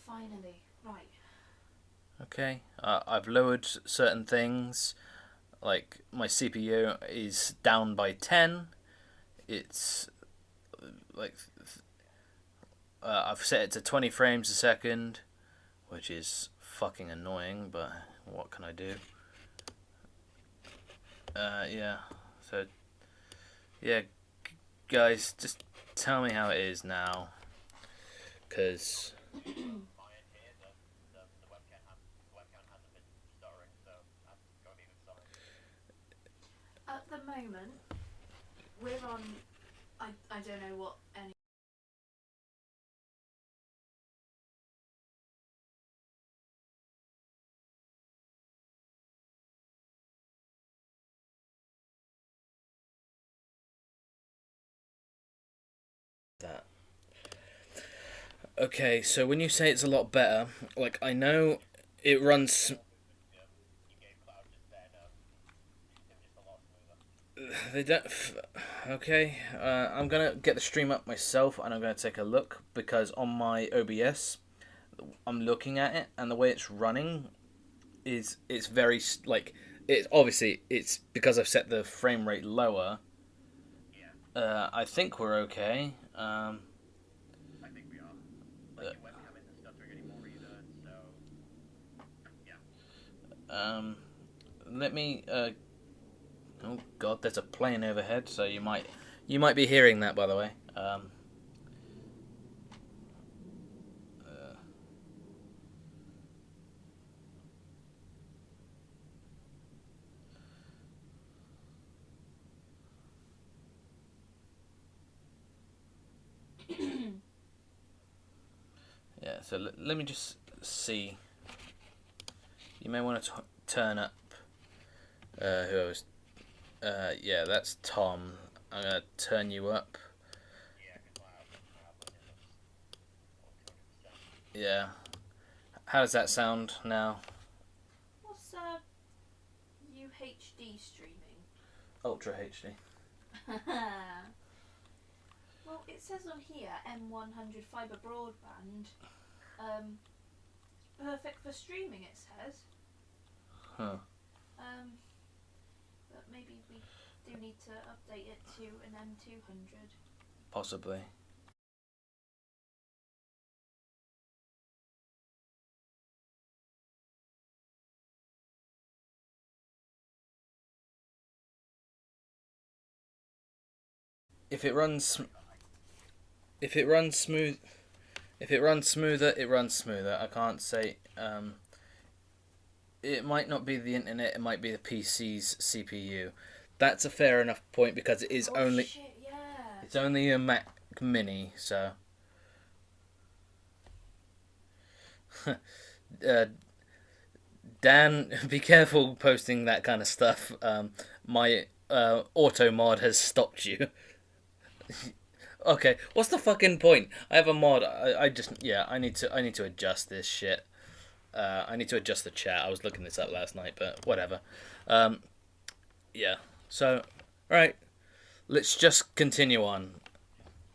Finally, right. Okay, I've lowered certain things, like my CPU is down by 10. It's like I've set it to 20 frames a second, which is fucking annoying, but what can I do? Yeah, so yeah, guys, just tell me how it is now, because At the moment, we're on. I don't know what any. that. Okay, so when you say it's a lot better, like I know it runs. They don't. Okay, I'm gonna get the stream up myself, and I'm gonna take a look because on my OBS, I'm looking at it, and the way it's running is it's very like it's obviously it's because I've set the frame rate lower. I think we're okay. Um, let me. Oh God, there's a plane overhead, so you might be hearing that, by the way. Uh, yeah, so let me just see. You may want to turn up. Who I was? Yeah, that's Tom. I'm gonna turn you up. Yeah. How does that sound now? What's UHD streaming? Ultra HD. Well, it says on here M100 fibre broadband. Perfect for streaming. It says. Huh. But maybe we do need to update it to an M200. Possibly. If it runs, if it runs smooth, if it runs smoother, it runs smoother. I can't say. It might not be the internet. It might be the PC's CPU. That's a fair enough point because it is Oh only shit! Yeah. it's only a Mac Mini, so. uh, Dan, be careful posting that kind of stuff. My auto mod has stopped you. Okay, what's the fucking point? I have a mod. I just yeah. I need to adjust this shit. I need to adjust the chat. I was looking this up last night, but whatever. Um, yeah. So, all right. Let's just continue on.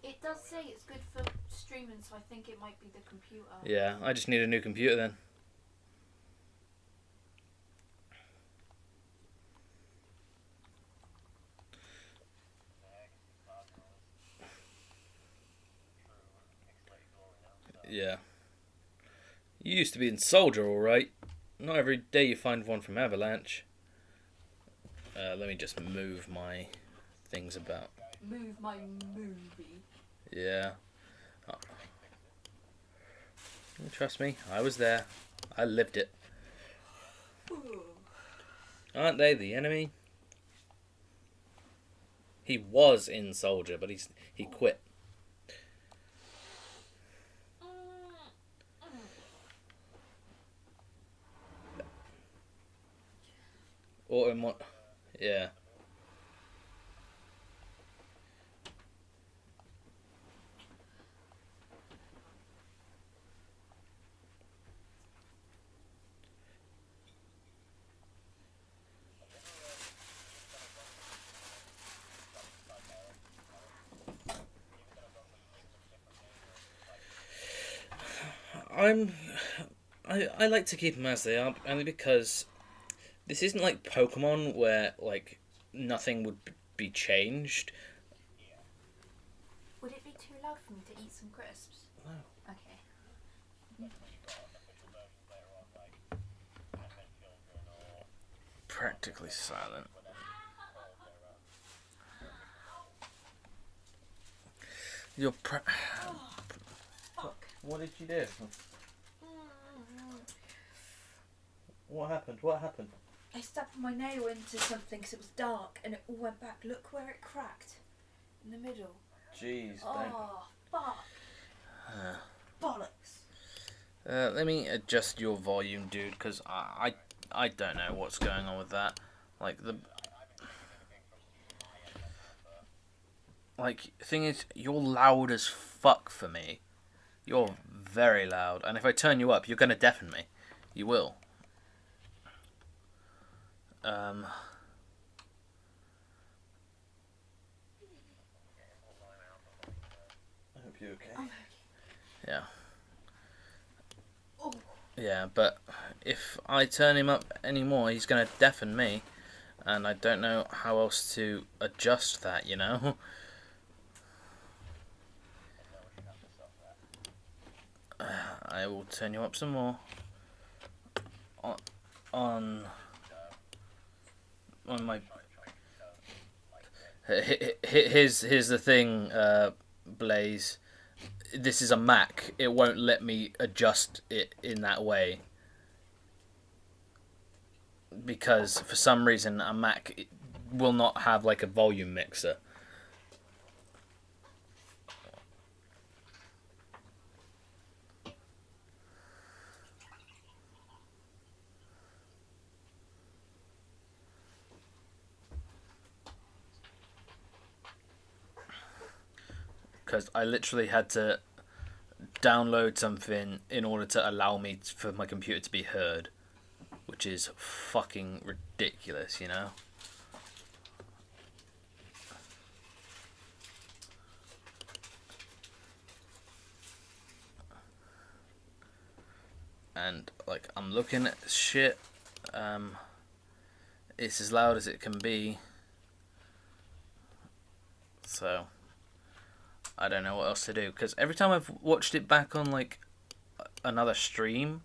It does say it's good for streaming, so I think it might be the computer. Yeah, I just need a new computer then. Yeah. You used to be in Soldier, all right. Not every day you find one from Avalanche. Let me just move my things about. Move my movie. Yeah. Oh, trust me, I was there. I lived it. Ooh. Aren't they the enemy? He was in Soldier, but he quit. Automod. Yeah. I like to keep them as they are, only because this isn't like Pokemon where like nothing would be changed. Would it be too loud for me to eat some crisps? No. Okay. Practically silent. You're Oh, fuck. What did you do? What happened? What happened? I stabbed my nail into something because it was dark and it all went back. Look where it cracked. In the middle. Jeez. Oh, fuck. Bollocks. Let me adjust your volume, dude, because I don't know what's going on with that. Thing is, you're loud as fuck for me. You're very loud, and if I turn you up, you're gonna deafen me. You will. I hope you're okay. I'm okay. Yeah. Oh. Yeah, but if I turn him up anymore, he's gonna deafen me, and I don't know how else to adjust that, you know? I will turn you up some more. On my... Here's the thing, Blaze. This is a Mac. It won't let me adjust it in that way. Because for some reason a Mac will not have like a volume mixer. Because I literally had to download something in order to allow me for my computer to be heard, which is fucking ridiculous, you know? And like I'm looking at shit, it's as loud as it can be, so I don't know what else to do, because every time I've watched it back on like another stream,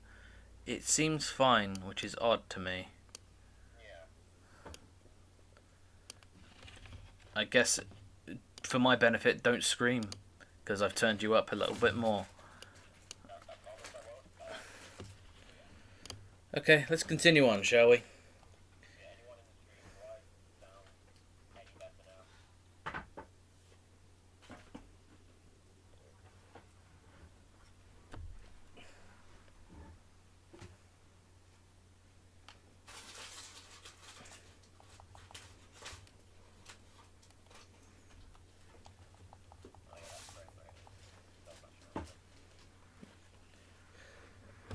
it seems fine, which is odd to me. I guess for my benefit, don't scream, because I've turned you up a little bit more. Okay, let's continue on, shall we?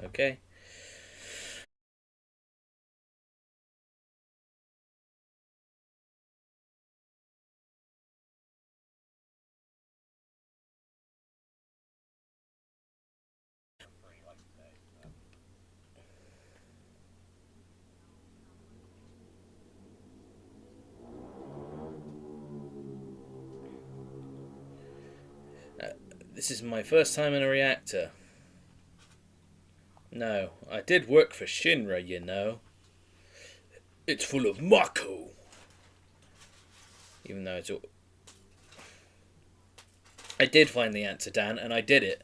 Okay. This is my first time in a reactor. No, I did work for Shinra, you know. It's full of Mako. Even though it's all... I did find the answer, Dan, and I did it.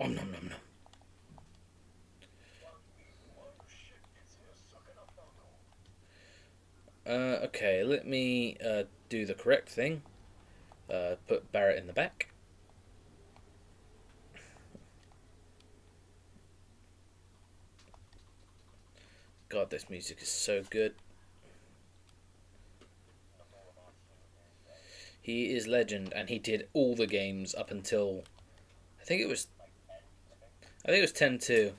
Om nom nom nom. Okay, let me do the correct thing. Put Barrett in the back. God, this music is so good. He is legend, and he did all the games up until I think it was 10-2.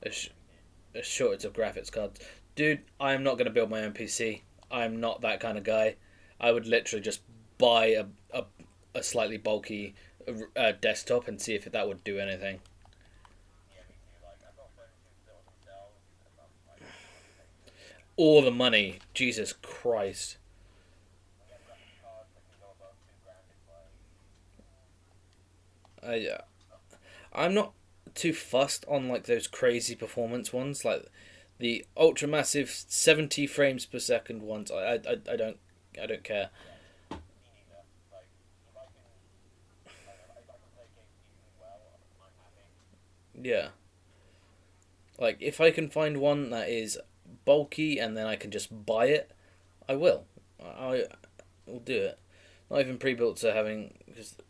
a, a shortage of graphics cards. Dude, I am not going to build my own PC. I'm not that kind of guy. I would literally just buy a slightly bulky desktop and see if that would do anything. All the money. Jesus Christ. Yeah. I'm not too fussed on like those crazy performance ones, like the ultra massive 70 frames per second ones. I don't care. Yeah. Like if I can find one that is bulky and then I can just buy it, I will. I will do it. Not even pre-built to having just.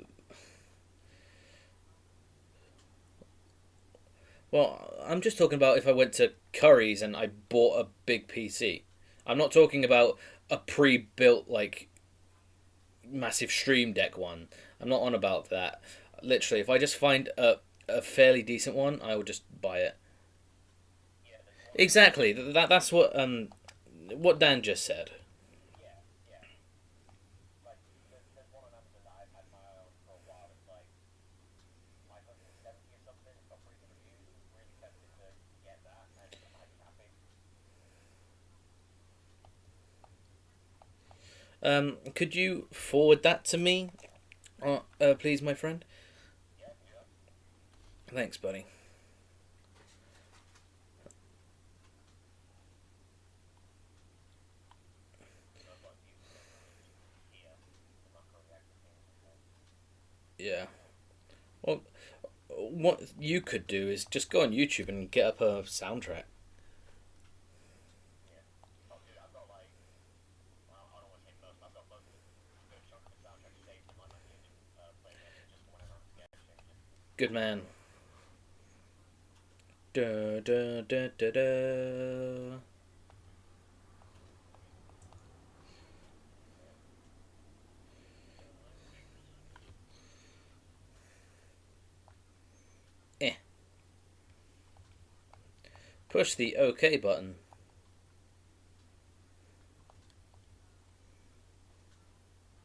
Well, I'm just talking about if I went to Curry's and I bought a big PC. I'm not talking about a pre-built like massive stream deck one. I'm not on about that. Literally, if I just find a fairly decent one, I will just buy it. Exactly. That's what Dan just said. Could you forward that to me, please, my friend? Thanks, buddy. Yeah. Well, what you could do is just go on YouTube and get up a soundtrack. Good man. Da, da, da, da, da. Eh. Push the OK button.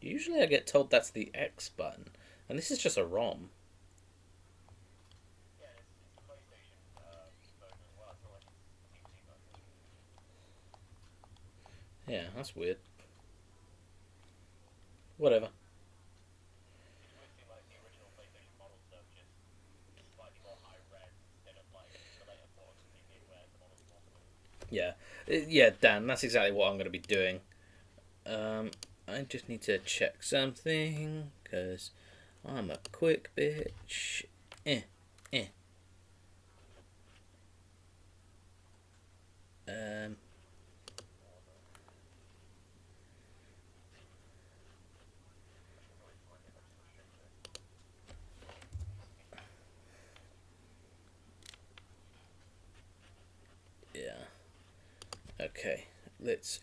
Usually I get told that's the X button, and this is just a ROM. Yeah, that's weird. Whatever. Yeah, yeah, Dan. That's exactly what I'm going to be doing. I just need to check something because I'm a quick bitch. Eh, eh. Um. Yeah. Okay. Let's.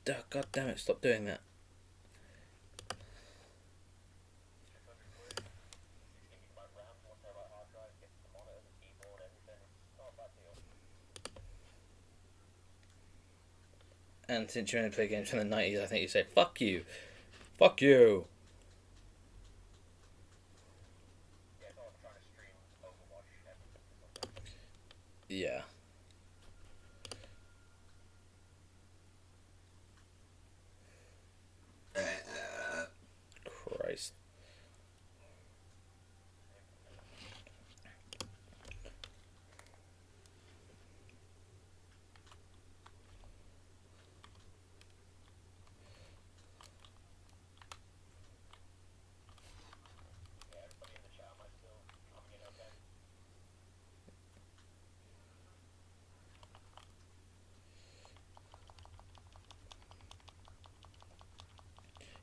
Oh, God damn it! Stop doing that. And since you only play games from the 90s, I think you say fuck you, fuck you. Yeah. Christ.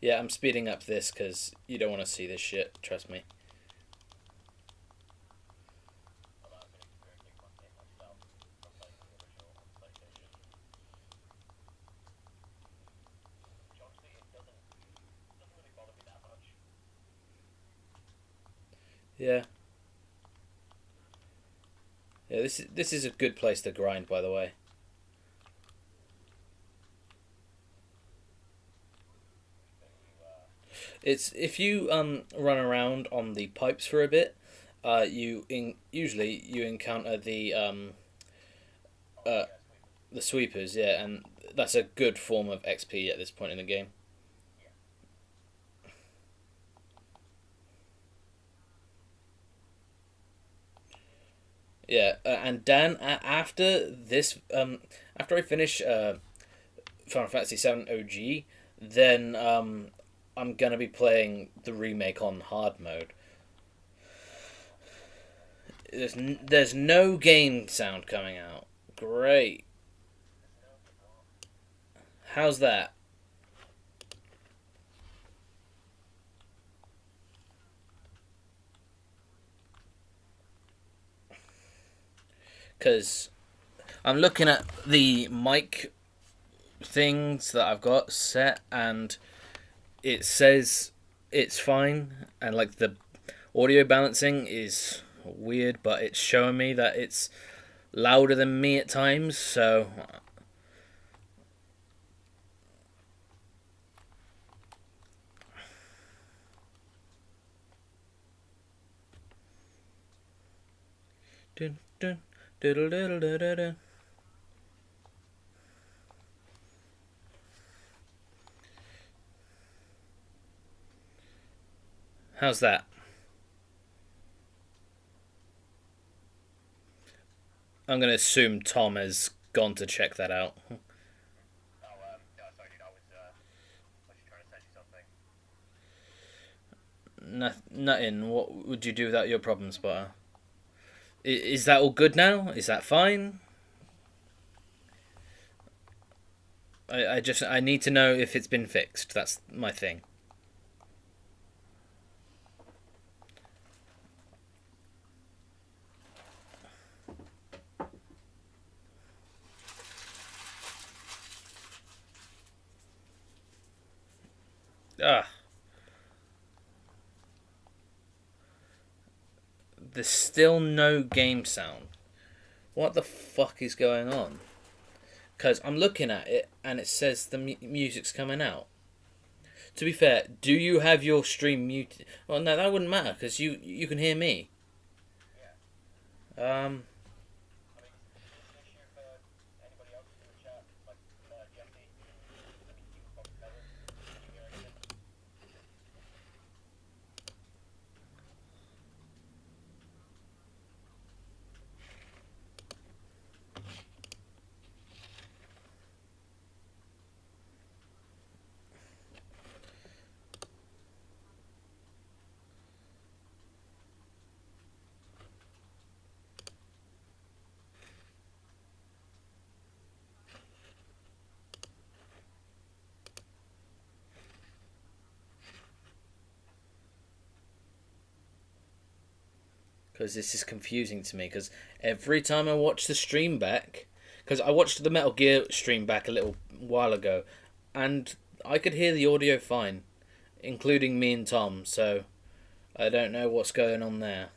Yeah, I'm speeding up this because you don't want to see this shit. Trust me. Yeah. Yeah, this is a good place to grind, by the way. It's if you run around on the pipes for a bit, usually you encounter uh the sweepers, yeah, and that's a good form of XP at this point in the game. Yeah, and Dan, after I finish Final Fantasy VII OG, then I'm gonna be playing the remake on hard mode. There's no game sound coming out. Great. How's that? Because I'm looking at the mic things that I've got set, and it says it's fine, and like the audio balancing is weird, but it's showing me that it's louder than me at times. So dun, dun, diddle, diddle, diddle, diddle. How's that? I'm gonna assume Tom has gone to check that out. Nothing. What would you do without your problem spotter? Is that all good now? Is that fine? I need to know if it's been fixed. That's my thing. Ah, there's still no game sound. What the fuck is going on? Because I'm looking at it and it says the music's coming out. To be fair, do you have your stream muted? Well, no, that wouldn't matter because you can hear me. Um, because this is confusing to me. Because every time I watch the stream back, because I watched the Metal Gear stream back a little while ago, and I could hear the audio fine, including me and Tom. So I don't know what's going on there.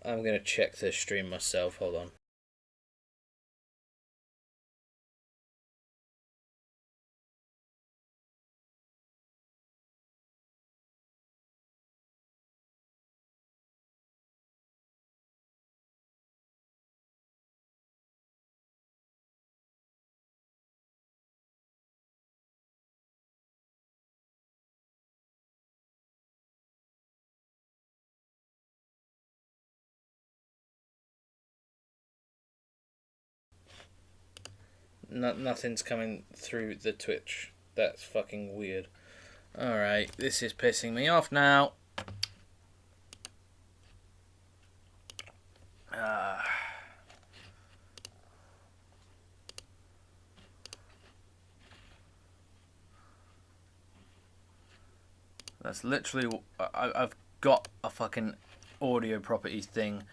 I'm gonna check the stream myself. Hold on. Nothing's coming through the Twitch. That's fucking weird. Alright, this is pissing me off now. Uh, That's literally... I've got a fucking audio properties thing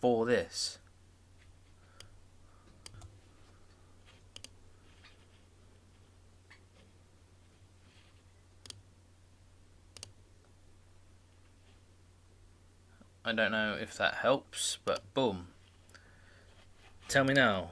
for this. I don't know if that helps, but boom. Tell me now.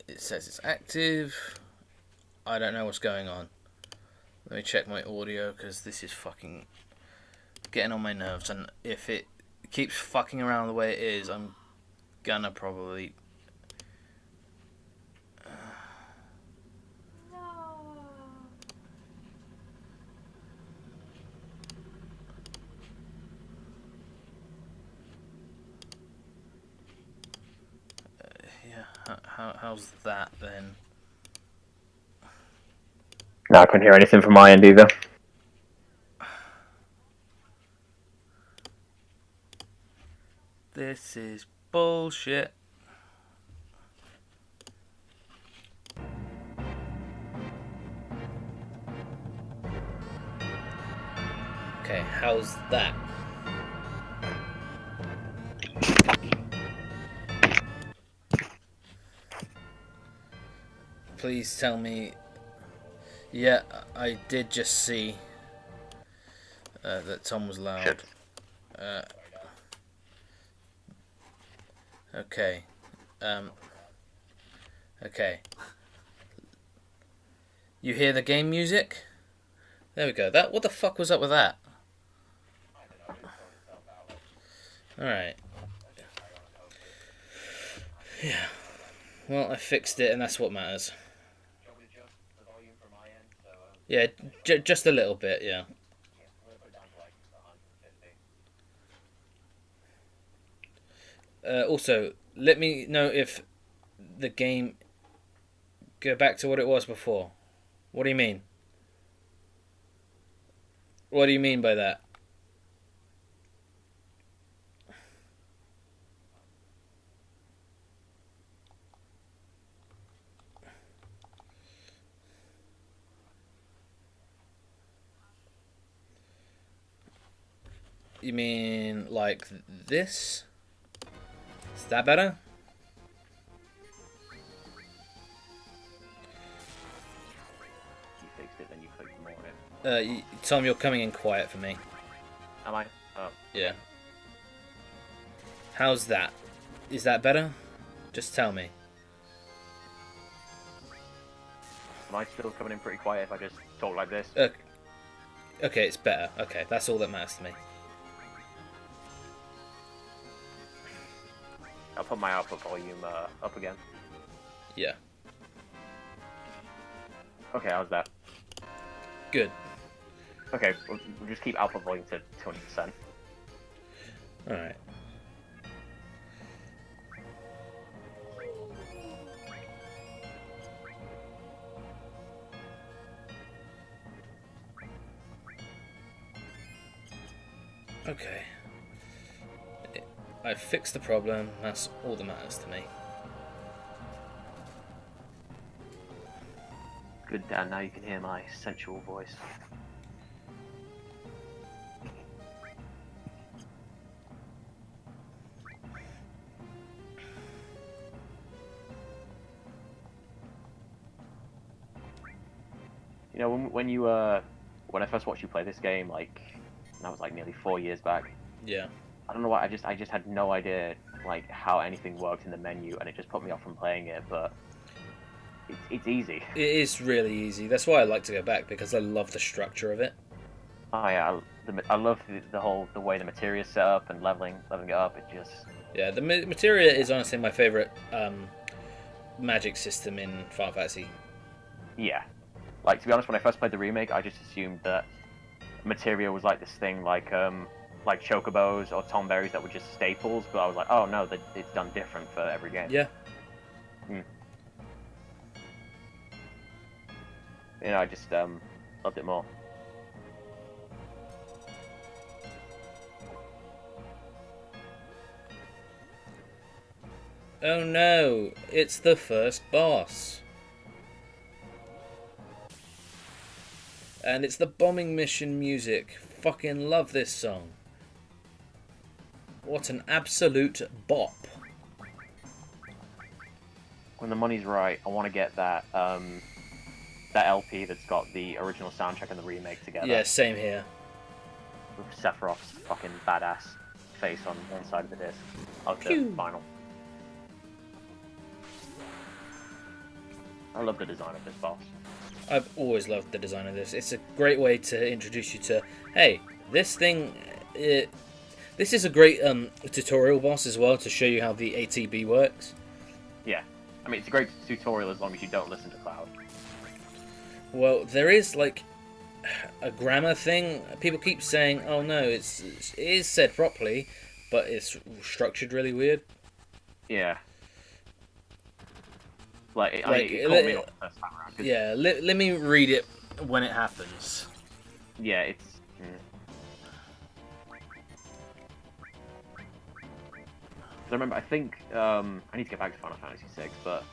It says it's active. I don't know what's going on. Let me check my audio, because this is fucking getting on my nerves, and if it keeps fucking around the way it is, I'm gonna probably... Yeah, how's that then? No, I couldn't hear anything from my end either. This is bullshit. Okay, how's that? Please tell me... Yeah, I did just see that Tom was loud. Okay. Okay. You hear the game music? There we go. What the fuck was up with that? Alright. Yeah. Well, I fixed it, and that's what matters. Yeah, just a little bit, yeah. Also, let me know if the game... Go back to what it was before. What do you mean? What do you mean by that? You mean like this? Is that better? You fixed it, then you clicked more on it. Tom, you're coming in quiet for me. Am I? Oh. Yeah. How's that? Is that better? Just tell me. Am I still coming in pretty quiet if I just talk like this? Okay, it's better. Okay, that's all that matters to me. I'll put my output volume up again. Yeah. Okay, how's that? Good. Okay, we'll just keep output volume to 200%. Alright. Okay. I fixed the problem, that's all that matters to me. Good, Dan, now you can hear my sensual voice. You know, when I first watched you play this game, like, that was like nearly 4 years back. Yeah. I don't know why, I just had no idea, like, how anything worked in the menu, and it just put me off from playing it, but it's easy. It is really easy. That's why I like to go back, because I love the structure of it. Oh yeah, I love the way the materia is set up and leveling it up. It just... Yeah, the materia is honestly my favourite magic system in Final Fantasy. Yeah. Like, to be honest, when I first played the remake, I just assumed that materia was like this thing, like chocobos or tomberries that were just staples, but I was like, oh no, it's done different for every game. Yeah. You know, I just, Loved it more. Oh no, it's the first boss. And it's the bombing mission music. Fucking love this song. What an absolute bop. When the money's right, I want to get that that LP that's got the original soundtrack and the remake together. Yeah, same here. With Sephiroth's fucking badass face on one side of the disc of the vinyl. I love the design of this boss. I've always loved the design of this. It's a great way to introduce you to, hey, this thing... this is a great tutorial boss as well to show you how the ATB works. Yeah. I mean, it's a great tutorial as long as you don't listen to Cloud. Well, there is, like, a grammar thing. People keep saying, oh no, it is said properly, but it's structured really weird. Yeah. Like, it caught me off the first time around. Yeah, let me read it when it happens. Yeah, it's... I remember, I think, I need to get back to Final Fantasy VI, but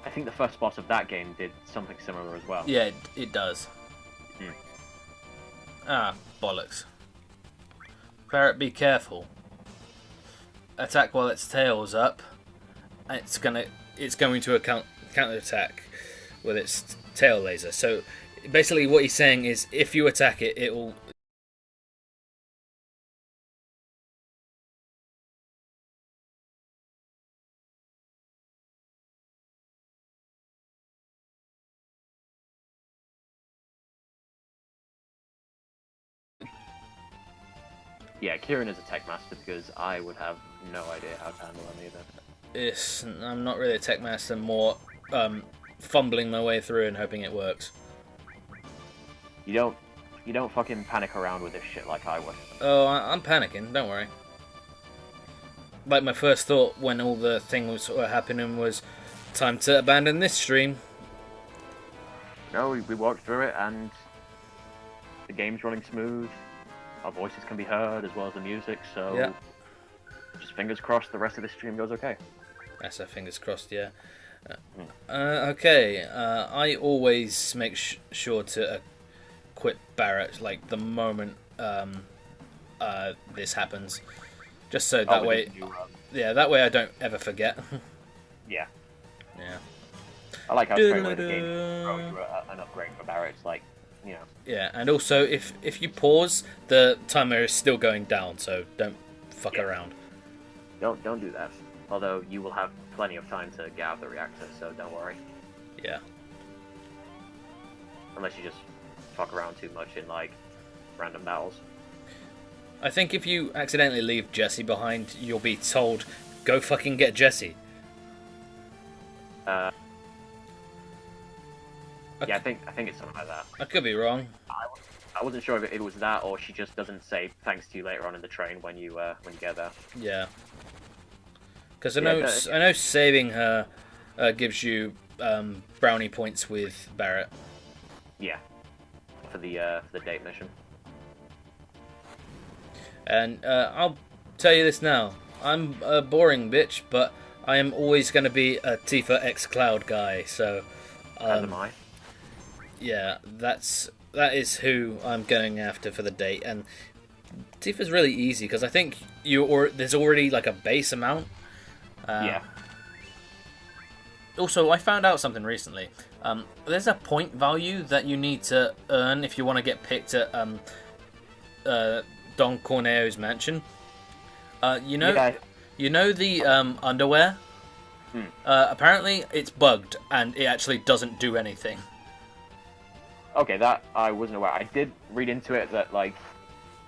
I think the first boss of that game did something similar as well. Yeah, it does. Ah, bollocks. Parrot, be careful. Attack while its tail's up. It's going to counter-attack with its tail laser. So, basically what he's saying is, if you attack it, it will... Yeah, Kieran is a tech master because I would have no idea how to handle them either. I'm not really a tech master, more fumbling my way through and hoping it works. You don't fucking panic around with this shit like I would. Oh, I'm panicking, don't worry. Like, my first thought when all the things were happening was, time to abandon this stream. No, we walked through it and the game's running smooth. Our voices can be heard as well as the music, so yeah. Just fingers crossed the rest of the stream goes okay. That's our fingers crossed, yeah. Okay, I always make sure to quit Barrett, like, the moment this happens. Just so that way... Yeah, that way I don't ever forget. Yeah. Yeah. I like how straight away the game throws you an upgrade for Barrett. It's like, you know. Yeah, and also, if you pause, the timer is still going down, so don't fuck around. Don't do that. Although you will have plenty of time to get out of the reactor, so don't worry. Yeah. Unless you just fuck around too much in, like, random battles. I think if you accidentally leave Jesse behind, you'll be told, go fucking get Jesse. Yeah, I think it's something like that. I could be wrong. I wasn't sure if it was that or she just doesn't say thanks to you later on in the train when you get there. Yeah. Because I know saving her gives you brownie points with Barrett. Yeah. For the date mission. And I'll tell you this now. I'm a boring bitch, but I am always going to be a Tifa X Cloud guy. So. As am I. Yeah, that is who I'm going after for the date, and Tifa's really easy because I think there's already like a base amount. Yeah. Also, I found out something recently. There's a point value that you need to earn if you want to get picked at Don Corneo's mansion. You know the underwear. Apparently, it's bugged and it actually doesn't do anything. Okay, that I wasn't aware. I did read into it that like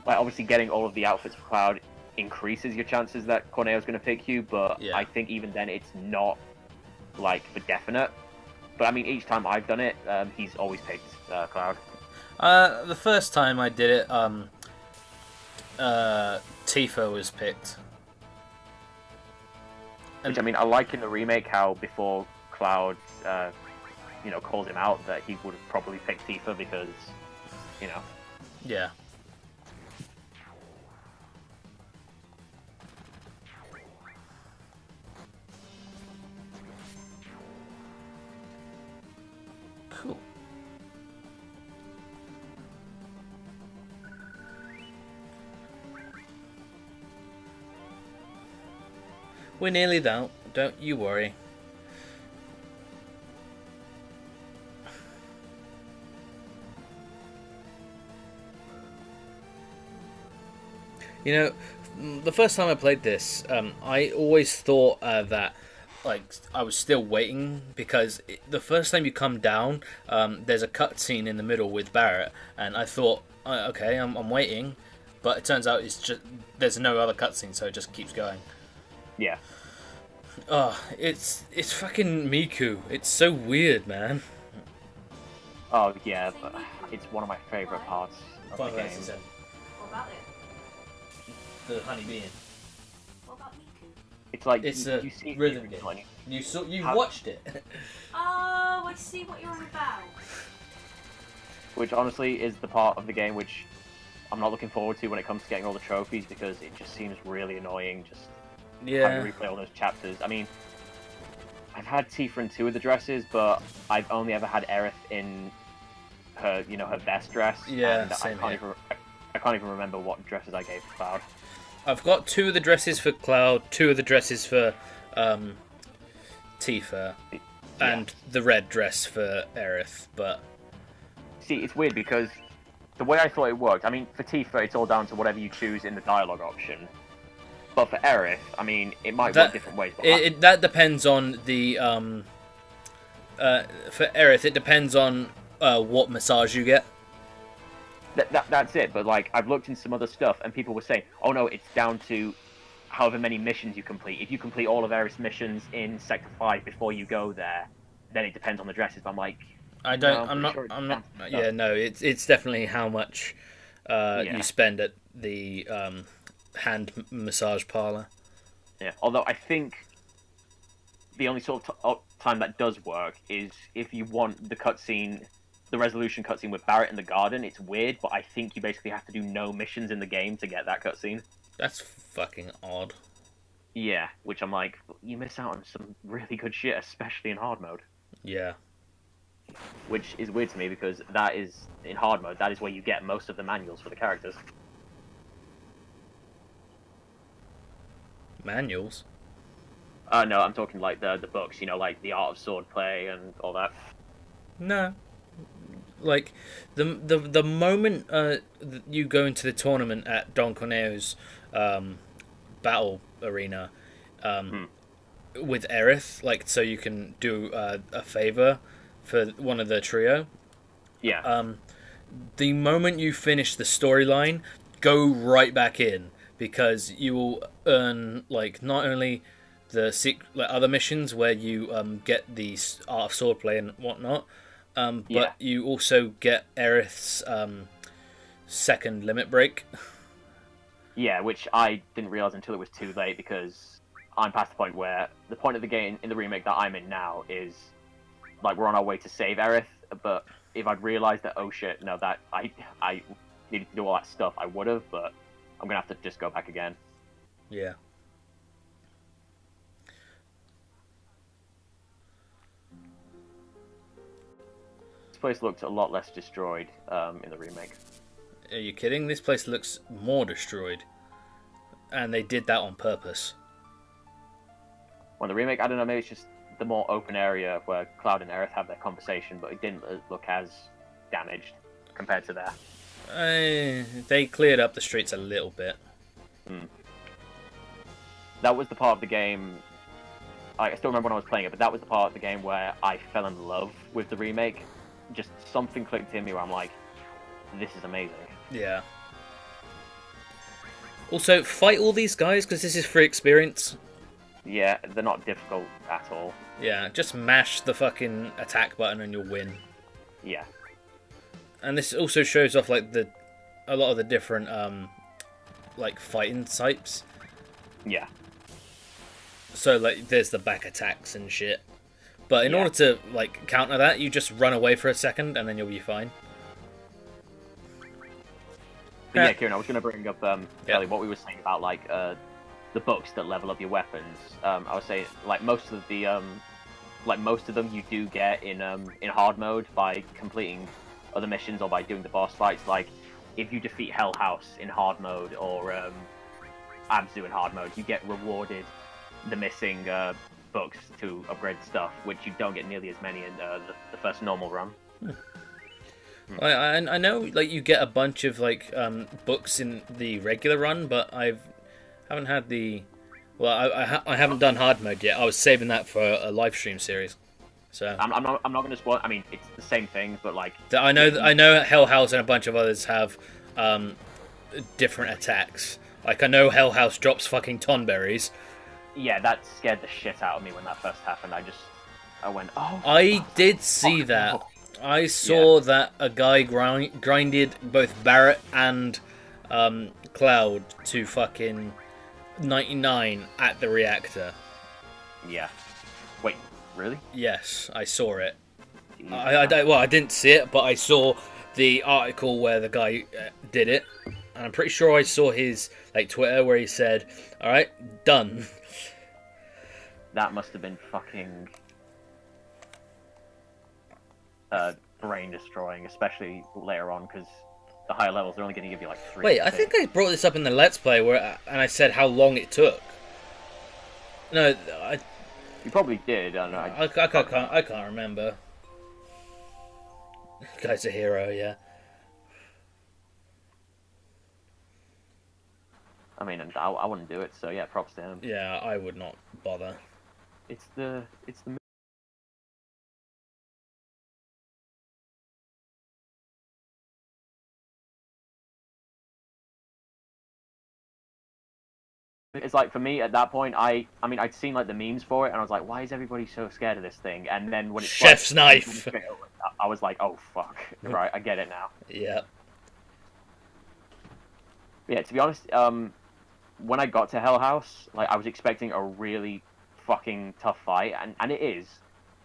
obviously getting all of the outfits for Cloud increases your chances that Corneo's going to pick you, but yeah. I think even then it's not like for definite. But I mean, each time I've done it, he's always picked Cloud. The first time I did it, Tifa was picked. Which I mean, I like in the remake how before Cloud, calls him out that he would have probably picked Tifa because you know. Yeah. Cool. We're nearly there. Don't you worry. You know, the first time I played this, I always thought that, like, I was still waiting because the first time you come down, there's a cutscene in the middle with Barrett, and I thought, okay, I'm waiting, but it turns out it's just there's no other cutscene, so it just keeps going. Yeah. Oh, it's fucking Miku. It's so weird, man. Oh yeah, but it's one of my favorite parts of the game. What about it? The honey being. What about Miku? It's like It's you a see rhythm it, game. You How- watched it. Oh, I see what you're on about. which honestly is the part of the game which I'm not looking forward to when it comes to getting all the trophies, because it just seems really annoying just having to replay all those chapters. I mean, I've had Tifa in 2 of the dresses, but I've only ever had Aerith in her, her best dress. Yeah, and same I can't even remember what dresses I gave to Cloud. I've got 2 of the dresses for Cloud, 2 of the dresses for Tifa, and the red dress for Aerith, but... See, it's weird because the way I thought it worked, I mean, for Tifa, it's all down to whatever you choose in the dialogue option. But for Aerith, I mean, it might work different ways. But that depends on the... for Aerith, it depends on what massage you get. That's it, but like, I've looked in some other stuff, and people were saying, oh no, it's down to however many missions you complete. If you complete all of Aerith's missions in Sector 5 before you go there, then it depends on the dresses. But I'm like... I'm not. Yeah, no, it's definitely how much you spend at the hand massage parlor. Yeah, although I think the only sort of time that does work is if you want the cutscene, the resolution cutscene with Barrett in the garden. It's weird, but I think you basically have to do no missions in the game to get that cutscene. That's fucking odd. Yeah, which I'm like, you miss out on some really good shit, especially in hard mode. Yeah. Which is weird to me because that is, in hard mode, that is where you get most of the manuals for the characters. Manuals? No, I'm talking like the books, like the Art of Swordplay and all that. No. Like, the moment you go into the tournament at Don Corneo's battle arena with Aerith, like, so you can do a favor for one of the trio. Yeah. The moment you finish the storyline, go right back in, because you will earn, like, not only the other missions where you get the Art of Swordplay and whatnot, but you also get Aerith's second limit break. Yeah, which I didn't realize until it was too late, because I'm past the point where the point of the game in the remake that I'm in now is, like, we're on our way to save Aerith, but if I'd realized that, oh shit, no, that I needed to do all that stuff, I would have, but I'm gonna have to just go back again. Yeah. This place looked a lot less destroyed in the remake. Are you kidding? This place looks more destroyed. And they did that on purpose. Well, the remake, I don't know, maybe it's just the more open area where Cloud and Aerith have their conversation, but it didn't look as damaged compared to there. They cleared up the streets a little bit. That was the part of the game, I still remember when I was playing it, but that was the part of the game where I fell in love with the remake. Just something clicked in me where I'm like, this is amazing. Yeah. Also, fight all these guys, because this is free experience. Yeah, they're not difficult at all. Yeah, just mash the fucking attack button and you'll win. Yeah. And this also shows off, like, a lot of the different like, fighting types. Yeah. So, like, there's the back attacks and shit. But in order to, like, counter that, you just run away for a second and then you'll be fine. But yeah, Kieran, I was going to bring up earlier what we were saying about like the books that level up your weapons. I was saying like most of them you do get in hard mode by completing other missions or by doing the boss fights. Like if you defeat Hell House in hard mode or Abzu in hard mode, you get rewarded the missing books to upgrade the stuff, which you don't get nearly as many in the first normal run. I know like you get a bunch of like books in the regular run, but I haven't had the I haven't done hard mode yet. I was saving that for a live stream series. So I'm not going to spoil. I mean, it's the same thing, but like I know Hell House and a bunch of others have different attacks. Like I know Hell House drops fucking tonberries. Yeah, that scared the shit out of me when that first happened. I went, oh. I did see that. No. I saw that a guy grinded both Barrett and Cloud to fucking 99 at the reactor. Yeah. Wait, really? Yes, I saw it. I didn't see it, but I saw the article where the guy did it, and I'm pretty sure I saw his like Twitter where he said, "All right, done." That must have been fucking brain destroying, especially later on, because the higher levels are only going to give you like 3. Wait, I think I brought this up in the Let's Play and I said how long it took. No, you probably did. I don't know. I can't remember. Guy's a hero, yeah. I mean, I wouldn't do it, so yeah, props to him. Yeah, I would not bother. It's the. It's like for me at that point, I mean, I'd seen like the memes for it, and I was like, why is everybody so scared of this thing? And then when it's Chef's like, knife, I was like, oh fuck, right, I get it now. Yeah. Yeah, to be honest, when I got to Hell House, like I was expecting a really fucking tough fight, and it is,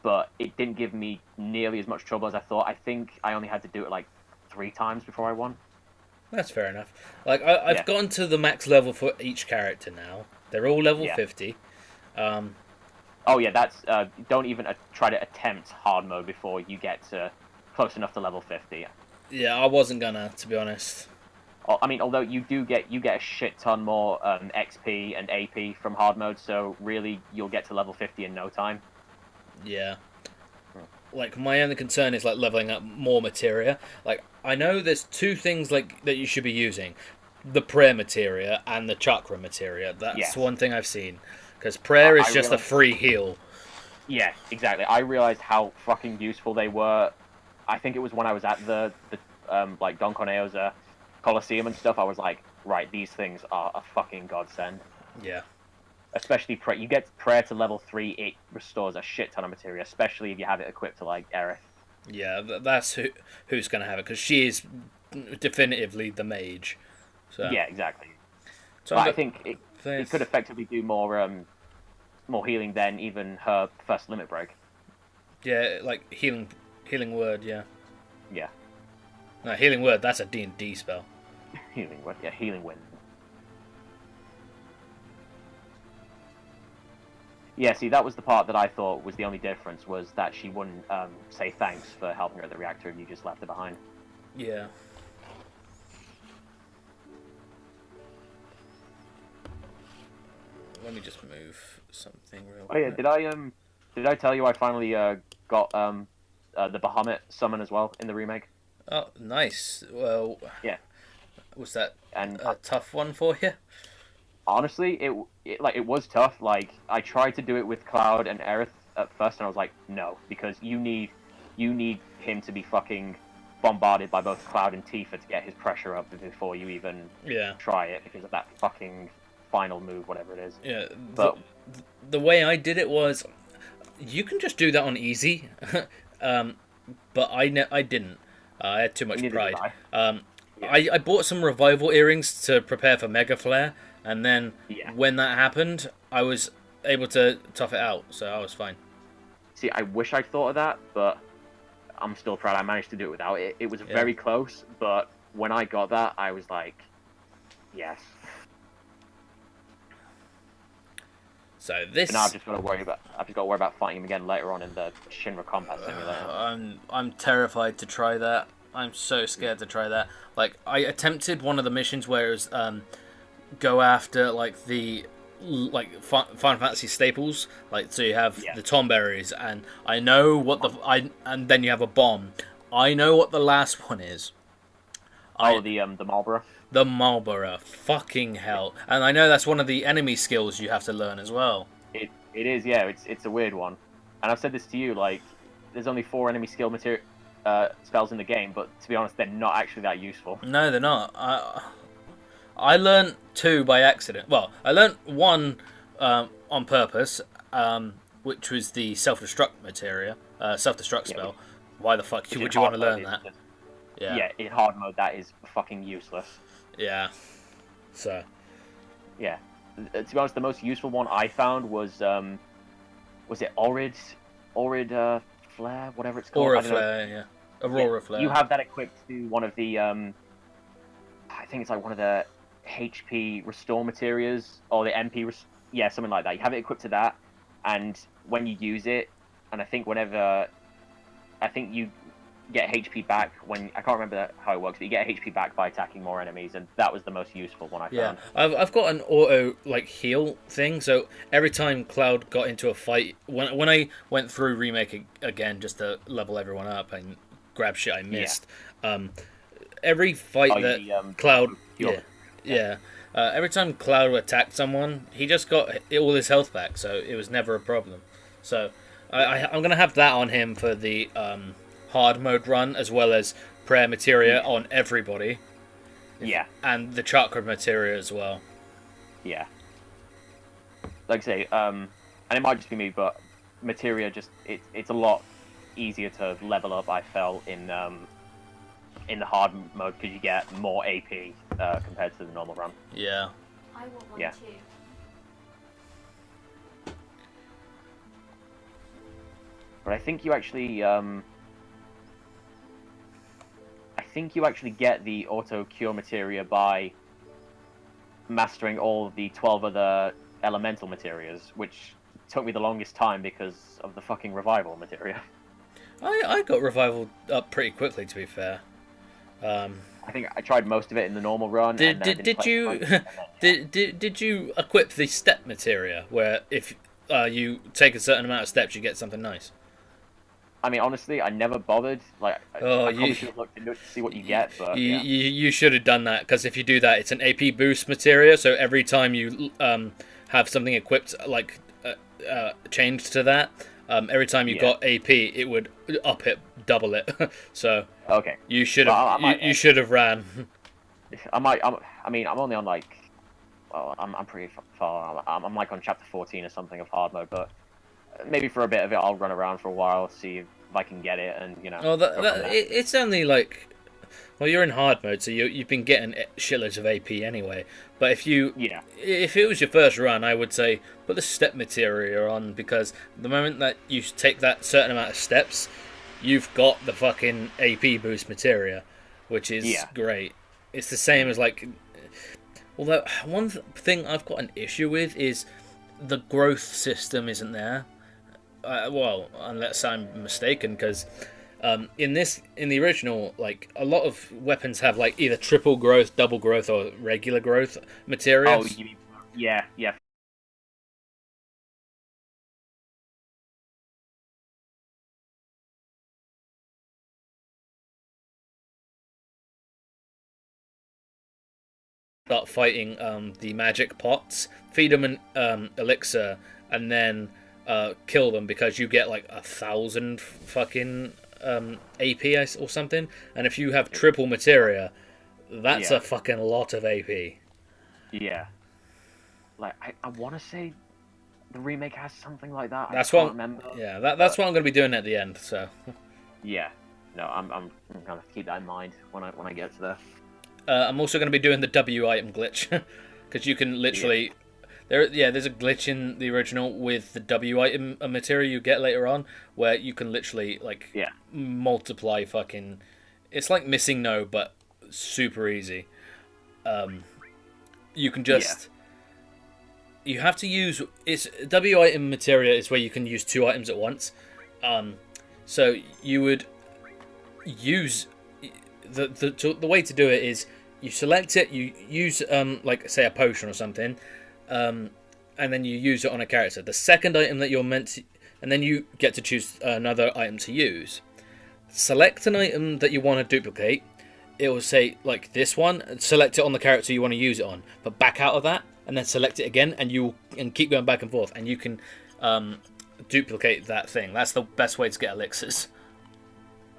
but it didn't give me nearly as much trouble as I thought. I think I only had to do it like 3 times before I won. That's fair enough. Like I've gotten to the max level for each character now. They're all level 50. Oh yeah, that's don't even try to attempt hard mode before you get to close enough to level 50. Yeah, I wasn't gonna, to be honest. I mean, although you get a shit ton more XP and AP from hard mode, so really you'll get to level 50 in no time. Yeah. Like my only concern is like leveling up more materia. Like I know there's 2 things like that you should be using: the prayer materia and the chakra materia. That's one thing I've seen, because prayer is just a free heal. Yeah, exactly. I realized how fucking useful they were. I think it was when I was at the like Don Corneo's Coliseum and stuff. I was like, right, these things are a fucking godsend. Yeah. Especially prayer. You get prayer to level 3, it restores a shit ton of materia, especially if you have it equipped to like Aerith. Yeah, that's who's gonna have it, because she is definitively the mage. So. Yeah, exactly. So but I think it could effectively do more healing than even her first limit break. Yeah, like healing word. Yeah. Yeah. No, healing word. That's a D&D spell. Healing word. Yeah, healing wind. Yeah, see, that was the part that I thought was the only difference, was that she wouldn't say thanks for helping her at the reactor if you just left her behind. Yeah. Let me just move something real quick. Oh yeah, did I tell you I finally got the Bahamut summon as well in the remake? Oh, nice. Well, yeah. Was that a tough one for you? Honestly, it was tough. Like I tried to do it with Cloud and Aerith at first, and I was like, no, because you need him to be fucking bombarded by both Cloud and Tifa to get his pressure up before you even try it, because of that fucking final move, whatever it is. Yeah. But the way I did it was, you can just do that on easy, but I didn't. I had too much pride. I bought some revival earrings to prepare for Mega Flare. And then when that happened, I was able to tough it out, so I was fine. See, I wish I'd thought of that, but I'm still proud I managed to do it without it. It was very close, but when I got that, I was like, yes. So this. But now I've just got to worry about fighting him again later on in the Shinra Combat Simulator. I'm terrified to try that. I'm so scared to try that. Like, I attempted one of the missions where it was go after like the Final Fantasy staples, like so you have the tomberries, and I know what and then you have a bomb. I know what the last one is. The Marlboro. The Marlboro, fucking hell! And I know that's one of the enemy skills you have to learn as well. It is, yeah. It's a weird one, and I've said this to you. Like, there's only 4 enemy skill spells in the game, but to be honest, they're not actually that useful. No, they're not. I learned 2 by accident. Well, I learned 1 on purpose, which was the self-destruct spell. Why the fuck would you want to learn that? Yeah, in hard mode, that is fucking useless. Yeah. So. Yeah. To be honest, the most useful one I found was it Orid Flare, whatever it's called? Aura Flare, yeah. Aurora Flare. You have that equipped to one of the, I think it's like one of the HP restore materials, or the MP, yeah, something like that. You have it equipped to that, and when you use it, and I think you get HP back when, I can't remember how it works, but you get HP back by attacking more enemies, and that was the most useful one I found. Yeah, I've got an auto heal thing, so every time Cloud got into a fight, when I went through Remake again just to level everyone up and grab shit I missed, every fight Cloud, every time Cloud attacked someone, he just got all his health back, so it was never a problem. So I'm gonna have that on him for the hard mode run, as well as prayer materia on everybody. Yeah. And the chakra materia as well. Yeah. Like I say, and it might just be me, but materia it's a lot easier to level up, I felt, in the hard mode, because you get more AP compared to the normal run. Yeah. I want one too. But I think you actually get the auto cure materia by mastering all the 12 other elemental materias, which took me the longest time because of the fucking revival materia. I got revival up pretty quickly, to be fair. I think I tried most of it in the normal run. Did you equip the step materia, where if you take a certain amount of steps, you get something nice? I mean, honestly, I never bothered. Like, I probably should have looked into it to see what you get. But you should have done that, because if you do that, it's an AP boost materia. So every time you have something equipped, like changed to that, every time you got AP, it would up it, double it. So okay, you should have you should have ran. I'm only on like, well, I'm pretty far. I'm like on chapter 14 or something of hard mode, but maybe for a bit of it, I'll run around for a while, see if I can get it, and it's only like, well, you're in hard mode, so you've been getting shitloads of AP anyway. But if it was your first run, I would say put the step materia on, because the moment that you take that certain amount of steps, you've got the fucking AP boost materia, which is great. It's the same as like, although one thing I've got an issue with is the growth system isn't there. Well, unless I'm mistaken, because in the original, like, a lot of weapons have like either triple growth, double growth, or regular growth materials. Oh, yeah. Start fighting the magic pots, feed them an elixir, and then kill them, because you get like 1,000 fucking AP or something. And if you have triple materia, that's a fucking lot of AP. Yeah. Like, I want to say the remake has something like that. That's I can't remember. Yeah, that's what I'm going to be doing at the end. So. Yeah. No, I'm gonna keep that in mind when I get to there. I'm also going to be doing the W item glitch, because you can literally. There's a glitch in the original with the W item material you get later on, where you can literally multiply fucking. It's like Missing No, but super easy. You can just you have to use it's W item materia is where you can use 2 items at once. So you would use the way to do it is you select it, you use like say a potion or something, and then you use it on a character. The second item that you're meant to, and then you get to choose another item to use. Select an item that you want to duplicate. It will say like this one, and select it on the character you want to use it on, but back out of that and then select it again, and keep going back and forth, and you can duplicate that thing. That's the best way to get elixirs.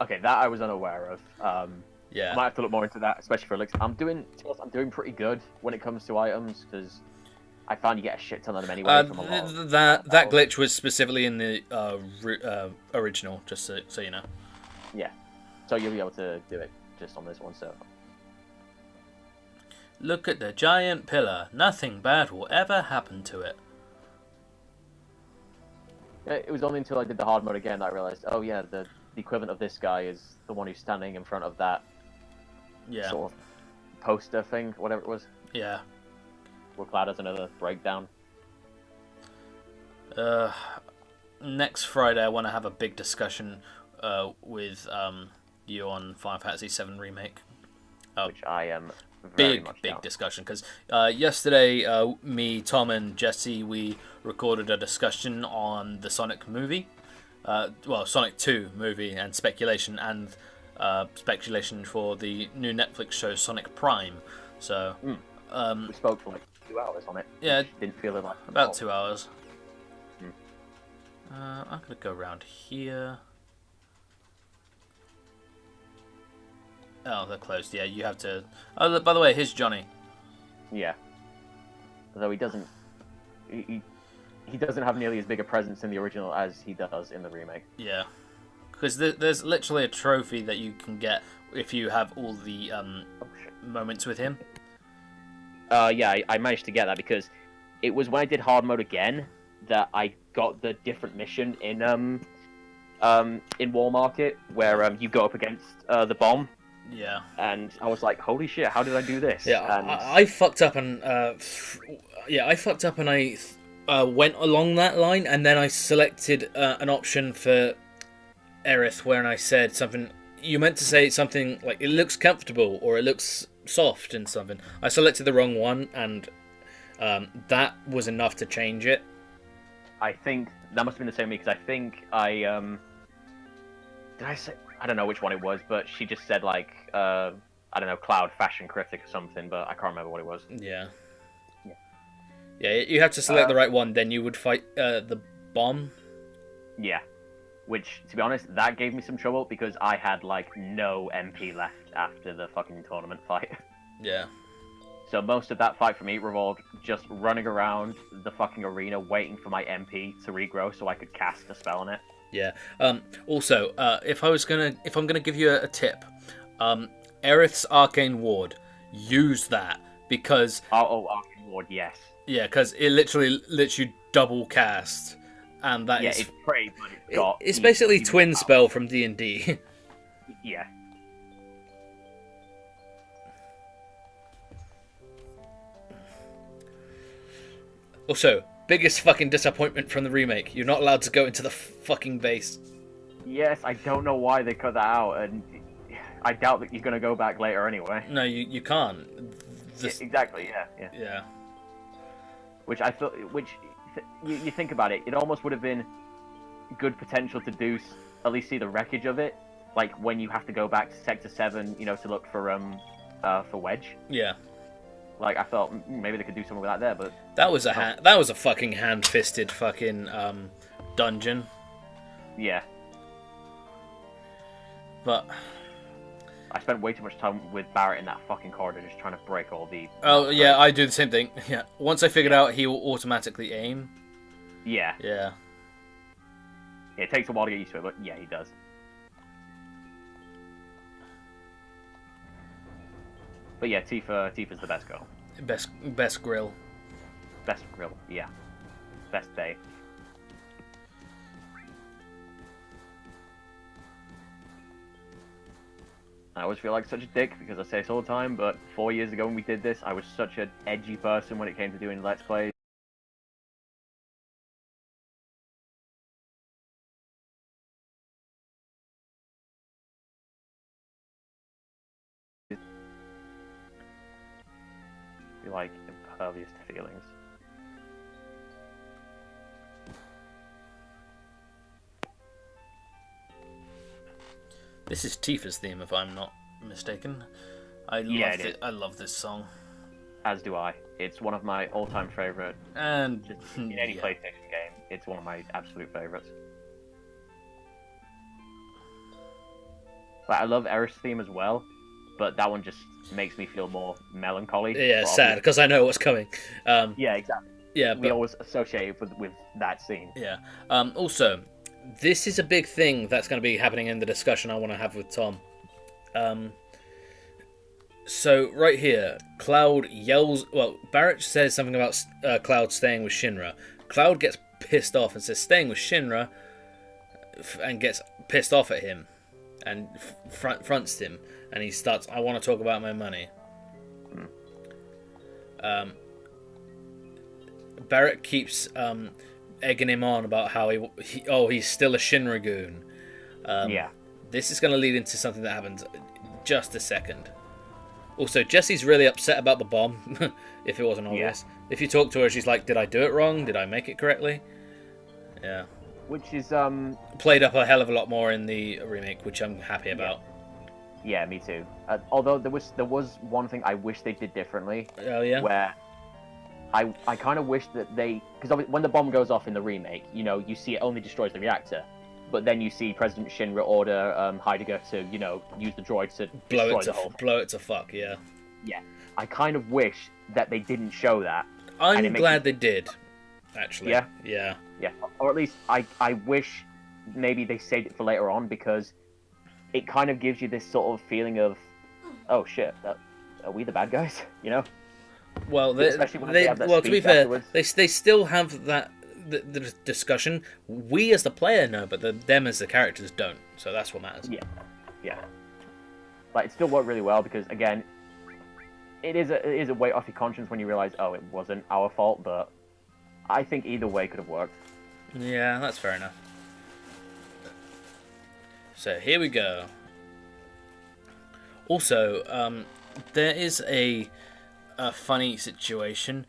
Okay, that I was unaware of. Yeah, I might have to look more into that, especially for elixirs. I'm doing pretty good when it comes to items because I found you get a shit ton of them anyway. From a lot that glitch was specifically in the original, just so you know. Yeah, so you'll be able to do it just on this one. So look at the giant pillar. Nothing bad will ever happen to it. It was only until I did the hard mode again that I realized, oh yeah, the equivalent of this guy is the one who's standing in front of that sort of poster thing, whatever it was. Yeah. Where Cloud has another breakdown. Next Friday, I want to have a big discussion with you on Final Fantasy VII Remake. Which I am very much big down. Discussion, because yesterday, me, Tom, and Jesse, we recorded a discussion on the Sonic movie. Sonic 2 movie and speculation for the new Netflix show Sonic Prime. So we spoke for like 2 hours on it. Yeah, didn't feel it like about 2 hours. I'm gonna go around here. Oh, they're closed. Yeah, you have to. Oh, by the way, here's Johnny. Yeah. Although he doesn't have nearly as big a presence in the original as he does in the remake. Yeah, because there's literally a trophy that you can get if you have all the moments with him. Yeah, I managed to get that because it was when I did hard mode again that I got the different mission in Wall Market where you go up against the bomb. Yeah. And I was like, holy shit, how did I do this? Yeah, and... I fucked up and I went along that line, and then I selected an option for Aerith where I said something. You meant to say something like it looks comfortable or it looks soft and something. I selected the wrong one, and that was enough to change it. I think that must have been the same me because I think did I say? I don't know which one it was, but she just said like I don't know, Cloud Fashion Critic or something, but I can't remember what it was. Yeah, you have to select the right one, then you would fight the bomb. Yeah, which, to be honest, that gave me some trouble because I had, like, no MP left after the fucking tournament fight. Yeah. So most of that fight for me revolved just running around the fucking arena waiting for my MP to regrow so I could cast a spell on it. Yeah. Also, if I'm gonna give you a tip, Aerith's Arcane Ward, use that because... Oh, Arcane Ward, yes. Yeah, because it literally lets you double cast, and that is... Yeah, it's pretty, but it's got... It's basically Twin Spell from D&D. Yeah. Also, biggest fucking disappointment from the remake. You're not allowed to go into the fucking base. Yes, I don't know why they cut that out, and I doubt that you're going to go back later anyway. No, you can't. Yeah, exactly, yeah. Which I thought, you think about it, it almost would have been good potential to do, at least see the wreckage of it, like when you have to go back to Sector 7, you know, to look for Wedge. Yeah. Like, I thought maybe they could do something with that there, but... That was a fucking hand-fisted fucking dungeon. Yeah. But... I spent way too much time with Barrett in that fucking corridor just trying to break all the... Oh, yeah, I do the same thing. Yeah. Once I figured out he will automatically aim. Yeah. Yeah. It takes a while to get used to it, but yeah, he does. But yeah, Tifa's the best girl. Best grill. Best grill, yeah. Best day. I always feel like such a dick because I say this all the time, but 4 years ago when we did this, I was such an edgy person when it came to doing Let's Plays. Be like impervious to feelings. This is Tifa's theme, if I'm not mistaken. I love this song. As do I. It's one of my all-time favorite. And in any PlayStation game, it's one of my absolute favorites. Like, I love Eris' theme as well, but that one just makes me feel more melancholy. Yeah, sad because I know what's coming. Yeah, exactly. Yeah, we always associate it with that scene. Yeah. Also, this is a big thing that's going to be happening in the discussion I want to have with Tom. So right here, Cloud yells. Well, Barrett says something about Cloud staying with Shinra. Cloud gets pissed off and says staying with Shinra, and gets pissed off at him, and fronts him, and he starts. I want to talk about my money. Barrett keeps egging him on about how he's still a Shinra goon. Yeah. This is going to lead into something that happens just a second. Also, Jessie's really upset about the bomb, if it wasn't obvious. Yeah. If you talk to her, she's like, did I do it wrong? Did I make it correctly? Yeah. Which is played up a hell of a lot more in the remake, which I'm happy about. Yeah, me too. Although there was one thing I wish they did differently. Oh, yeah? Where I kind of wish that they... Because when the bomb goes off in the remake, you know, you see it only destroys the reactor. But then you see President Shinra order Heidegger to, you know, use the droid to destroy the whole thing. Blow it to fuck, yeah. Yeah. I kind of wish that they didn't show that. I'm glad they did, actually. Yeah? Yeah. Yeah. Or at least I wish maybe they saved it for later on, because it kind of gives you this sort of feeling of, oh shit, are we the bad guys? You know? Well, to be fair, they still have that the discussion. We as the player know, but them as the characters don't. So that's what matters. Yeah, yeah. But it still worked really well because, again, it is a weight off your conscience when you realize, oh, it wasn't our fault. But I think either way could have worked. Yeah, that's fair enough. So here we go. Also, there is a funny situation.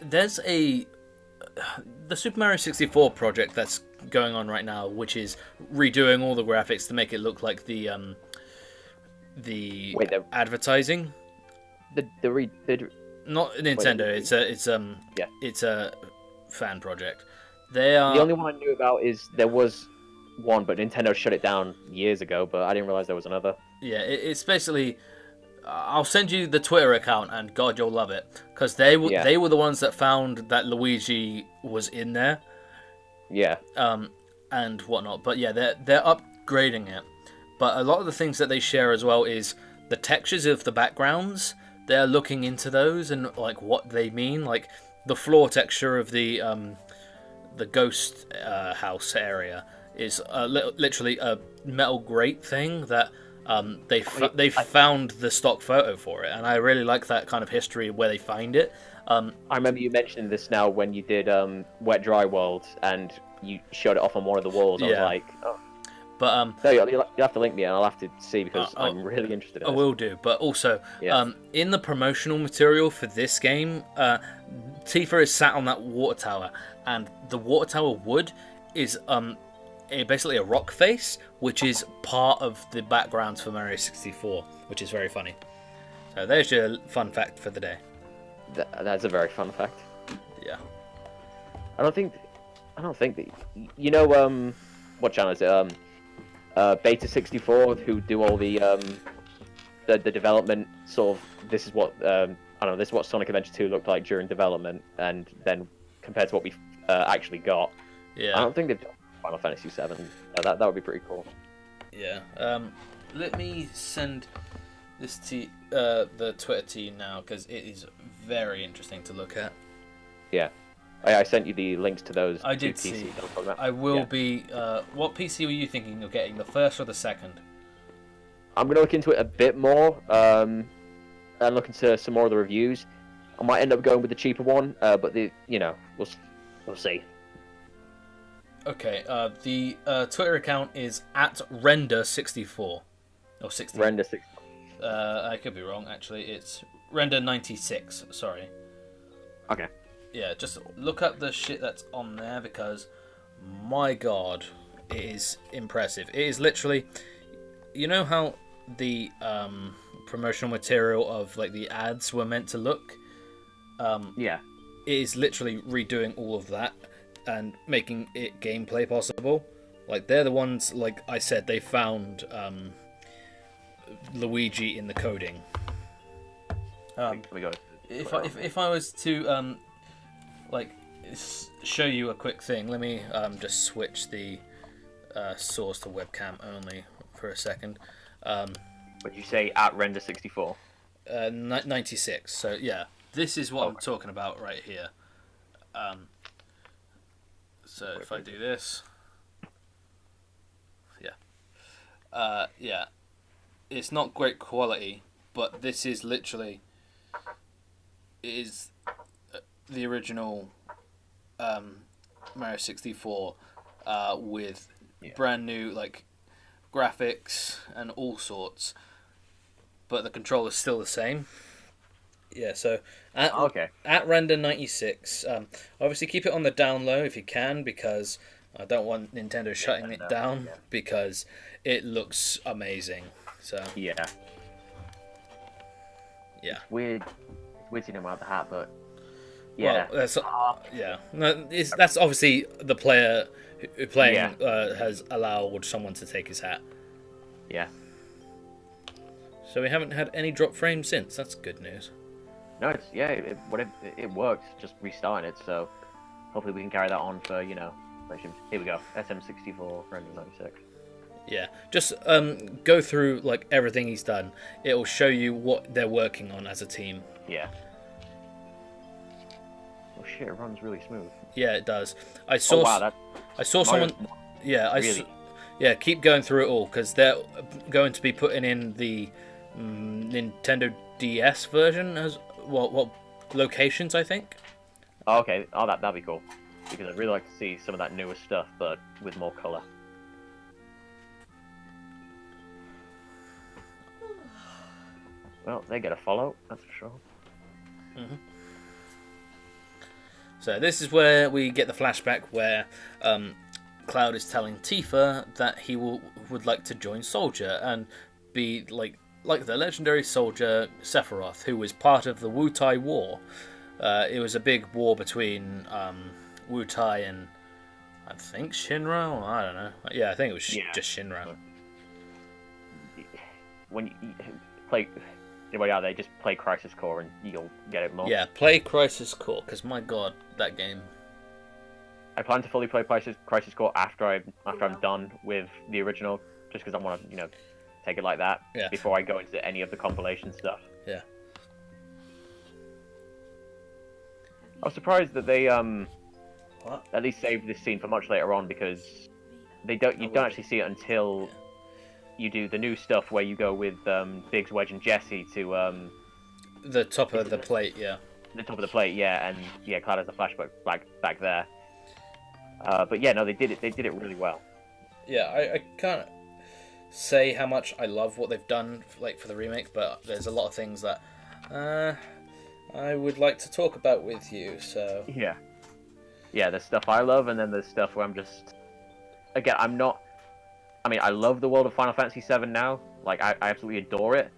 There's the Super Mario 64 project that's going on right now, which is redoing all the graphics to make it look like the advertising. Not Nintendo. It's a fan project. They are... The only one I knew about is there was one, but Nintendo shut it down years ago. But I didn't realize there was another. Yeah, it's basically. I'll send you the Twitter account, and God, you'll love it, because they were the ones that found that Luigi was in there. Yeah. And whatnot, but yeah, they're upgrading it. But a lot of the things that they share as well is the textures of the backgrounds. They're looking into those and like what they mean, like the floor texture of the ghost house area is literally a metal grate thing that. They found the stock photo for it, and I really like that kind of history where they find it. I remember you mentioning this now when you did Wet Dry World, and you showed it off on one of the walls. I was like, oh. But no, you'll have to link me, and I'll have to see because I'm really interested in it. I will do. But also, in the promotional material for this game, Tifa is sat on that water tower, and the water tower wood is basically a rock face, which is part of the backgrounds for Mario 64, which is very funny. So there's your fun fact for the day. That's a very fun fact. Yeah. I don't think that, you know, what channel is it? Beta 64, who do all the development sort of. This is what I don't know. This is what Sonic Adventure 2 looked like during development, and then compared to what we actually got. Yeah. I don't think they've done Final Fantasy VII. That would be pretty cool. Yeah. Let me send this to the Twitter to you now, because it is very interesting to look at. Yeah. I sent you the links to those. I did PCs see. about. I will be. What PC were you thinking of getting, the first or the second? I'm gonna look into it a bit more, and look into some more of the reviews. I might end up going with the cheaper one, but we'll see. Okay, the Twitter account is at render64 or 60. Render 6. I could be wrong. Actually, it's render96. Sorry. Okay. Yeah, just look up the shit that's on there because, my God, it is impressive. It is literally, you know how the promotional material of like the ads were meant to look. Yeah. It is literally redoing all of that and making it gameplay possible. Like they're the ones, like I said, they found Luigi in the coding. We go. If I was to like show you a quick thing, let me just switch the source to webcam only for a second. Would you say at render 64? 96. So yeah, this is what I'm talking about right here. So if I do this, yeah, it's not great quality, but this is literally the original Mario 64 with brand new like graphics and all sorts, but the controller's still the same. Yeah, so at render 96, obviously keep it on the down low if you can, because I don't want Nintendo shutting it down because it looks amazing. So yeah. Weird seeing him out the hat, but yeah. Well, no, that's obviously the player who playing has allowed someone to take his hat. Yeah. So we haven't had any drop frames since. That's good news. No, it works. Just restarting it, so hopefully we can carry that on for Here we go. SM64 render 96. Yeah, just go through like everything he's done. It'll show you what they're working on as a team. Yeah. Oh shit! It runs really smooth. Yeah, it does. I saw someone. Yeah, keep going through it all because they're going to be putting in the Nintendo DS version as what locations I think. Oh, okay. Oh, that'd be cool because I'd really like to see some of that newer stuff, but with more color. Well, they get a follow, that's for sure. Mm-hmm. So this is where we get the flashback where Cloud is telling Tifa that he would like to join Soldier and be like the legendary soldier Sephiroth, who was part of the Wu-Tai War. It was a big war between Wu-Tai and I think Shinra, or I don't know. Yeah, I think it was just Shinra. When you play, they just play Crisis Core and you'll get it more. Yeah, play Crisis Core, because my god, that game. I plan to fully play Crisis Core after I'm done with the original, just because I want to, take it like that before I go into any of the compilation stuff. Yeah. I was surprised that they at least saved this scene for much later on, because you don't actually see it until you do the new stuff where you go with Biggs, Wedge, and Jesse to the top of the plate, yeah. The top of the plate, yeah, and Cloud has a flashback back there. But yeah, no, they did it really well. Yeah, I can't say how much I love what they've done for the remake, but there's a lot of things that I would like to talk about with you. So yeah, there's stuff I love, and then there's stuff where I'm just I love the world of Final Fantasy VII now. Like I absolutely adore it,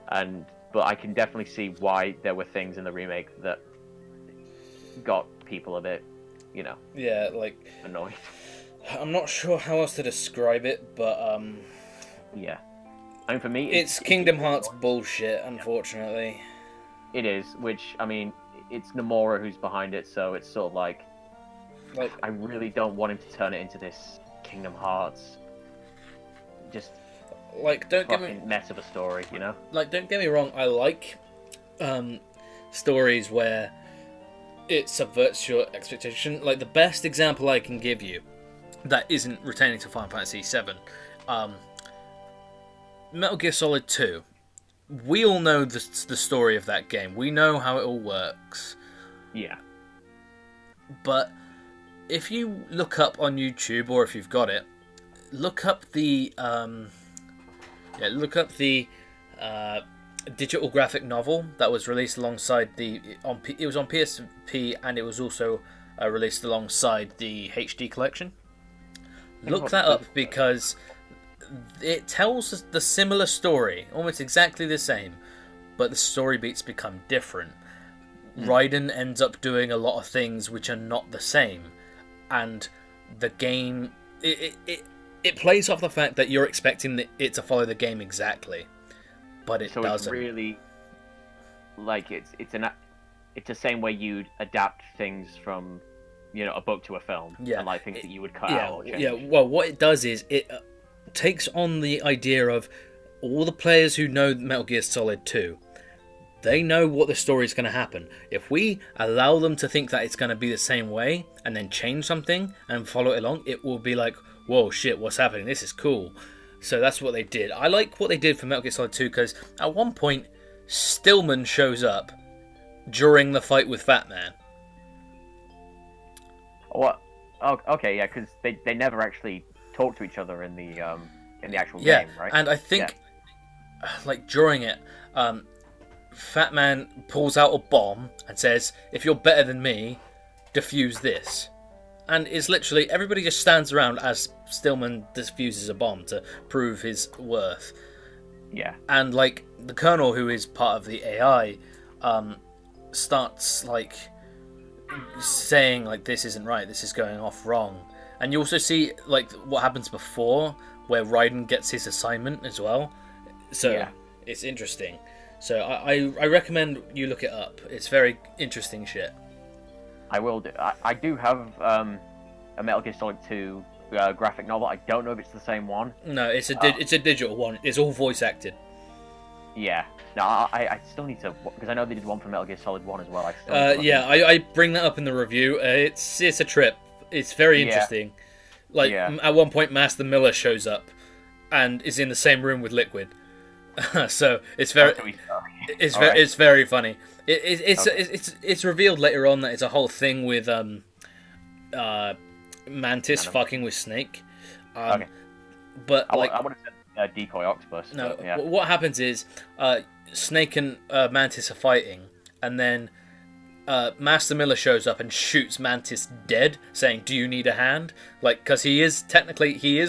but I can definitely see why there were things in the remake that got people a bit, annoyed. I'm not sure how else to describe it, but yeah. I mean, for me, it's Kingdom Hearts bullshit, unfortunately. It is, which, it's Nomura who's behind it, so it's sort of like I really don't want him to turn it into this Kingdom Hearts, just don't get me mess of a story, don't get me wrong, I like stories where it subverts your expectation. Like, the best example I can give you that isn't retaining to Final Fantasy VII, Metal Gear Solid 2. We all know the story of that game. We know how it all works. Yeah. But if you look up on YouTube, or if you've got it, look up the digital graphic novel that was released alongside it was on PSP, and it was also released alongside the HD collection. Look that up, because it tells the similar story, almost exactly the same, but the story beats become different. Raiden ends up doing a lot of things which are not the same, and the game it plays off the fact that you're expecting it to follow the game exactly, but it doesn't. It's really like it's the same way you'd adapt things from a book to a film, and like things that you would cut out or change. Yeah, well, what it does is it takes on the idea of all the players who know Metal Gear Solid 2. They know what the story is going to happen. If we allow them to think that it's going to be the same way and then change something and follow it along, it will be like, whoa, shit, what's happening? This is cool. So that's what they did. I like what they did for Metal Gear Solid 2, because at one point, Stillman shows up during the fight with Fat Man. What? Oh, okay, yeah, because they never actually talk to each other in the actual game, right? And I think, like, during it, Fat Man pulls out a bomb and says, if you're better than me, defuse this. And it's literally, everybody just stands around as Stillman defuses a bomb to prove his worth. Yeah. And, like, the Colonel, who is part of the AI, starts, like, saying, like, this isn't right, this is going off wrong. And you also see, like, what happens before, where Raiden gets his assignment as well. So, it's interesting. So, I recommend you look it up. It's very interesting shit. I will do. I do have a Metal Gear Solid 2 graphic novel. I don't know if it's the same one. No, it's a digital one. It's all voice acted. Yeah. No, I still need to, because I know they did one for Metal Gear Solid 1 as well. I bring that up in the review. It's a trip. It's very interesting. Like, at one point, Master Miller shows up and is in the same room with Liquid. So it's very funny. It's revealed later on that it's a whole thing with Mantis fucking with Snake. Okay. But I would have said Decoy Octopus. No, but, what happens is Snake and Mantis are fighting, and then Master Miller shows up and shoots Mantis dead, saying, "Do you need a hand?" Like, because he is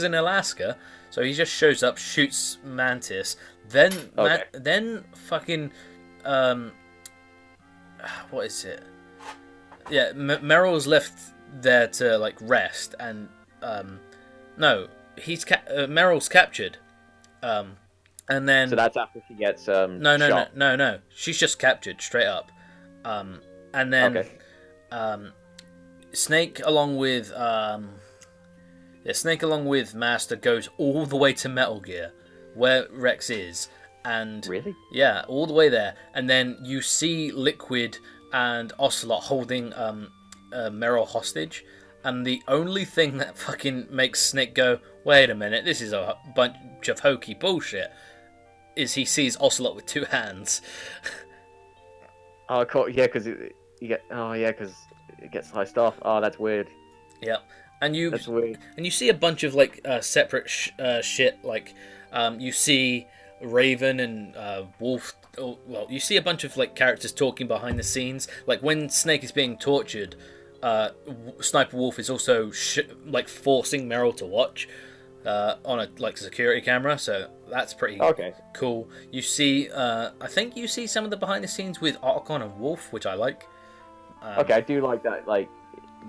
in Alaska, so he just shows up, shoots Mantis. Then fucking what is it? Yeah, Meryl's left there to like rest, and no, Meryl's captured, and then so that's after she gets shot. No, she's just captured straight up, and then Snake along with Master goes all the way to Metal Gear, where Rex is, and really, all the way there, and then you see Liquid and Ocelot holding Meryl hostage, and the only thing that fucking makes Snake go, wait a minute, this is a bunch of hokey bullshit, is he sees Ocelot with two hands. Oh, cool. Yeah, because it gets sliced off. Oh, that's weird. Yeah, that's weird. And you see a bunch of like separate shit, like you see Raven and Wolf. Well, you see a bunch of like characters talking behind the scenes. Like when Snake is being tortured, Sniper Wolf is also like forcing Meryl to watch on a like security camera. So that's pretty cool. You see, I think you see some of the behind the scenes with Otacon and Wolf, which I like. I do like that. Like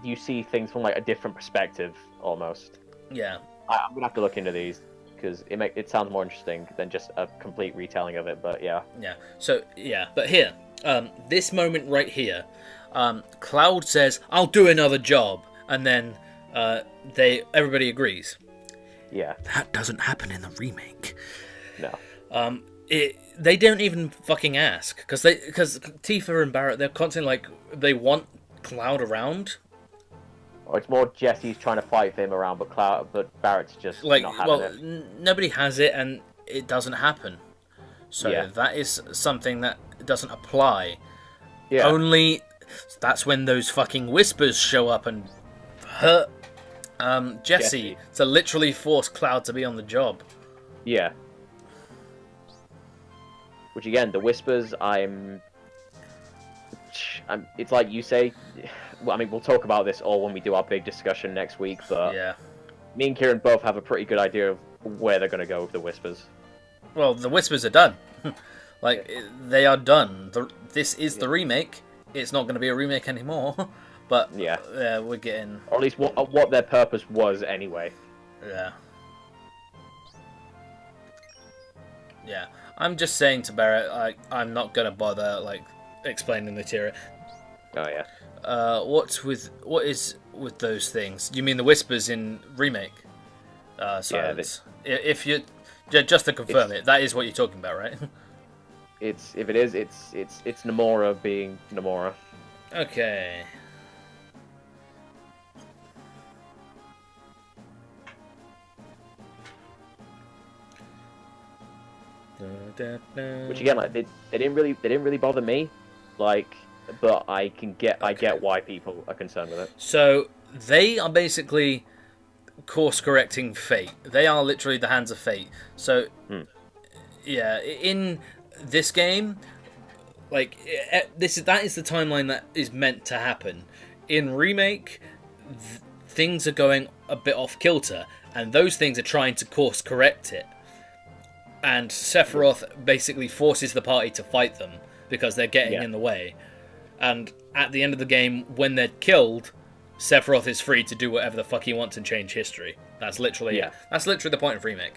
you see things from like a different perspective, almost. Yeah. I'm gonna have to look into these, because it sounds more interesting than just a complete retelling of it, but yeah. Yeah. So, but here, this moment right here, Cloud says, "I'll do another job," and then everybody agrees. Yeah. That doesn't happen in the remake. No. They don't even fucking ask, because Tifa and Barrett, they're constantly like, they want Cloud around. Or it's more Jesse's trying to fight for him around, but Barrett's just like, not having it. Nobody has it, and it doesn't happen. So Yeah. that is something that doesn't apply. Yeah. Only that's when those fucking whispers show up and hurt Jesse to literally force Cloud to be on the job. Yeah. Which again, the whispers, it's like you say. Well, I mean, we'll talk about this all when we do our big discussion next week. But Yeah. me and Kieran both have a pretty good idea of where they're going to go with the whispers. Well, the whispers are done. Like, they are done. This is the remake. It's not going to be a remake anymore. But yeah, we're getting... Or at least what their purpose was anyway. Yeah. Yeah. I'm just saying to Barrett, I'm not going to bother, like, explaining the tier. Oh, yeah. What is with those things? You mean the whispers in remake? Silence. Yeah, if you... Just to confirm that is what you're talking about, right? If it is, it's Nomura being Nomura. Okay. Which again, like they didn't really bother me, like, but I get why people are concerned with it. So they are basically course correcting fate. They are literally the hands of fate. So yeah, in this game, like that is the timeline that is meant to happen. In remake, things are going a bit off kilter, and those things are trying to course correct it. And Sephiroth basically forces the party to fight them because they're getting in the way. And at the end of the game, when they're killed, Sephiroth is free to do whatever the fuck he wants and change history. That's literally that's literally the point of remake.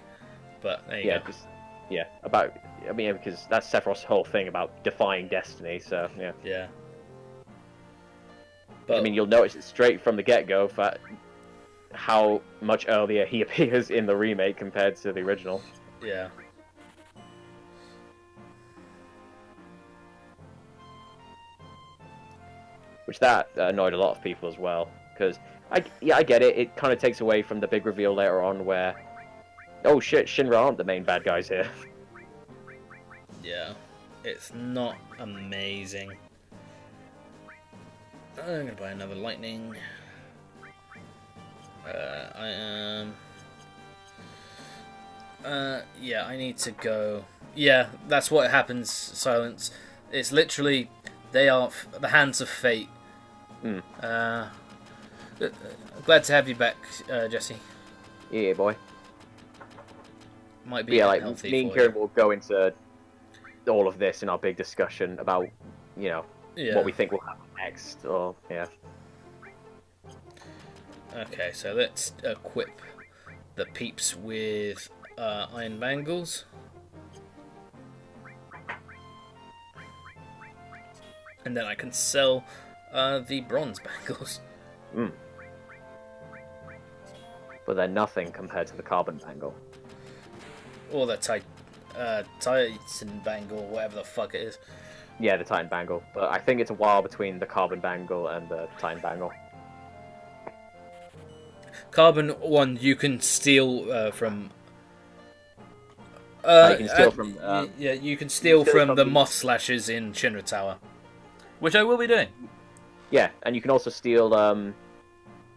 But there you go. Because that's Sephiroth's whole thing about defying destiny. So yeah. Yeah. But I mean, you'll notice it straight from the get-go for how much earlier he appears in the remake compared to the original. Yeah. Which that annoyed a lot of people as well, because I get it. It kind of takes away from the big reveal later on where, oh shit, Shinra aren't the main bad guys here. Yeah, it's not amazing. I'm gonna buy another lightning. I am. Yeah, I need to go. Yeah, that's what happens. Silence. It's literally they are the hands of fate. Glad to have you back, Jesse. Yeah, boy. Might be like me and Kieran will go into all of this in our big discussion about what we think will happen next. Or Okay, so let's equip the peeps with iron bangles. And then I can sell the bronze bangles. But they're nothing compared to the carbon bangle. Or the Titan bangle, whatever the fuck it is. Yeah, the Titan bangle. But I think it's a while between the carbon bangle and the Titan bangle. Carbon one you can steal from. You can steal from. You can steal from the moth slashes in Shinra Tower, which I will be doing. Yeah, and you can also steal.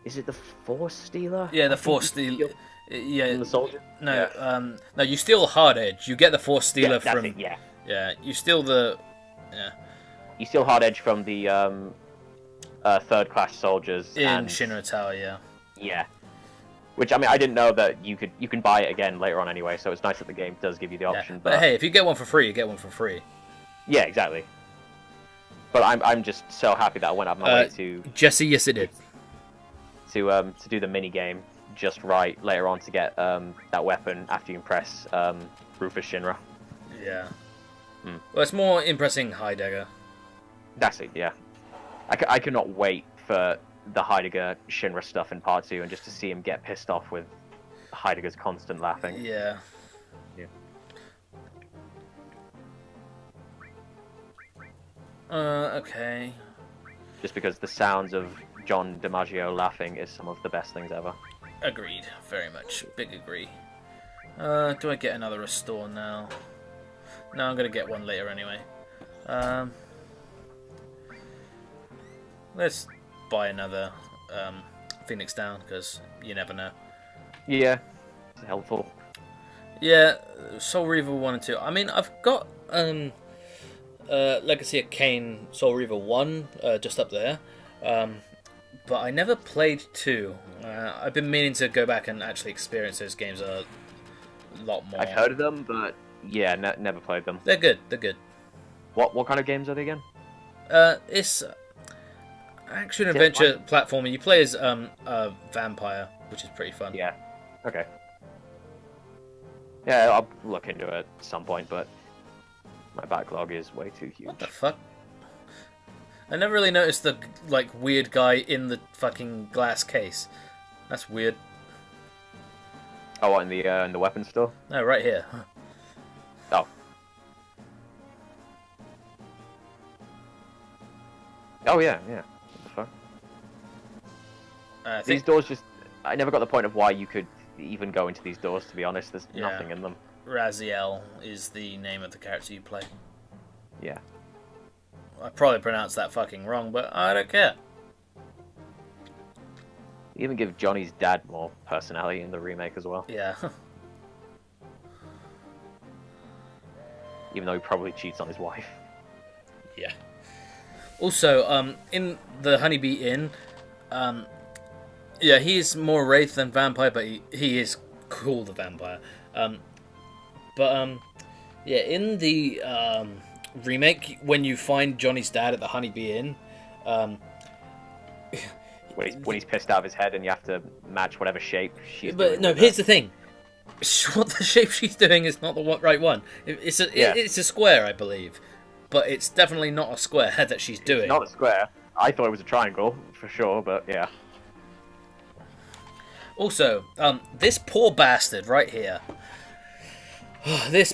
Is it the Force Stealer? Yeah, the Force Stealer. Yeah. From the soldier. No, no, you steal Hard Edge. You get the Force Stealer from. It, yeah. Yeah, you steal the. Yeah. You steal Hard Edge from the third-class soldiers in Shinra Tower. Yeah. Yeah. Which, I mean, I didn't know that you can buy it again later on anyway, so it's nice that the game does give you the option. Yeah. But hey, if you get one for free, you get one for free. Yeah, exactly. But I'm just so happy that I went out of my way to... Jesse, yes it did. To do the mini-game just right later on to get that weapon after you impress Rufus Shinra. Yeah. Well, it's more impressing Heidegger. That's it, yeah. I cannot wait for the Heidegger Shinra stuff in part 2 and just to see him get pissed off with Heidegger's constant laughing. Yeah. Yeah. Okay. Just because the sounds of John DiMaggio laughing is some of the best things ever. Agreed. Very much. Big agree. Do I get another restore now? No, I'm gonna get one later anyway. Let's buy another Phoenix Down, because you never know. Yeah, it's helpful. Yeah, Soul Reaver 1 and 2. I mean, I've got Legacy of Kain Soul Reaver 1 just up there. But I never played 2. I've been meaning to go back and actually experience those games a lot more. I've heard of them, but yeah, never played them. They're good. They're good. What kind of games are they again? It's action adventure platformer. You play as a vampire, which is pretty fun. Yeah. Okay. Yeah, I'll look into it at some point, but my backlog is way too huge. What the fuck? I never really noticed the weird guy in the fucking glass case. That's weird. Oh, what, in the weapons store? No, right here. Oh. Oh yeah. What the fuck? These doors I never got the point of why you could even go into these doors, to be honest. There's nothing in them. Raziel is the name of the character you play. Yeah. I probably pronounced that fucking wrong, but I don't care. You even give Johnny's dad more personality in the remake as well. Yeah. Even though he probably cheats on his wife. Yeah. Also, in the Honeybee Inn, yeah, he's more wraith than vampire, but he is called a vampire. Yeah, in the remake, when you find Johnny's dad at the Honeybee Inn, when he's pissed out of his head and you have to match whatever shape she's doing. But no, here's the thing. What the shape she's doing is not the right one. It's a square, I believe. But it's definitely not a square that she's doing. It's not a square. I thought it was a triangle, for sure, but yeah. Also, this poor bastard right here. The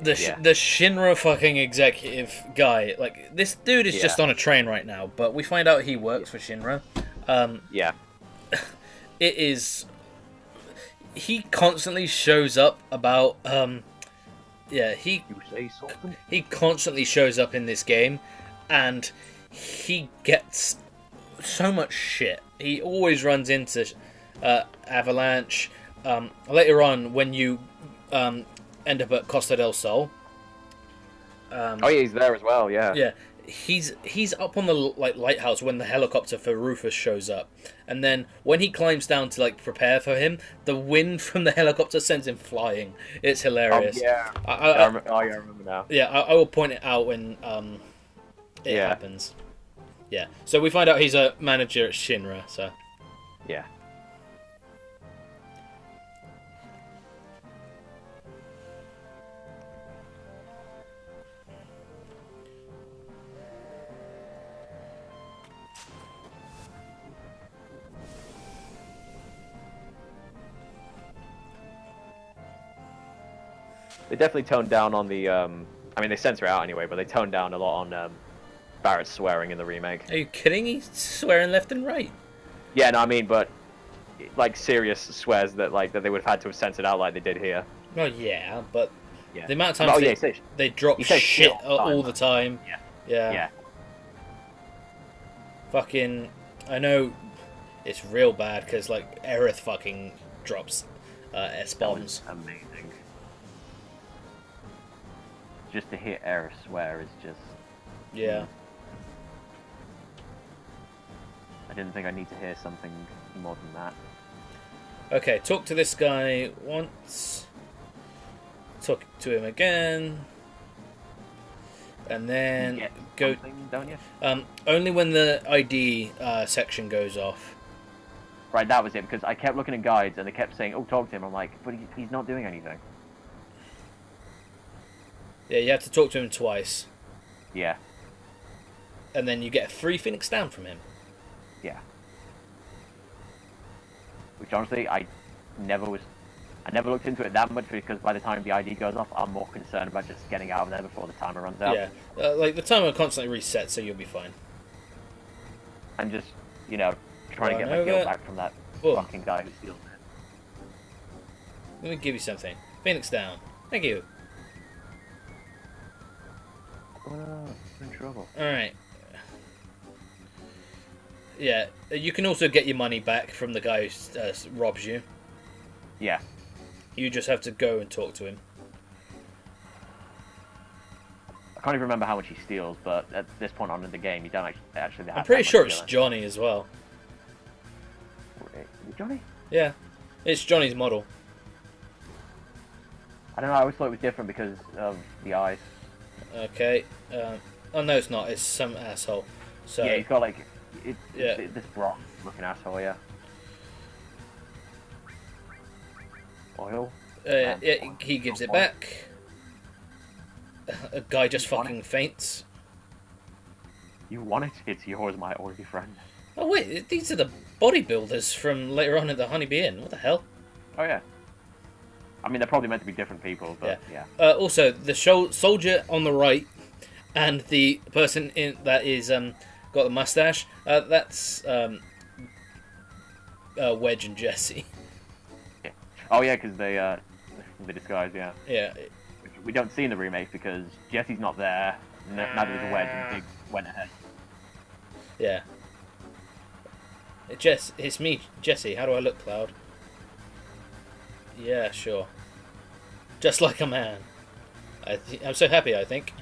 Shinra fucking executive guy. Like, this dude is just on a train right now, but we find out he works for Shinra. Yeah. It is... He constantly shows up about... he constantly shows up in this game, and he gets so much shit. He always runs into Avalanche. Later on, when you end up at Costa del Sol... oh yeah, he's there as well, yeah. Yeah. He's up on the lighthouse when the helicopter for Rufus shows up, and then when he climbs down to prepare for him, the wind from the helicopter sends him flying. It's hilarious. Oh yeah. I remember now. Yeah, I will point it out when it happens. Yeah. So we find out he's a manager at Shinra. So. Yeah. They definitely toned down on the, I mean, they censor it out anyway, but they toned down a lot on Barrett's swearing in the remake. Are you kidding? He's swearing left and right. Yeah, no, I mean, but, serious swears that, that they would have had to have censored out like they did here. Oh, yeah, but the amount of times they drop shit all the time. Yeah. Fucking, I know it's real bad, because, Aerith fucking drops S-bombs. Amazing. Just to hear Aerith swear is just... Yeah. I didn't think I need to hear something more than that. Okay, talk to this guy once. Talk to him again. And then go... Don't you? Only when the ID section goes off. Right, that was it, because I kept looking at guides and they kept saying, oh, talk to him. I'm like, but he's not doing anything. Yeah, you have to talk to him twice. Yeah. And then you get a free Phoenix Down from him. Yeah. Which honestly, I never looked into it that much, because by the time the ID goes off, I'm more concerned about just getting out of there before the timer runs out. Yeah. The timer constantly resets, so you'll be fine. And just, trying to get my guilt back from that fucking guy who steals Let me give you something. Phoenix down. Thank you. Oh, I'm in trouble. Alright. Yeah, you can also get your money back from the guy who robs you. Yeah. You just have to go and talk to him. I can't even remember how much he steals, but at this point on in the game, you don't actually have. I'm pretty that sure much it's stealing. Johnny as well. Johnny? Yeah, it's Johnny's model. I don't know. I always thought it was different because of the eyes. Okay. Oh no, it's not. It's some asshole. So Yeah, he's got like Yeah. this Brock looking asshole. Yeah. Oil. yeah, he gives it back. A guy just fucking faints. You want it? It's yours, my oily friend. Oh wait, these are the bodybuilders from later on at the Honeybee Inn. What the hell? Oh yeah. I mean, they're probably meant to be different people, but yeah. Also, the soldier on the right and the person that is got the mustache. That's Wedge and Jesse. Yeah. Oh yeah, because they disguise. Yeah. Yeah. Which we don't see in the remake because Jesse's not there. Neither is Wedge, and Big went ahead. Yeah. It's me, Jesse. How do I look, Cloud? Yeah, sure. Just like a man. I'm so happy, I think.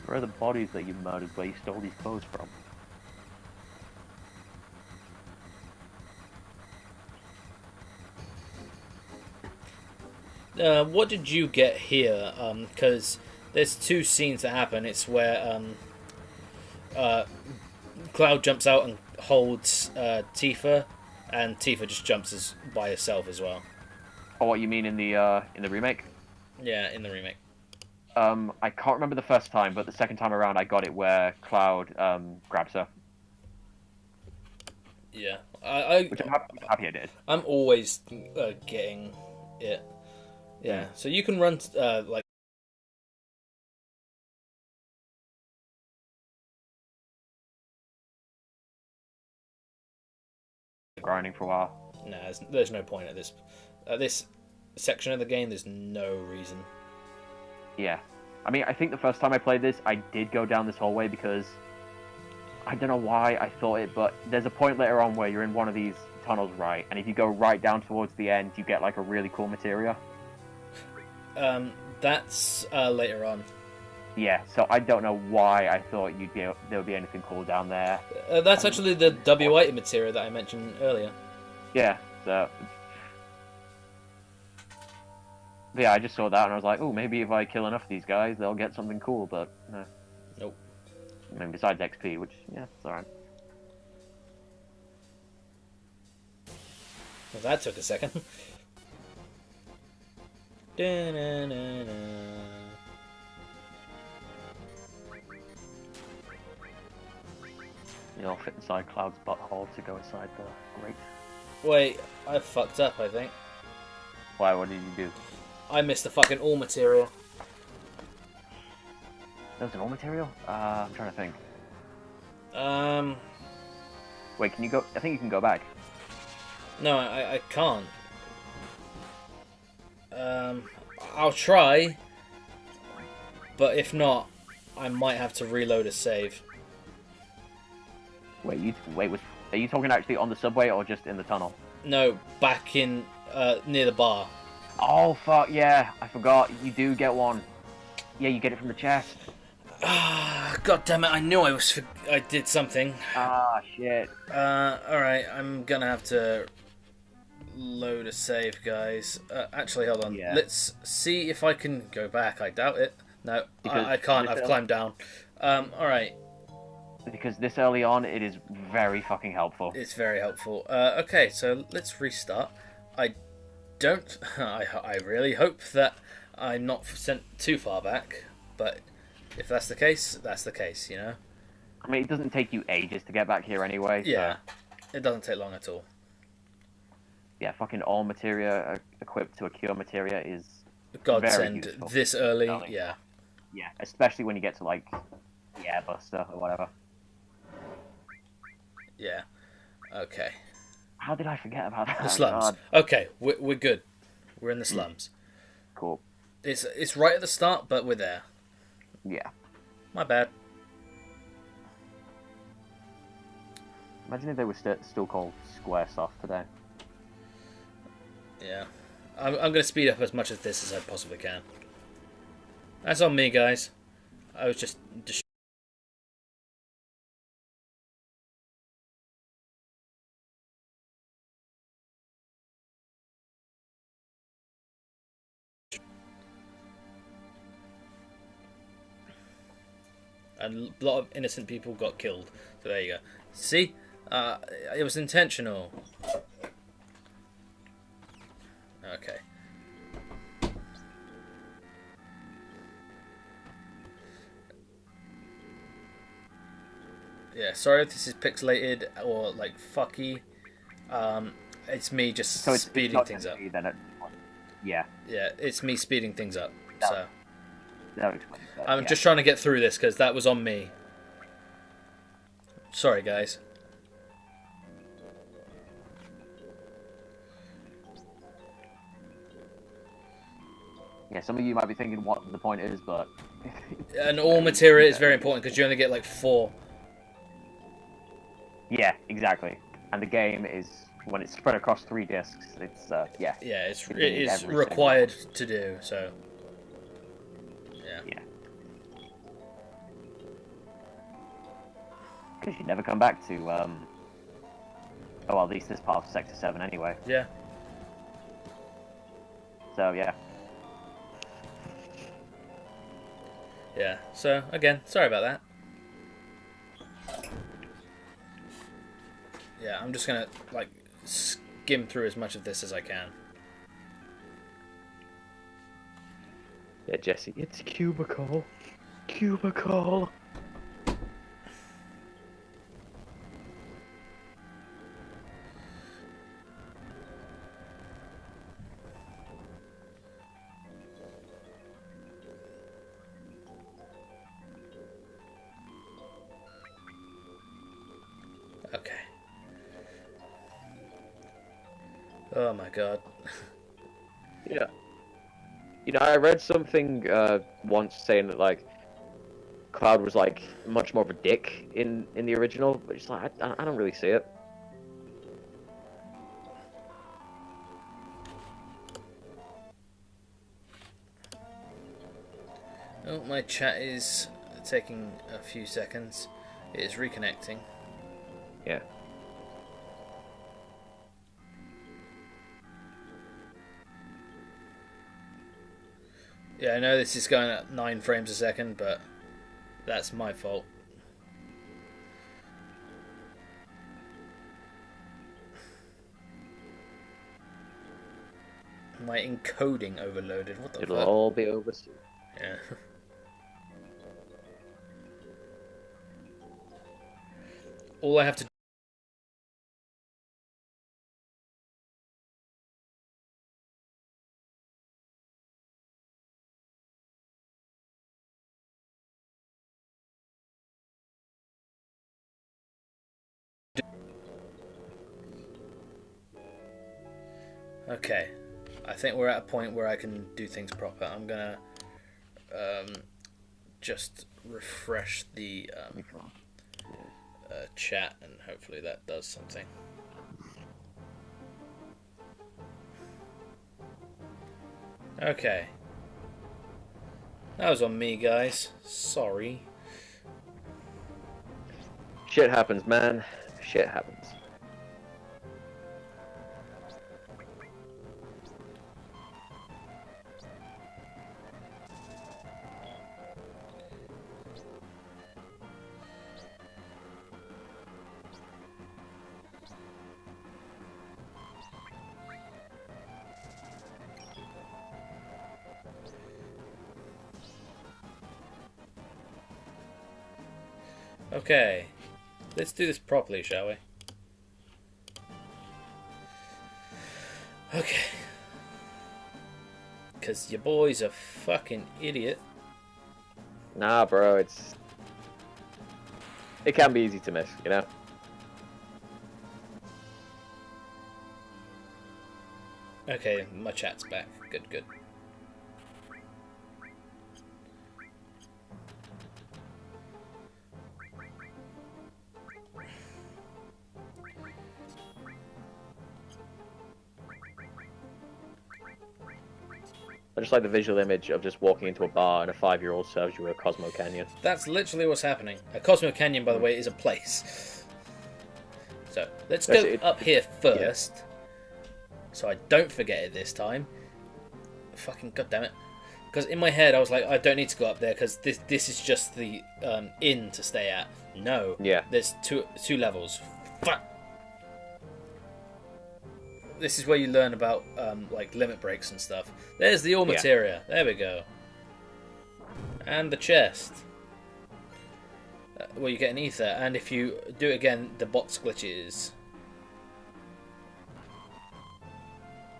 Where are the bodies that you murdered where you stole these clothes from? What did you get here? Because there's two scenes that happen. It's where Cloud jumps out and holds Tifa, and Tifa just jumps by herself as well. Oh, what you mean in the remake? Yeah, in the remake. I can't remember the first time, but the second time around I got it where Cloud grabs her. Yeah, Which I'm happy I did. I'm always getting it. Yeah, so you can run like. Grinding for a while. Nah, there's no point at this section of the game. There's no reason. Yeah. I mean, I think the first time I played this, I did go down this hallway because I don't know why I thought it, but there's a point later on where you're in one of these tunnels, right? And if you go right down towards the end, you get like a really cool materia. That's later on. Yeah, so I don't know why I thought there would be anything cool down there. That's actually the W8 material that I mentioned earlier. Yeah, so... But yeah, I just saw that and I was like, oh, maybe if I kill enough of these guys, they'll get something cool, but no. Nope. I mean, besides XP, which, yeah, it's alright. Well, that took a second. Da-na-na-na. You'll fit inside Cloud's butthole to go inside the grate. Wait, I fucked up, I think. Why? What did you do? I missed the fucking all material. There's an all material? I'm trying to think. Wait, can you go? I think you can go back. No, I can't. I'll try, but if not, I might have to reload a save. Wait, are you talking actually on the subway or just in the tunnel? No, back in near the bar. Oh fuck yeah! I forgot. You do get one. Yeah, you get it from the chest. God damn it! I knew I did something. Ah shit. Alright, I'm gonna have to load a save, guys. Actually, hold on. Yeah. Let's see if I can go back. I doubt it. No, Because I can't. I've climbed down. Alright. Because this early on, it is very fucking helpful. It's very helpful. Okay, so let's restart. I don't... I really hope that I'm not sent too far back, but if that's the case, that's the case, you know? I mean, it doesn't take you ages to get back here anyway. Yeah, So. it doesn't take long at all. yeah, fucking all materia equipped to a cure materia is Godsend useful. this early, Early. yeah. Yeah, especially when you get to like the airbuster or whatever. Yeah. Okay. How did I forget about that? The slums. God. Okay, we're good. We're in the slums. Cool. It's right at the start, but we're there. Yeah. My bad. Imagine if they were still called Squaresoft today. Yeah. I'm going to speed up as much of this as I possibly can. That's on me, guys. I was just and a lot of innocent people got killed. So there you go. See? It was intentional. Okay. Yeah, sorry if this is pixelated or like fucky. It's me just speeding things up. Yeah. Yeah, it's me speeding things up. No. So That I'm just trying to get through this because that was on me. Sorry, guys. Yeah, some of you might be thinking what the point is, but... And all materia is very important because you only get like 4. Yeah, exactly. And the game is, when it's spread across 3 discs, it's, yeah. Yeah, it is required to do, so... Yeah. Because you never come back to, oh, well, at least this part of Sector 7 anyway. Yeah. So, yeah. Yeah, so, again, sorry about that. Yeah, I'm just gonna, like, skim through as much of this as I can. Yeah, Jesse, it's cubicle. Cubicle. Okay. Oh my god. Yeah. You know, I read something once saying that, like, Cloud was, like, much more of a dick in the original, but it's like, I don't really see it. Oh, my chat is taking a few seconds. It is reconnecting. Yeah. Yeah, I know this is going at 9 frames a second, but that's my fault. My encoding overloaded. What the It'll fuck? all be over soon. Yeah. All I have to Okay, I think we're at a point where I can do things proper. I'm gonna just refresh the chat, and hopefully that does something. Okay, that was on me, guys. Sorry. Shit happens, man. Shit happens. Okay, let's do this properly, shall we? because your boy's a fucking idiot. Nah, bro, it can be easy to miss, you know? Okay, my chat's back. Good, good. I just like the visual image of just walking into a bar and a 5-year-old serves you a Cosmo Canyon. That's literally what's happening. A Cosmo Canyon, by the way, is a place. So, let's go up here first. Yeah. So I don't forget it this time. Fucking goddammit. Because in my head I was like, I don't need to go up there because this is just the inn to stay at. No. Yeah. There's two levels. Fuck. This is where you learn about like limit breaks and stuff. There's the ore materia. There we go. And the chest. Well, you get an ether, and if you do it again, the box glitches.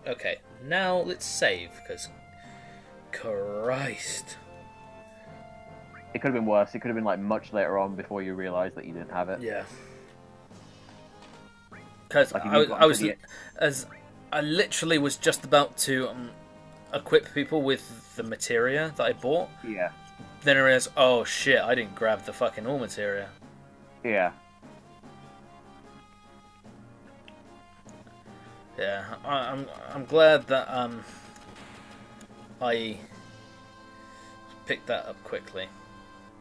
Okay, now let's save, because Christ. It could have been worse. It could have been like much later on before you realised that you didn't have it. Yeah. Because like I literally was just about to equip people with the materia that I bought. Yeah. Then I realised, oh shit, I didn't grab the fucking ore materia. Yeah. Yeah, I'm glad that I picked that up quickly.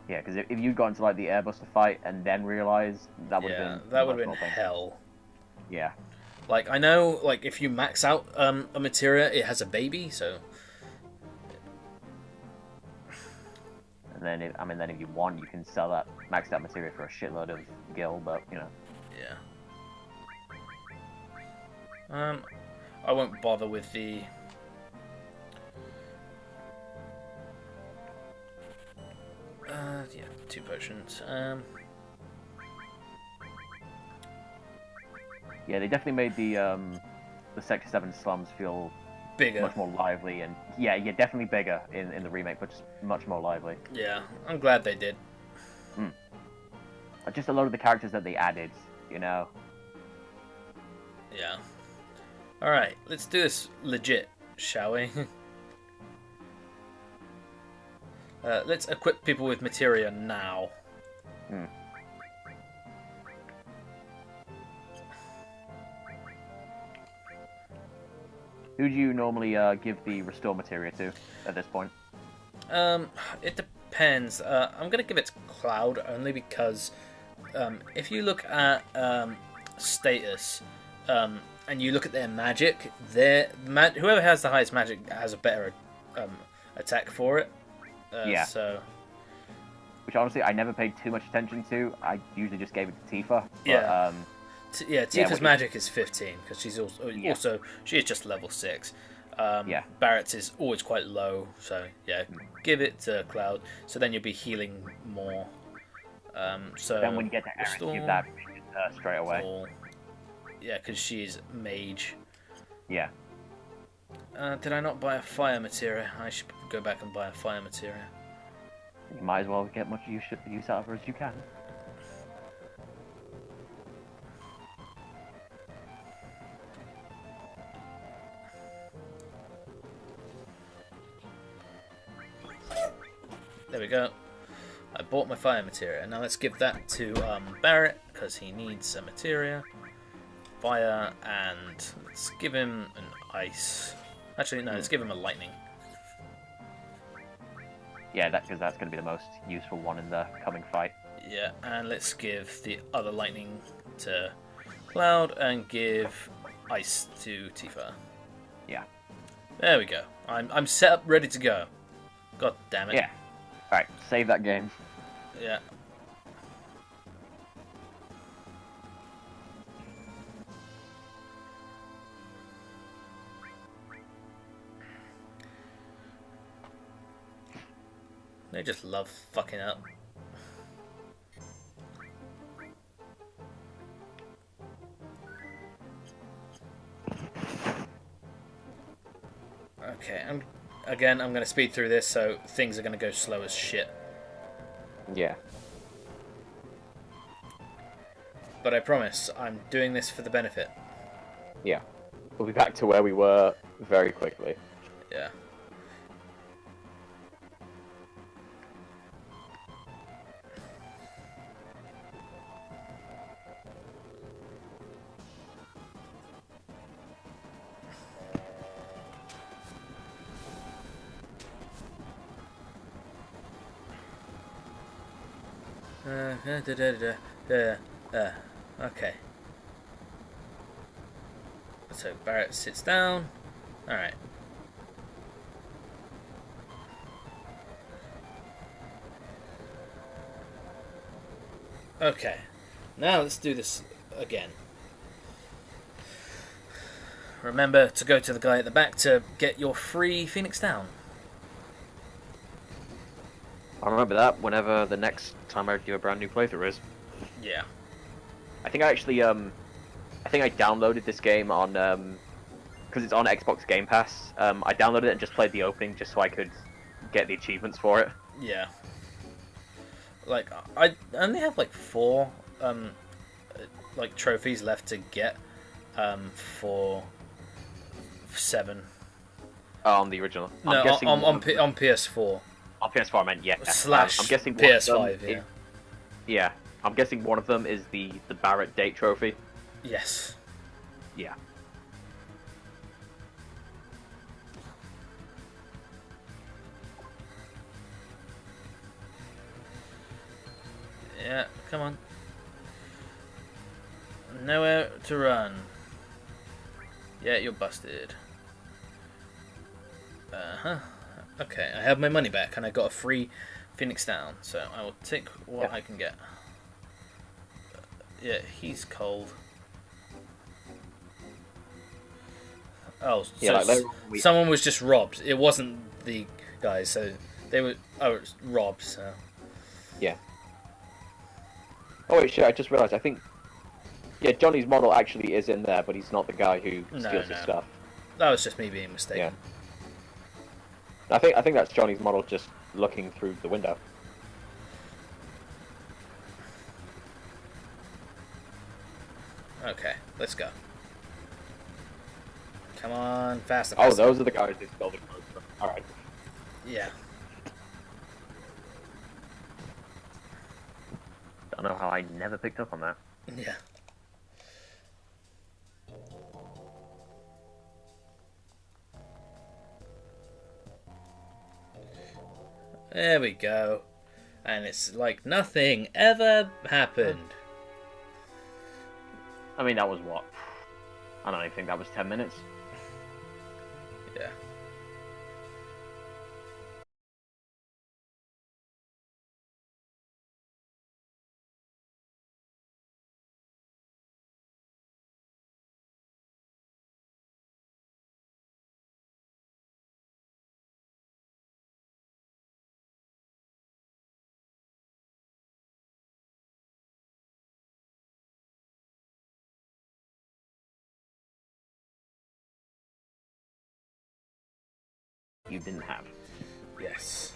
Yeah, because if you'd gone to like the Airbuster fight and then realised, that would have been that would have been hell. Yeah. Like I know, like if you max out a materia, it has a baby, so. And then, if you want, you can sell that maxed out materia for a shitload of gil, but you know. Yeah. I won't bother with the. Yeah, 2 potions. Yeah, they definitely made the Sector 7 slums feel bigger, much more lively, and yeah, definitely bigger in the remake, but just much more lively. Yeah, I'm glad they did. Just a lot of the characters that they added, you know. Yeah. All right, let's do this legit, shall we? Let's equip people with materia now. Who do you normally give the restore materia to at this point? It depends. I'm gonna give it to Cloud only because if you look at status and you look at their magic, whoever has the highest magic has a better attack for it. Yeah. So. Which honestly, I never paid too much attention to. I usually just gave it to Tifa. But, yeah. Tifa's magic is 15 because she's also she is just level 6. Barrett's is always quite low, so yeah, give it to Cloud. So then you'll be healing more. So then when you get to Aaron, give that straight away. Yeah, because she's mage. Yeah. Did I not buy a fire materia? I should go back and buy a fire materia. You might as well get much use out of her as you can. There we go. I bought my fire materia. Now let's give that to Barrett because he needs a materia. Fire, and let's give him an ice. Actually, no, let's give him a lightning. Yeah, because that's going to be the most useful one in the coming fight. Yeah, and let's give the other lightning to Cloud and give ice to Tifa. Yeah. There we go. I'm set up, ready to go. God damn it. Yeah. Alright, save that game. Yeah. They just love fucking up. Okay, again, I'm going to speed through this, so things are going to go slow as shit. Yeah. But I promise, I'm doing this for the benefit. Yeah. We'll be back to where we were very quickly. Yeah. Okay. So Barrett sits down. Alright. Okay. Now let's do this again. Remember to go to the guy at the back to get your free Phoenix down. I remember that whenever the next time I do a brand new playthrough is. Yeah. I think I actually, I think I downloaded this game on, because it's on Xbox Game Pass. I downloaded it and just played the opening just so I could get the achievements for it. Yeah. Like, I only have like 4, like, trophies left to get, for 7. Oh, on the original. No, I'm guessing on PS4. On PS4, I meant, yeah. Slash I'm guessing one PS5, of them yeah. Yeah. I'm guessing one of them is the Barrett Date Trophy. Yes. Yeah. Yeah, come on. Nowhere to run. Yeah, you're busted. Uh-huh. Okay, I have my money back and I got a free Phoenix down, so I will take what I can get. Yeah, he's cold. Oh, so Yeah, like someone was just robbed. It wasn't the guys, so they were robbed, so... Yeah. Oh wait, shit, I just realised, I think... Yeah, Johnny's model actually is in there, but he's not the guy who steals his stuff. That was just me being mistaken. Yeah. I think that's Johnny's model just looking through the window. Okay, let's go. Come on, faster, Oh, faster. those are the guys who stole the clothes from. Alright. Yeah. Don't know how I never picked up on that. Yeah. There we go. And it's like nothing ever happened. I mean, that was what? I don't even think that was 10 minutes. Yeah. You didn't have. Yes.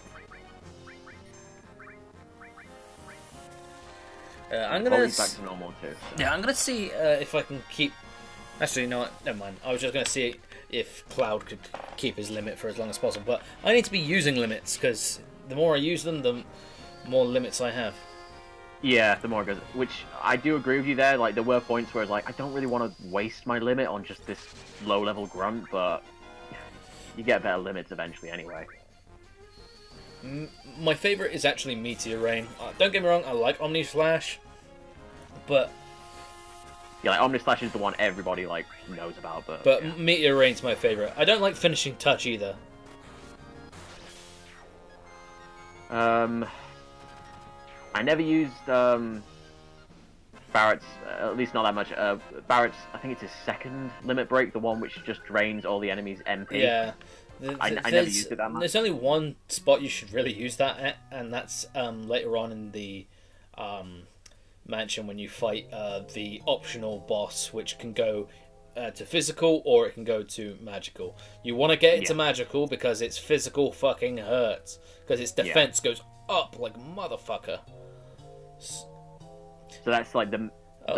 I'm gonna. Probably back to normal too. So. Yeah, I'm gonna see if I can keep. Actually, you know what? Never mind. I was just gonna see if Cloud could keep his limit for as long as possible. But I need to be using limits because the more I use them, the more limits I have. Yeah, the more it goes. Which I do agree with you there. Like there were points where like I don't really want to waste my limit on just this low-level grunt, but you get better limits eventually anyway. My favorite is actually Meteor Rain. Don't get me wrong, I like Omni Slash, but yeah, like Omni Slash is the one everybody like knows about, but yeah. Meteor Rain's my favorite. I don't like Finishing Touch either. I never used Barrett's, at least not that much. Barrett's, I think it's his second limit break, the one which just drains all the enemies' MP. Yeah. I never used it that much. There's only one spot you should really use that at, and that's later on in the mansion when you fight the optional boss, which can go to physical, or it can go to magical. You want to get it to Yeah. magical because its physical fucking hurts. Because its defense goes up like motherfucker. So that's like the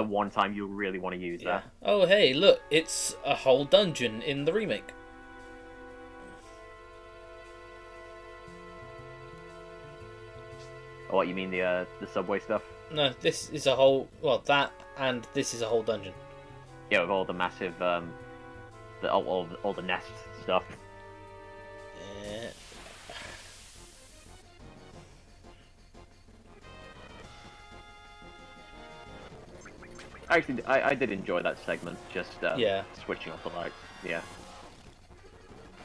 one time you really want to use that. Oh, hey, look, it's a whole dungeon in the remake. Oh, what you mean the subway stuff? No, this is a whole... Well, that and this is a whole dungeon. Yeah, with all the massive, all the nest stuff. Yeah. Actually, I did enjoy that segment, just switching off the lights. Yeah.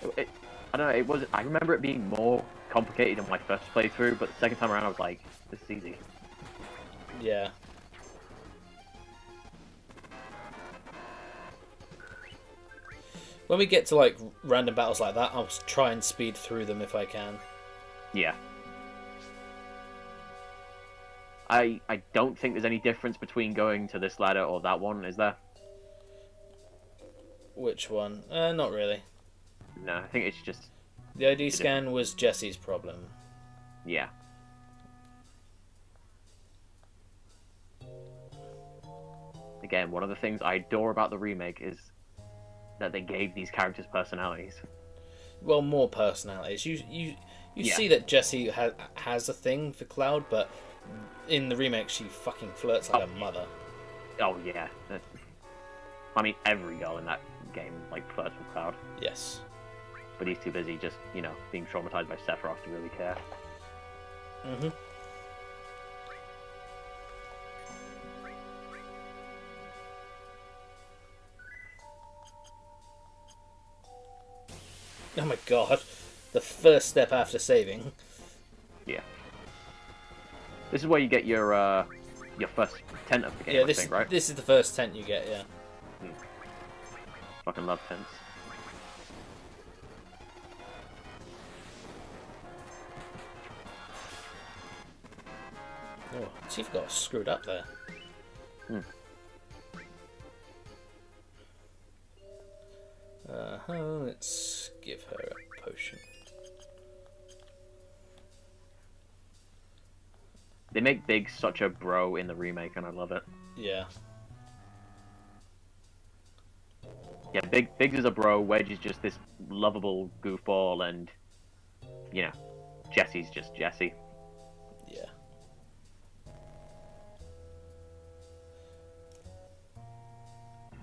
I don't know, it was... I remember it being more complicated in my first playthrough, but the second time around I was like, this is easy. Yeah. When we get to, like, random battles like that, I'll try and speed through them if I can. Yeah. I don't think there's any difference between going to this ladder or that one, is there? Which one? Not really. No, I think it's just... The ID scan was Jesse's problem. Yeah. Again, one of the things I adore about the remake is that they gave these characters personalities. Well, more personalities. You see that Jessie has a thing for Cloud, but in the remake she fucking flirts like a mother. Oh yeah. I mean, every girl in that game like flirts with Cloud. Yes. But he's too busy just, you know, being traumatized by Sephiroth to really care. Mm-hmm. Oh my god. The first step after saving. Yeah. This is where you get your first tent of the game, I think, right? This is the first tent you get, yeah. Fucking love tents. Oh, Chief got screwed up there. Let's give her a potion. They make Big such a bro in the remake, and I love it. Yeah. Yeah, Biggs is a bro, Wedge is just this lovable goofball, and, you know, Jesse's just Jesse. Yeah.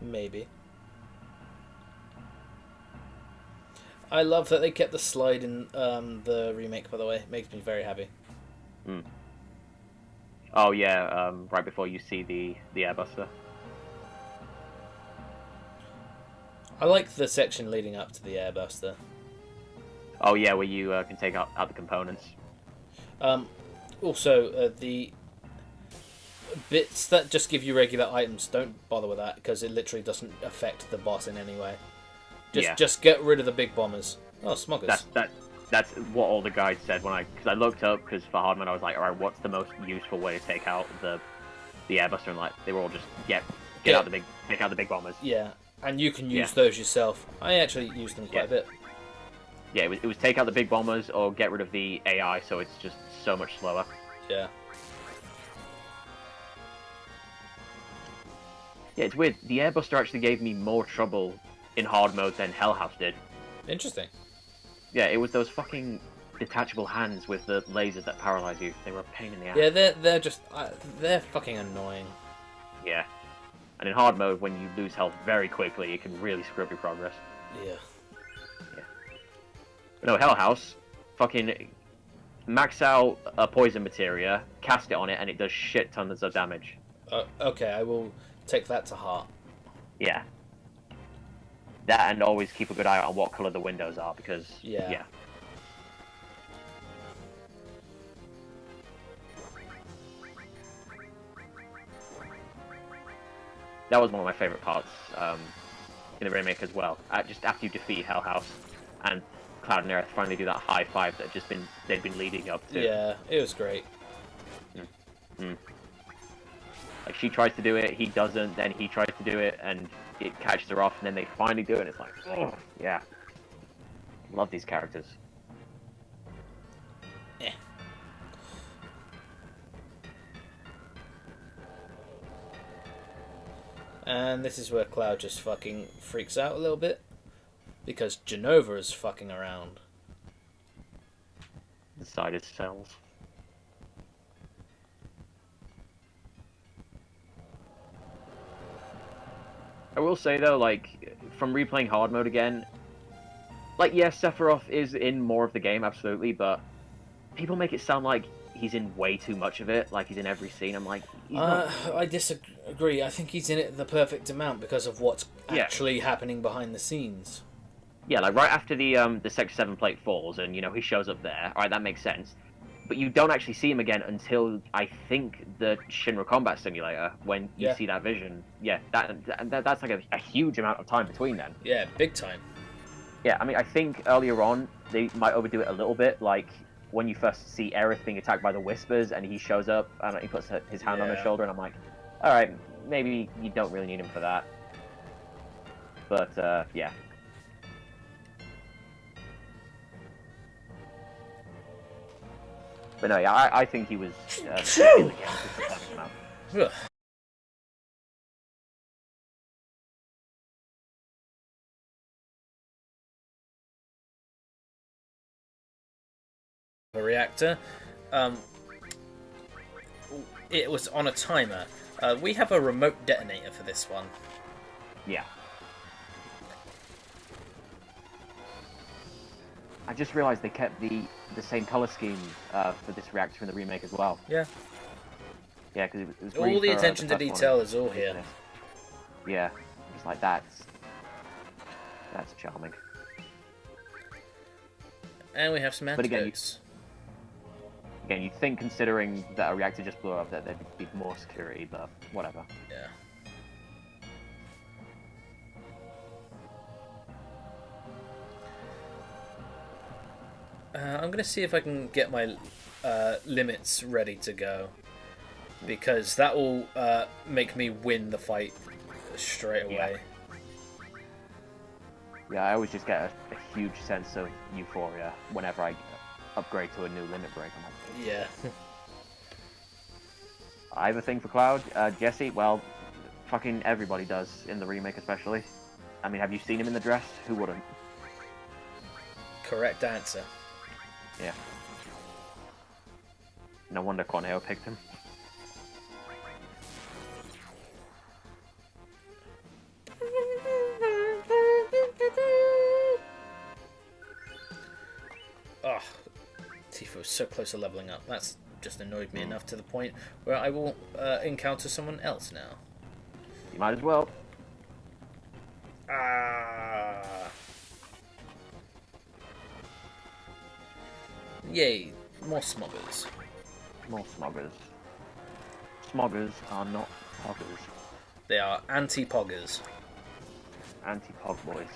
Maybe. I love that they kept the slide in the remake, by the way. It makes me very happy. Oh yeah, right before you see the airbuster. I like the section leading up to the airbuster. Oh yeah, where you can take out the components. Also, the bits that just give you regular items, don't bother with that, because it literally doesn't affect the boss in any way. Just get rid of the big bombers. Oh, smuggers. That's what all the guides said when because I looked up, because for Hardman I was like, alright, what's the most useful way to take out the airbuster, and like they were all just take out the big bombers. Yeah, and you can use those yourself. I actually use them quite a bit. Yeah, it was take out the big bombers or get rid of the AI, so it's just so much slower. Yeah. Yeah, it's weird. The airbuster actually gave me more trouble in hard mode than Hell House did. Interesting. Yeah, it was those fucking detachable hands with the lasers that paralyze you. They were a pain in the ass. Yeah, they're just they're fucking annoying. Yeah, and in hard mode, when you lose health very quickly, it can really screw up your progress. Yeah. Yeah. But no, Hell House, fucking max out a poison materia, cast it on it, and it does shit tons of damage. Okay, I will take that to heart. Yeah. That, and always keep a good eye on what color the windows are, because yeah. That was one of my favorite parts in the remake as well. Just after you defeat Hell House, and Cloud and Aerith finally do that high five that they'd been leading up to. Yeah, it was great. Like she tries to do it, he doesn't, then he tries to do it, and it catches her off, and then they finally do it. And it's like, oh yeah, love these characters. Yeah. And this is where Cloud just fucking freaks out a little bit because Genova is fucking around. Inside his cells. I will say though, like, from replaying hard mode again, like, yes, Sephiroth is in more of the game, absolutely, but people make it sound like he's in way too much of it, like he's in every scene. I'm like, he's not... I disagree. I think he's in it the perfect amount because of what's actually happening behind the scenes. Yeah, like right after the Sector 7 plate falls, and you know he shows up there. All right, that makes sense. But you don't actually see him again until I think the Shinra Combat Simulator, when you see that vision. Yeah, that's like a huge amount of time between then. Yeah, big time. Yeah, I mean, I think earlier on they might overdo it a little bit, like when you first see Aerith being attacked by the Whispers, and he shows up and he puts his hand on her shoulder, and I'm like, all right, maybe you don't really need him for that. But yeah. But no, yeah, I think he was in the game for the perfect amount. A reactor. It was on a timer. We have a remote detonator for this one. Yeah. I just realised they kept the same colour scheme for this reactor in the remake as well. Yeah. Yeah, because it was all the attention to detail is all here. Yeah, just like that's charming. And we have some antidotes. But again, you'd think, considering that a reactor just blew up, that there'd be more security, but whatever. Yeah. I'm going to see if I can get my limits ready to go, because that will make me win the fight straight away. Yeah, I always just get a huge sense of euphoria whenever I upgrade to a new limit break. I'm like, yeah. I have a thing for Cloud. Jesse, well, fucking everybody does, in the remake especially. I mean, have you seen him in the dress? Who wouldn't? Correct answer. Yeah. No wonder Corneo picked him. Oh, Tifa was so close to leveling up. That's just annoyed me enough to the point where I will encounter someone else now. You might as well. Ah. Yay, more smoggers. More smoggers. Smoggers are not poggers. They are anti-poggers. Anti-pog boys.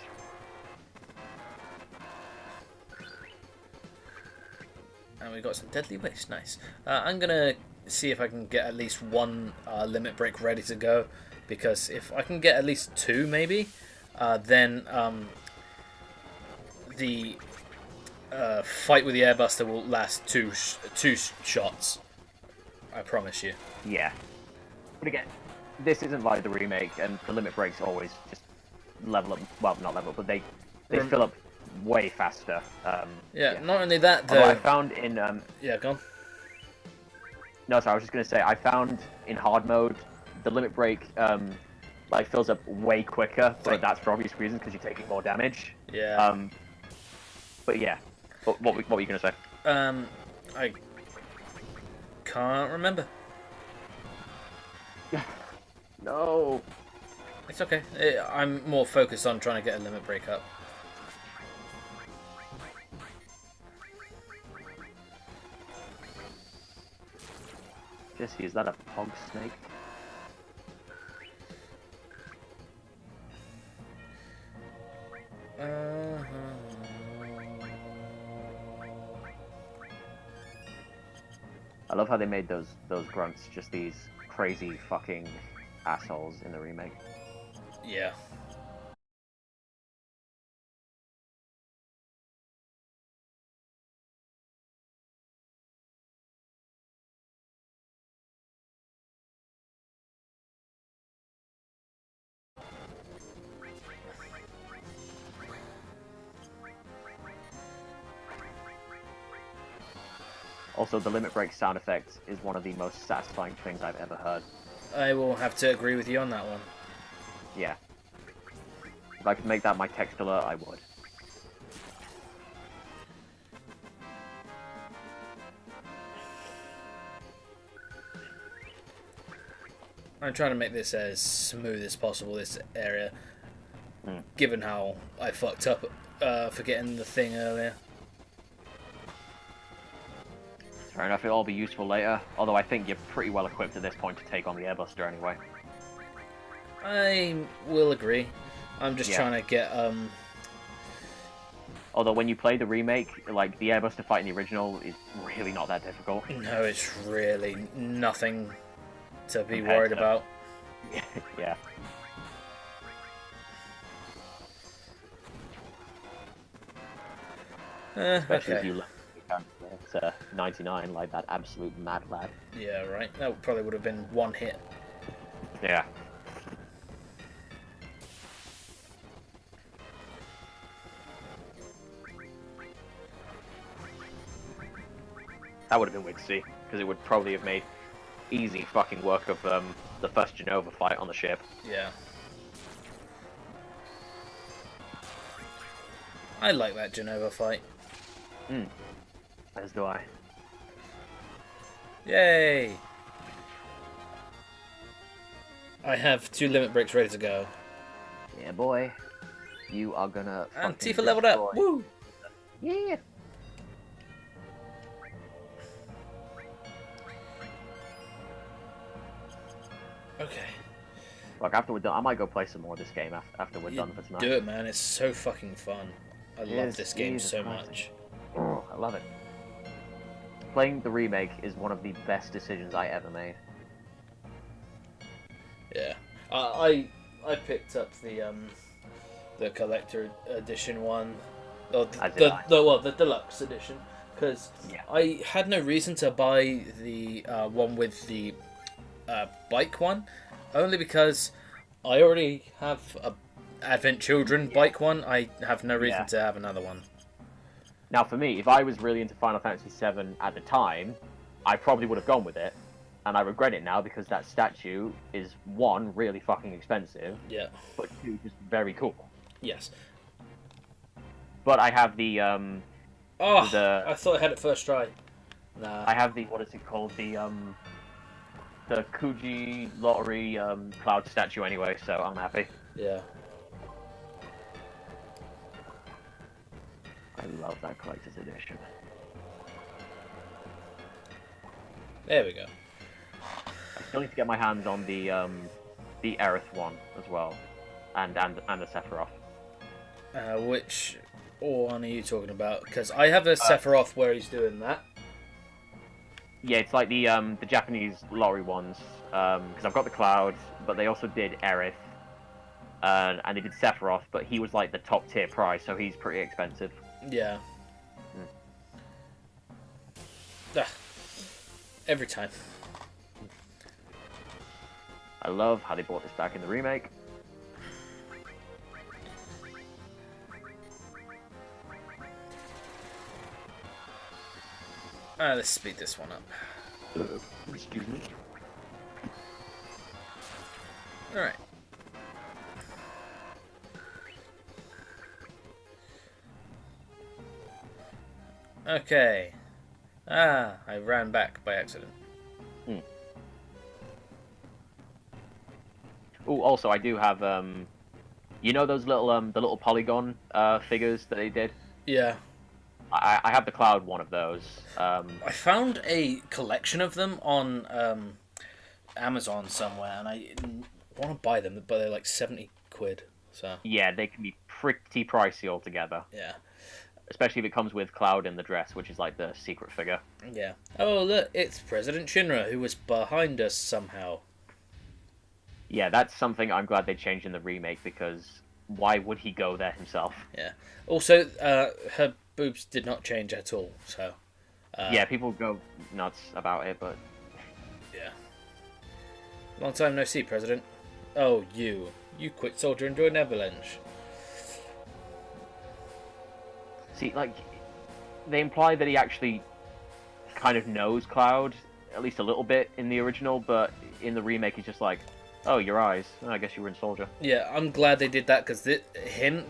And we got some deadly waste, nice. I'm gonna see if I can get at least one limit break ready to go, because if I can get at least two, maybe, then the fight with the airbuster will last two shots. I promise you. Yeah. But again, this isn't like the remake, and the limit breaks always just level up. Well, not level up, but they fill up way faster. Yeah. Not only that, though. Although I found in yeah, go on. No, sorry. I was just gonna say I found in hard mode the limit break like fills up way quicker, but that's for obvious reasons because you're taking more damage. Yeah. But yeah. What were you gonna say? I can't remember. No. It's okay. I'm more focused on trying to get a limit break up. Jesse, is that a pog snake? I love how they made those grunts just these crazy fucking assholes in the remake. Yeah. Also, the limit break sound effect is one of the most satisfying things I've ever heard. I will have to agree with you on that one. Yeah. If I could make that my text alert, I would. I'm trying to make this as smooth as possible, this area, Mm. given how I fucked up forgetting the thing earlier. Fair enough, it'll all be useful later, although I think you're pretty well equipped at this point to take on the Airbuster anyway. I will agree. I'm just Yeah. trying to get, Although when you play the remake, like, the Airbuster fight in the original is really not that difficult. No, it's really nothing to be Compared worried to- about. Yeah. Especially if Okay. you look at 99, like that absolute mad lad. Yeah, right. That probably would have been one hit. Yeah. That would have been weird to see, because it would probably have made easy fucking work of the first Genova fight on the ship. Yeah. I like that Genova fight. As do I. Yay! I have 2 limit breaks ready to go. Yeah, boy. You are gonna. And fucking Tifa leveled up! destroy- Woo! Yeah. Okay. Look, after we're done, I might go play some more of this game after we're You done for tonight. do it, man. It's so fucking fun. I love Yes, this game Jesus so Christ. much. Oh, I love it. Playing the remake is one of the best decisions I ever made. Yeah. I picked up the collector edition one, or As did I. the deluxe edition, because Yeah. I had no reason to buy the one with the bike one, only because I already have a Advent Children bike one. I have no reason Yeah. to have another one. Now, for me, if I was really into Final Fantasy VII at the time, I probably would have gone with it, and I regret it now because that statue is, one, really fucking expensive, Yeah. but two, just very cool. Yes. But I have the Oh, The- I thought I had it first try. Nah. I have the, what is it called, the Kuji Lottery Cloud statue anyway, so I'm happy. Yeah. I love that collector's edition. There we go. I still need to get my hands on the Aerith one as well, and the Sephiroth. Which one are you talking about? Because I have a Sephiroth where he's doing that. Yeah, it's like the Japanese lottery ones, because I've got the Cloud, but they also did Aerith, and they did Sephiroth, but he was like the top tier prize, so he's pretty expensive. Yeah. Ah, every time. I love how they brought this back in the remake. Let's speed this one up. Excuse me. Alright. Okay. I ran back by accident. Oh, also I do have you know those little the little polygon figures that they did. Yeah. I have the Cloud one of those. I found a collection of them on Amazon somewhere, and I want to buy them, but they're like 70 quid. So Yeah, they can be pretty pricey altogether, yeah, especially if it comes with Cloud in the dress, which is like the secret figure. yeah. Oh look, it's President Shinra who was behind us somehow. Yeah, that's something I'm glad they changed in the remake, because why would he go there himself? Yeah. Also, her boobs did not change at all. So. Yeah, people go nuts about it, but Yeah. Long time no see, President. Oh, you. You quit soldier and joined Avalanche. see, like, they imply that he actually kind of knows Cloud, at least a little bit in the original, but in the remake he's just like, oh, your eyes. Oh, I guess you were in Soldier. Yeah, I'm glad they did that because the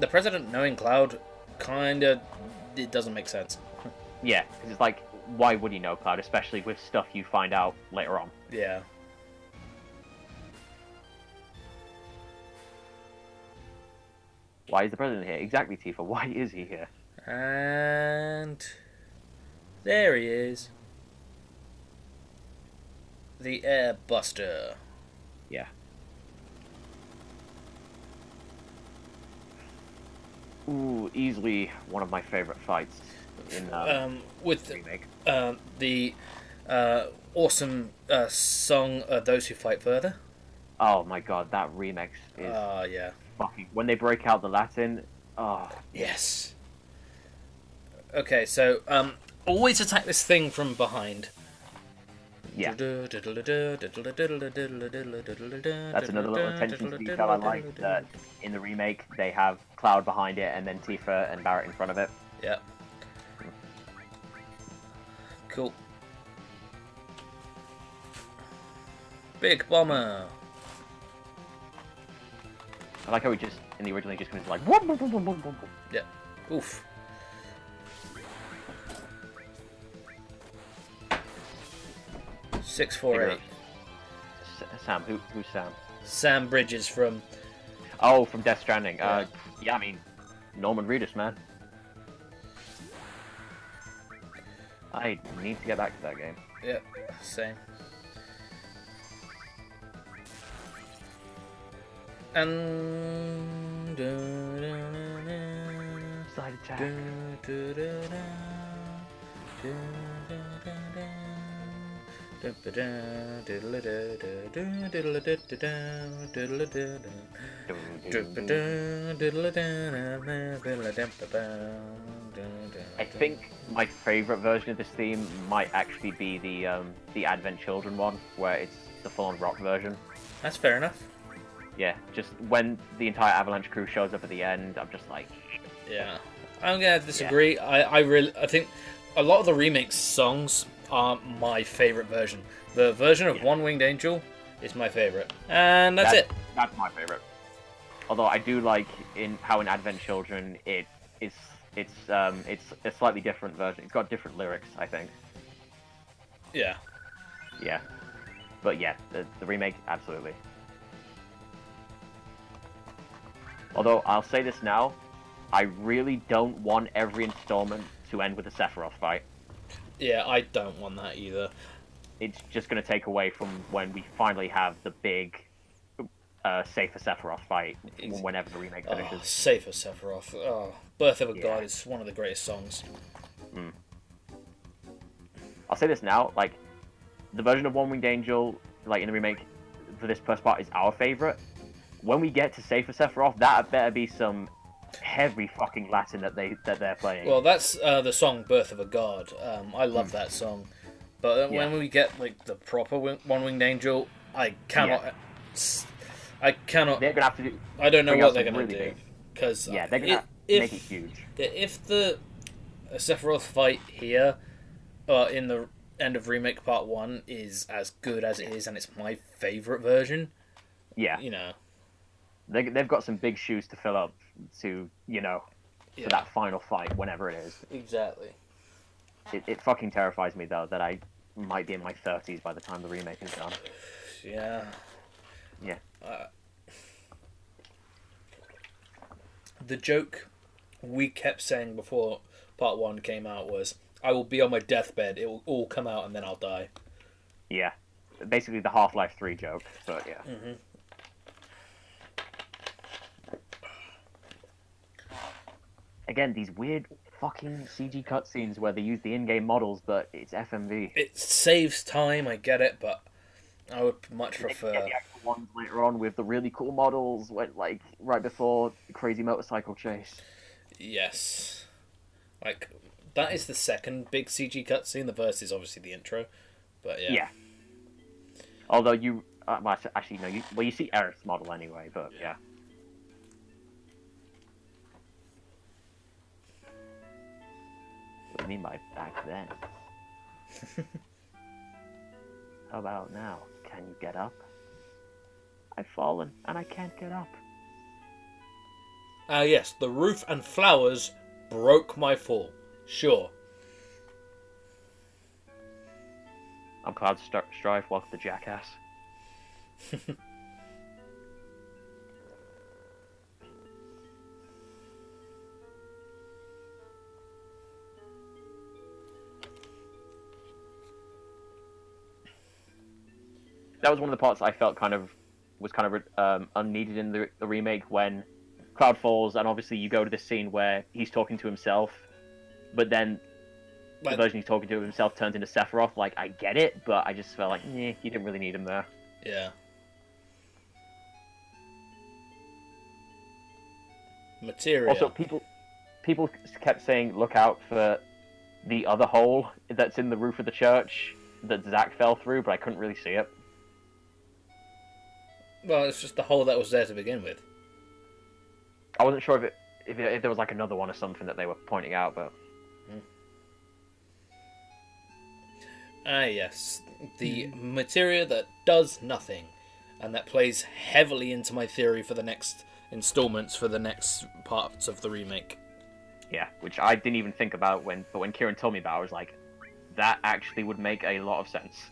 President knowing Cloud, kinda, it doesn't make sense. Yeah, because it's like, why would he know Cloud, especially with stuff you find out later on? Yeah. Why is the President here? Exactly, Tifa, why is he here? And there he is. The Airbuster. Yeah. Ooh, easily one of my favorite fights in With the remake. the awesome song "Those Who Fight Further." Oh my god, that remix is Yeah. fucking... When they break out the Latin, oh... Yes. Okay, so always attack this thing from behind. Yeah. That's another little attention to detail I like, that in the remake they have Cloud behind it and then Tifa and Barrett in front of it. Yeah. Cool. Big Bomber. I like how he just, in the original, he just comes like... Whoop, whoop, whoop, whoop, whoop, whoop. Yeah. Oof. Six, four, eight. Sam, who's Sam? Sam Bridges from... Oh, from Death Stranding. Yeah. Yeah, I mean, Norman Reedus, man. I need to get back to that game. Yeah, same. And... Side attack. I think my favourite version of this theme might actually be the Advent Children one, where it's the full-on rock version. That's fair enough. Yeah, just when the entire Avalanche crew shows up at the end, I'm just like... Yeah. I'm gonna disagree. Yeah. I think a lot of the remix songs are my favourite version. The version of One Winged Angel is my favourite. And that's it. That's my favourite. Although I do like how in Advent Children it's a slightly different version. It's got different lyrics, I think. Yeah. Yeah. But yeah, the remake, absolutely. Although, I'll say this now, I really don't want every installment to end with a Sephiroth fight. Yeah, I don't want that either. It's just going to take away from when we finally have the big Safer Sephiroth fight, whenever the remake finishes. Oh, Safer Sephiroth. Oh, Birth of a God is one of the greatest songs. Mm. I'll say this now, like, the version of One Winged Angel, like, in the remake, for this first part, is our favourite. When we get to Safer Sephiroth, that better be some heavy fucking Latin that they're playing. Well, that's the song "Birth of a God." I love that song, but when we get like the proper One Winged Angel, I cannot. I cannot. They're gonna have to do. I don't know what they're gonna do because they're gonna make it huge. If the Sephiroth fight here, in the end of remake part 1 is as good as it is, and it's my favorite version. Yeah, you know. They've got some big shoes to fill up to, for that final fight, whenever it is. Exactly. It fucking terrifies me, though, that I might be in my 30s by the time the remake is done. Yeah. Yeah. The joke we kept saying before part 1 came out was, I will be on my deathbed, it will all come out, and then I'll die. Yeah. Basically the Half-Life 3 joke, but yeah. Mm-hmm. Again, these weird fucking CG cutscenes where they use the in-game models, but it's FMV. It saves time, I get it, but I would much prefer... Yeah, the actual ones later on with the really cool models, went like right before the crazy motorcycle chase. Yes. Like, that is the second big CG cutscene. The first is obviously the intro. But yeah. Yeah. Although you... well, actually, no. You see Aerith's model anyway, but yeah. What do you mean by back then? How about now? Can you get up? I've fallen, and I can't get up. Yes, the roof and flowers broke my fall. Sure. I'm Cloud Strife, welcome to Jackass. That was one of the parts I felt was unneeded in the remake, when Cloud falls, and obviously you go to this scene where he's talking to himself, but then the version he's talking to himself turns into Sephiroth. Like, I get it, but I just felt like, you didn't really need him there. Yeah. Materia. Also, people kept saying, look out for the other hole that's in the roof of the church that Zack fell through, but I couldn't really see it. Well, it's just the hole that was there to begin with. I wasn't sure if there was like another one or something that they were pointing out, but... Yes. The materia that does nothing, and that plays heavily into my theory for the next installments, for the next parts of the remake. Yeah, which I didn't even think about but when Kieran told me about it, I was like, that actually would make a lot of sense.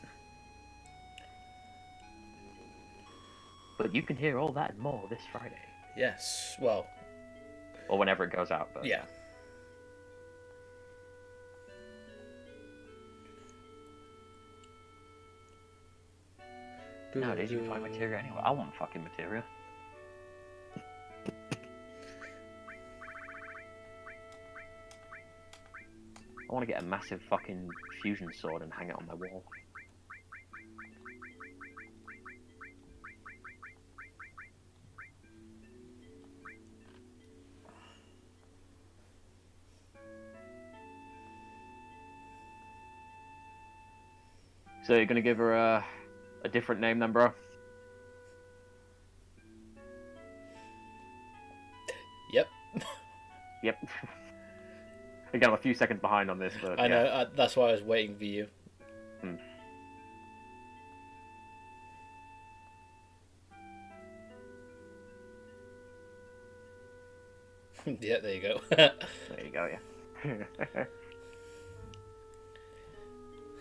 But you can hear all that and more this Friday. Yes, well... Or whenever it goes out, but... Yeah. Nowadays you can find materia anywhere. I want fucking materia. I want to get a massive fucking fusion sword and hang it on my wall. So you're gonna give her a different name then, bro? Yep. Yep. Again, I'm a few seconds behind on this, but I know, that's why I was waiting for you. Yeah, there you go. There you go, yeah.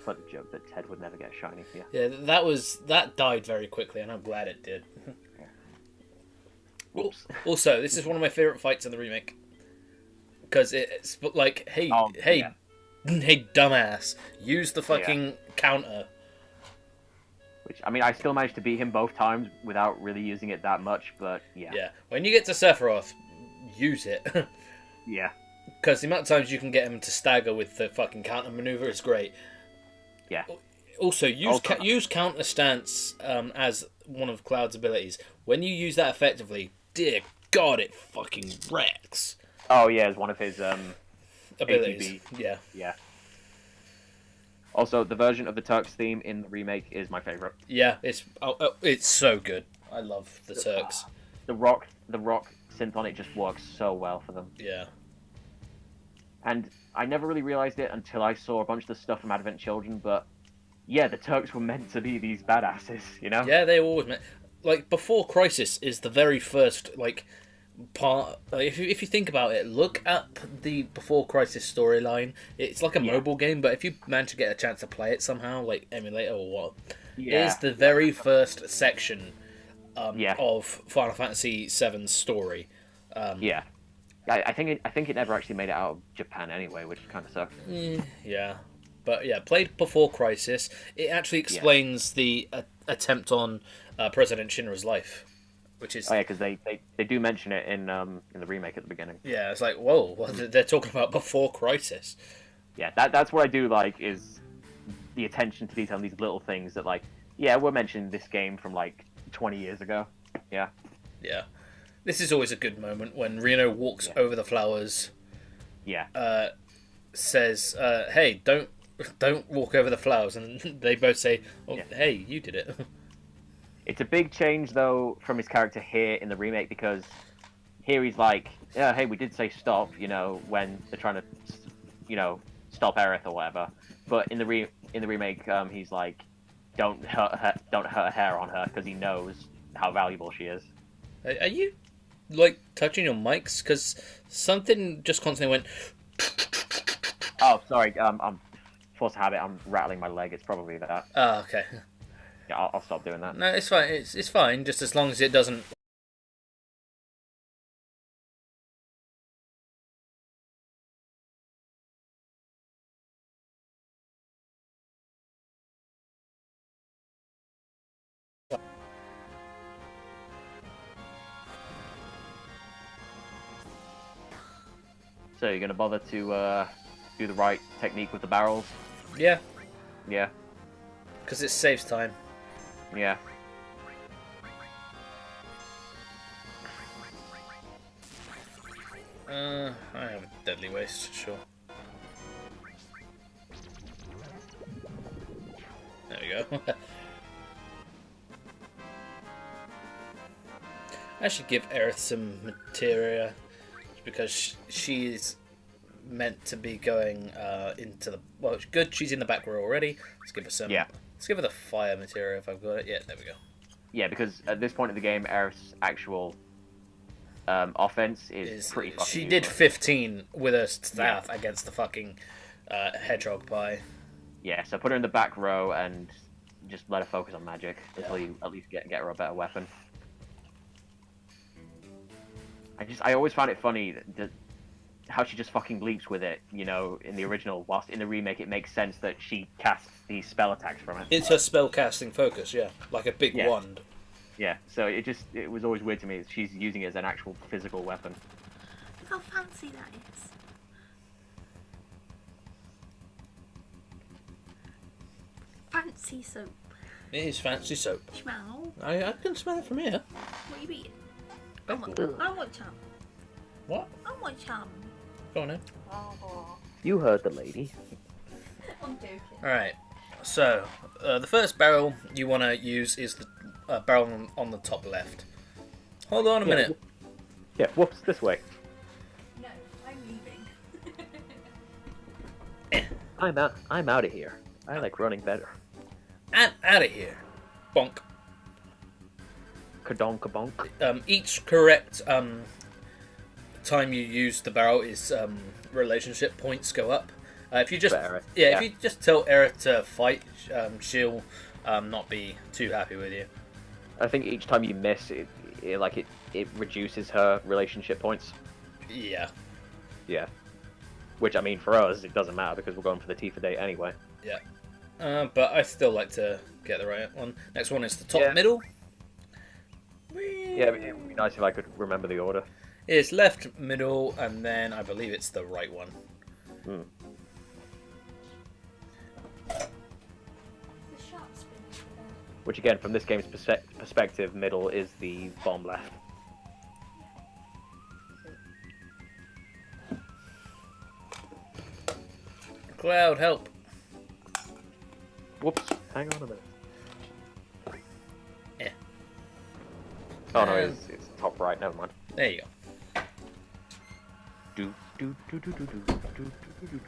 Funny joke that Ted would never get shiny. Yeah, that died very quickly, and I'm glad it did. Whoops. Also, this is one of my favorite fights in the remake, because it's like, hey, dumbass, use the fucking counter. Which, I mean, I still managed to beat him both times without really using it that much, but yeah. Yeah, when you get to Sephiroth, use it. Yeah. Because the amount of times you can get him to stagger with the fucking counter maneuver is great. Yeah. Also, use counter stance as one of Cloud's abilities. When you use that effectively, dear God, it fucking wrecks. Oh yeah, it's one of his abilities. ATB. Yeah. Yeah. Also, the version of the Turks theme in the remake is my favorite. Yeah, it's so good. I love the Turks. The rock synth on it just works so well for them. Yeah. And I never really realized it until I saw a bunch of the stuff from Advent Children, but yeah, the Turks were meant to be these badasses, you know? Yeah, they always meant... Like, Before Crisis is the very first, like, part... Like, if you think about it, look at the Before Crisis storyline. It's like a mobile game, but if you manage to get a chance to play it somehow, like emulator or what, it is the very first section of Final Fantasy VII's story. Yeah. I think it never actually made it out of Japan anyway, which kind of sucks. Yeah, but yeah, played Before Crisis. It actually explains the attempt on President Shinra's life, which is because they do mention it in the remake at the beginning. Yeah, it's like, whoa, they're talking about Before Crisis. Yeah, that's what I do like, is the attention to detail on these little things that, like, yeah, we're mentioning this game from like 20 years ago. Yeah. Yeah. This is always a good moment when Reno walks over the flowers. Yeah. Says, "Hey, don't walk over the flowers," and they both say, "Oh, hey, you did it." It's a big change though from his character here in the remake, because here he's like, yeah, hey, we did say stop, you know, when they're trying to, you know, stop Aerith or whatever. But in the remake, he's like, don't hurt her hair on her, because he knows how valuable she is. Are you like touching your mics? Because something just constantly went. Oh, sorry. I'm force of habit. I'm rattling my leg. It's probably that. Ah, okay. Yeah, I'll stop doing that. No, it's fine. It's fine, just as long as it doesn't. So you're gonna bother to do the right technique with the barrels? Yeah, Yeah. because it saves time. Yeah. I have a deadly waste, sure. There we go. I should give Aerith some materia, because she's meant to be going into the... Well, it's good, she's in the back row already. Let's give her some... Yeah. Let's give her the fire materia if I've got it. Yeah, there we go. Yeah, because at this point in the game, Aerith's actual offense is pretty fucking She useless. did 15 with her staff against the fucking hedgehog pie. Yeah, so put her in the back row and just let her focus on magic until you at least get her a better weapon. I always found it funny that how she just fucking leaps with it, you know, in the original, whilst in the remake it makes sense that she casts these spell attacks from it. It's her spell casting focus, yeah. Like a big wand. Yeah, so it was always weird to me that she's using it as an actual physical weapon. Look how fancy that is. Fancy soap. It is fancy soap. Smell. I can smell it from here. What are you eating? I want some. What? I want some. Go on then. You heard the lady. I'm joking. Alright, so the first barrel you want to use is the barrel on the top left. Hold on a minute. Yeah, whoops, this way. No, I'm leaving. I'm out of here. I like running better. And out of here. Bonk. Kadonk bonk. Each correct time you use the barrel is relationship points go up. If you just if you just tell Aerith to fight, she'll not be too happy with you. I think each time you miss, it reduces her relationship points. Yeah. Yeah. Which, I mean, for us, it doesn't matter because we're going for the Tifa date anyway. Yeah. But I still like to get the right one. Next one is the top middle. Yeah, it would be nice if I could remember the order. It's left, middle, and then I believe it's the right one. Hmm. Which, again, from this game's perspective, middle is the bomb left. Cloud, help. Whoops. Hang on a minute. Yeah. Oh, no, it's top right. Never mind. There you go. Do, do, do, do, do, do, do, do, do, do,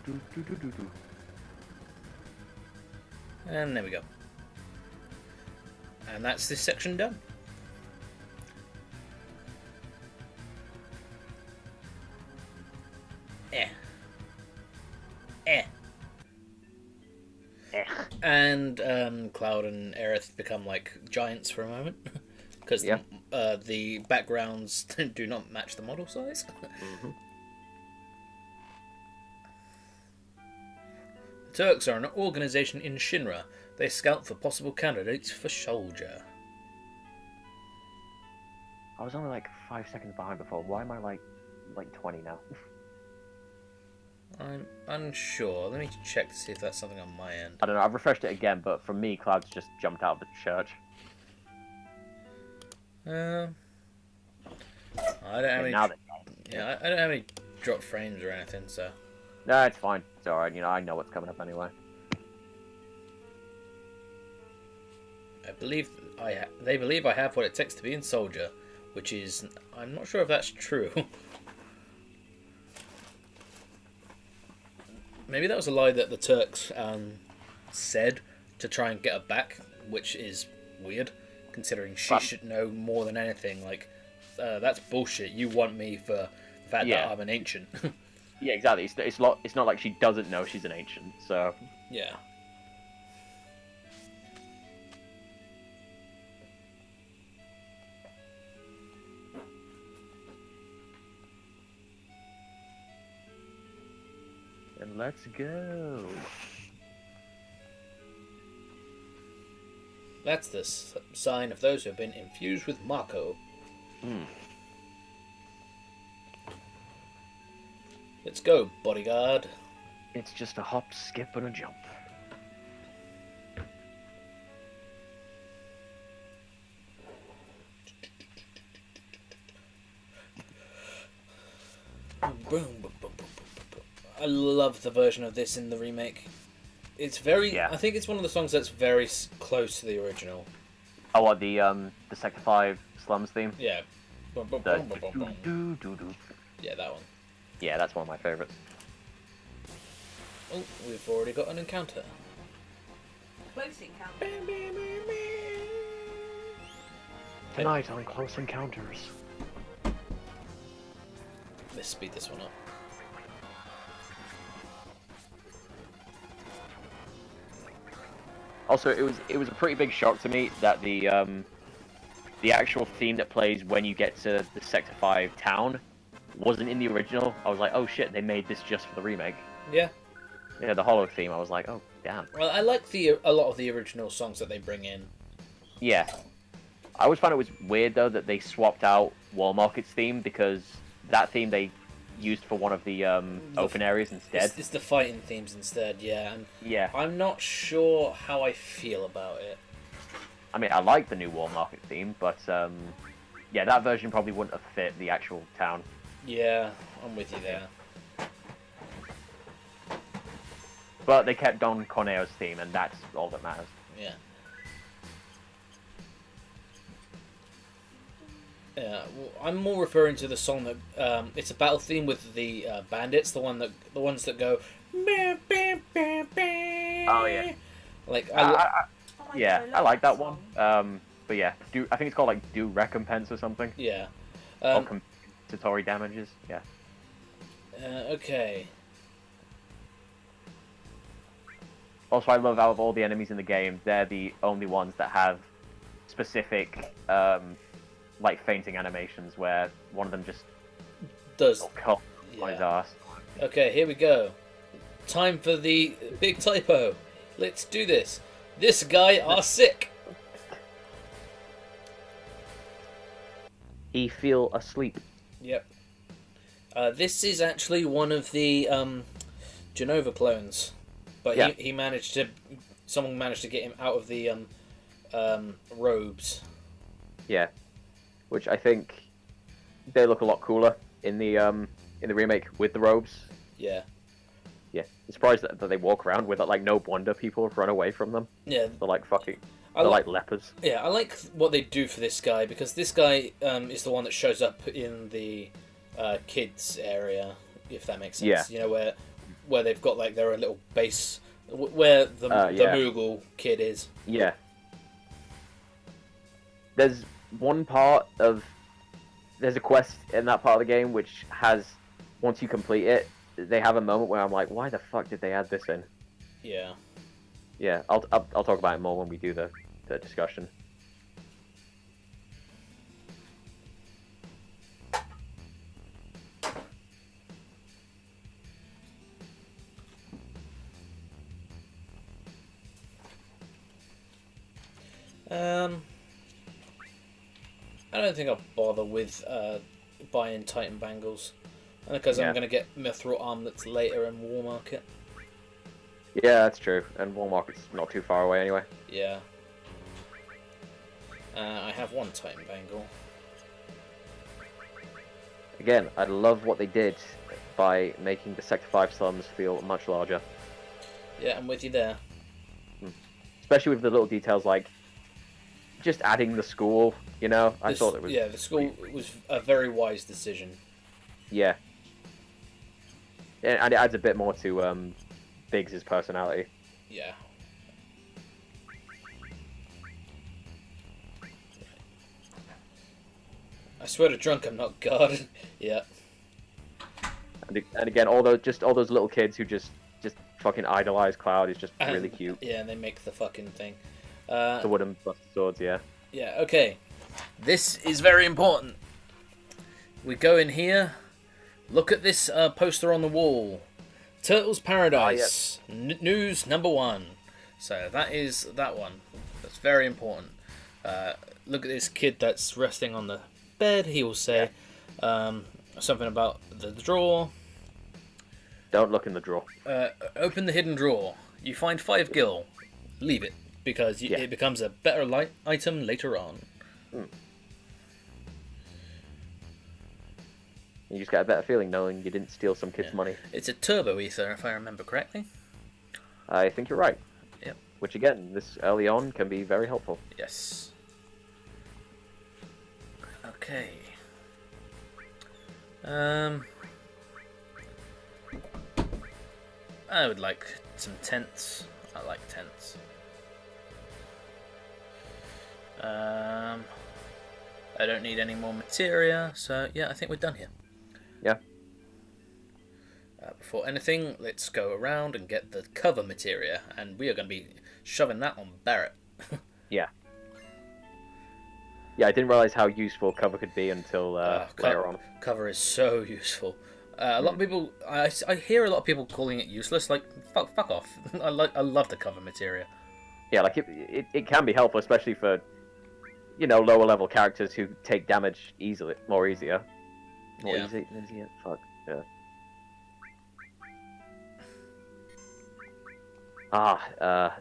do, do, do, do. And there we go. And that's this section done. And Cloud and Aerith become like giants for a moment. Because the backgrounds do not match the model size. Mm-hmm. The Turks are an organization in Shinra. They scout for possible candidates for soldier. I was only like 5 seconds behind before. Why am I like 20 now? I'm unsure. Let me check to see if that's something on my end. I don't know. I've refreshed it again, but for me, Cloud's just jumped out of the church. I don't have any. Now that, Yeah, I don't have any drop frames or anything, so. no, it's fine. It's alright. You know, I know what's coming up anyway. I believe they believe I have what it takes to be a soldier, which is I'm not sure if that's true. Maybe that was a lie that the Turks said to try and get her back, which is weird, considering she should know more than anything. Like, that's bullshit. You want me for the fact that I'm an ancient. Yeah, exactly. It's not like she doesn't know she's an ancient. So yeah. and let's go. That's the sign of those who have been infused with Mako. Let's go, bodyguard. It's just a hop, skip, and a jump. I love the version of this in the remake. It's very. Yeah. I think it's one of the songs that's very close to the original. Oh, what the Sector 5 Slums theme? Yeah. The Yeah, that one. Yeah, that's one of my favorites. Oh, we've already got an encounter. Close encounter. Tonight on Close Encounters. Let's speed this one up. Also, it was a pretty big shock to me that the actual theme that plays when you get to the Sector 5 town wasn't in the original. I was like, oh shit, they made this just for the remake. Yeah. Yeah, the Hollow theme. I was like, oh damn. Well, I like a lot of the original songs that they bring in. Yeah. I always found it was weird though that they swapped out Wall Market's theme because that theme they used for one of the open areas instead. It's the fighting themes instead, yeah. And yeah. I'm not sure how I feel about it. I mean, I like the new Wall Market theme, but yeah, that version probably wouldn't have fit the actual town. Yeah, I'm with you there. But they kept Don Corneo's theme, and that's all that matters. Yeah. Yeah, well, I'm more referring to the song that it's a battle theme with the bandits, the ones that go. Oh yeah. Like yeah, I like that one. But yeah, I think it's called like Do Recompense or something. Yeah. Or compensatory damages. Yeah. Okay. Also, I love out of all the enemies in the game, they're the only ones that have specific like fainting animations where one of them just does cut on his ass. Okay, here we go. Time for the big typo. Let's do this. This guy are sick. He feel asleep. Yep. This is actually one of the Genova clones, but yeah. he managed to. Someone managed to get him out of the robes. Yeah, which I think they look a lot cooler in the remake with the robes. Yeah. Yeah, I'm surprised that they walk around with it. Like, no wonder people have run away from them. Yeah. They're like fucking. They're like lepers. Yeah, I like what they do for this guy because this guy is the one that shows up in the kids area, if that makes sense. Yeah. You know where they've got like their little base where the Moogle kid is. Yeah. There's one part of there's a quest in that part of the game which has once you complete it, they have a moment where I'm like, why the fuck did they add this in? Yeah. Yeah, I'll talk about it more when we do the discussion. I don't think I'll bother with buying Titan Bangles. Because I'm going to get Mithril Armlets later in War Market. Yeah, that's true. And War Market's not too far away anyway. Yeah. I have one Titan Bangle. Again, I love what they did by making the Sector 5 slums feel much larger. Yeah, I'm with you there. Especially with the little details like just adding the school, you know? I thought it was... Yeah, the school was a very wise decision. Yeah. And it adds a bit more to Biggs' personality. Yeah. I swear to drunk, I'm not God. Yeah. And again, all those little kids who just fucking idolize Cloud is just really cute. Yeah, and they make the fucking thing. The wooden swords, yeah. Yeah, okay. This is very important. We go in here. Look at this poster on the wall. Turtles Paradise. News number 1. So that is that one. That's very important. Look at this kid that's resting on the bed. He will say something about the drawer. Don't look in the drawer. Open the hidden drawer. You find 5 gil. Leave it, because it becomes a better light item later on. You just get a better feeling knowing you didn't steal some kid's money. It's a turbo ether, if I remember correctly. I think you're right. Yep. Which again, this early on can be very helpful. Yes. Okay. I would like some tents. I like tents. I don't need any more materia, so yeah, I think we're done here. Yeah. Before anything, let's go around and get the cover materia, and we are going to be shoving that on Barrett. Yeah. Yeah, I didn't realize how useful cover could be until later on. Cover is so useful. A lot of people, I hear a lot of people calling it useless. Like, fuck off. I love the cover materia. Yeah, like it can be helpful, especially for, you know, lower level characters who take damage easier. More easier. Fuck yeah. I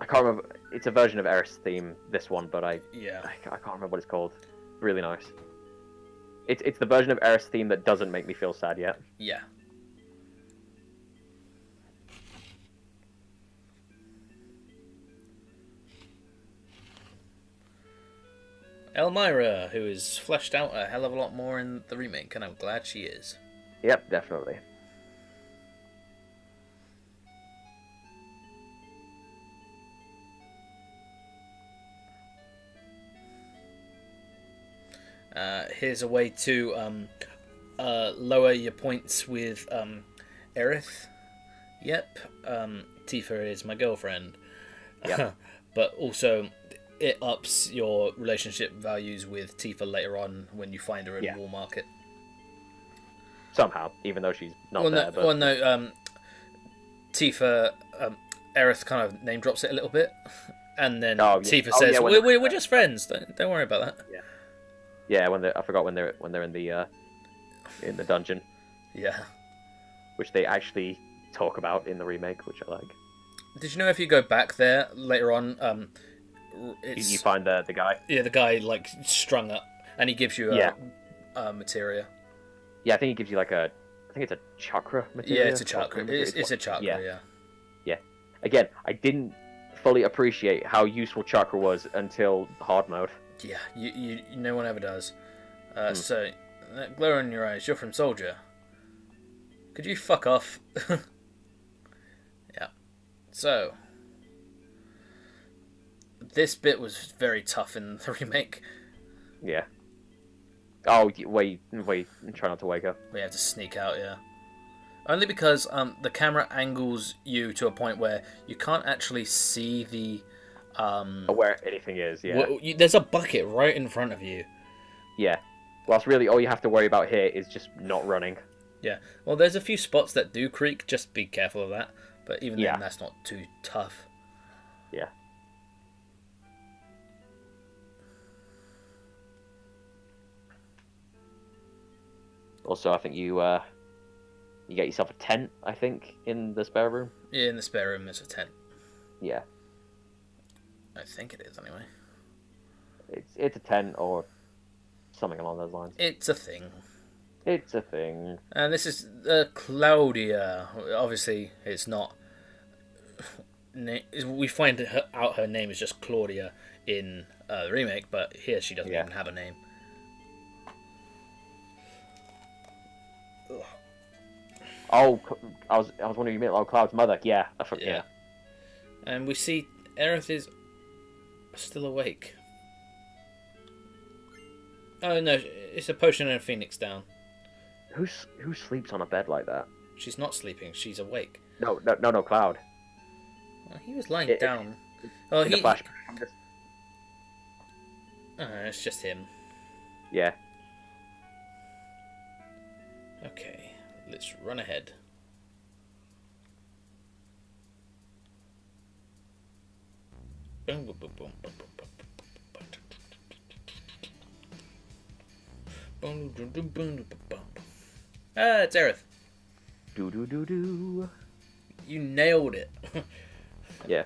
can't remember. It's a version of Eris theme. This one, but I can't remember what it's called. Really nice. It's the version of Eris theme that doesn't make me feel sad yet. Yeah. Elmira, who is fleshed out a hell of a lot more in the remake, and I'm glad she is. Yep, definitely. Here's a way to lower your points with Aerith. Yep, Tifa is my girlfriend. Yep. But also, it ups your relationship values with Tifa later on when you find her in Wall Market. Somehow, even though she's not there. Well, no, Tifa, Aerith kind of name drops it a little bit, and then Tifa says, "We're just friends. Don't worry about that." Yeah. Yeah, I forgot when they're in the dungeon. Yeah. Which they actually talk about in the remake, which I like. Did you know if you go back there later on, you find the guy? Yeah, the guy like strung up, and he gives you materia. Yeah, I think he gives you I think it's a chakra materia. Yeah, it's a chakra. It's a chakra. Yeah. Yeah. Again, I didn't fully appreciate how useful chakra was until hard mode. Yeah, you no one ever does. So, that glow in your eyes, you're from Soldier. Could you fuck off? Yeah. So, this bit was very tough in the remake. Yeah. Oh, wait, try not to wake up. We have to sneak out, yeah. Only because the camera angles you to a point where you can't actually see the... where anything is, yeah. Well, there's a bucket right in front of you. Yeah. Whilst really all you have to worry about here is just not running. Yeah. Well, there's a few spots that do creak. Just be careful of that. But even then, that's not too tough. Yeah. Also, I think you get yourself a tent, I think, in the spare room. Yeah, in the spare room there's a tent. Yeah. I think it is, anyway. It's a 10 or something along those lines. It's a thing. It's a thing. And this is Claudia. Obviously, it's not. We find out her name is just Claudia in the remake, but here she doesn't even have a name. Oh, I was wondering, you meant Cloud's mother. Yeah, yeah. And we see Aerith is still awake. Oh no, it's a potion and a phoenix down. Who sleeps on a bed like that? She's not sleeping. She's awake. No, Cloud. Well, he was lying down. Oh, in the flashback. It's just him. Yeah. Okay, let's run ahead. Boom, boom, boom, boom, boom, boom, boom, boom, boom, boom, boom, boom, boom. It's Aerith. Do. You nailed it. Yeah.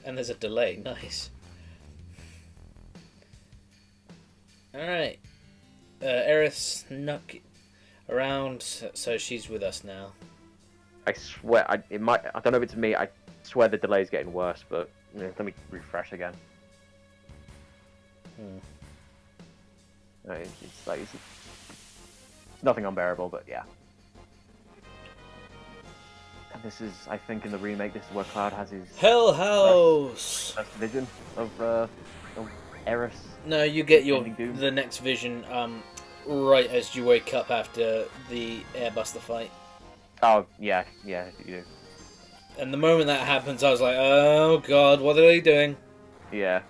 And there's a delay. Nice. Alright. Aerith snuck around, so she's with us now. I swear, I don't know if it's me, I swear the delay's getting worse, but let me refresh again. It's nothing unbearable, but yeah. And this is, I think, in the remake, this is where Cloud has his Hell House. first vision of Aerith. No, you get the next vision right as you wake up after the Airbuster fight. Oh yeah, you do. And the moment that happens, I was like, oh god, what are they doing? Yeah.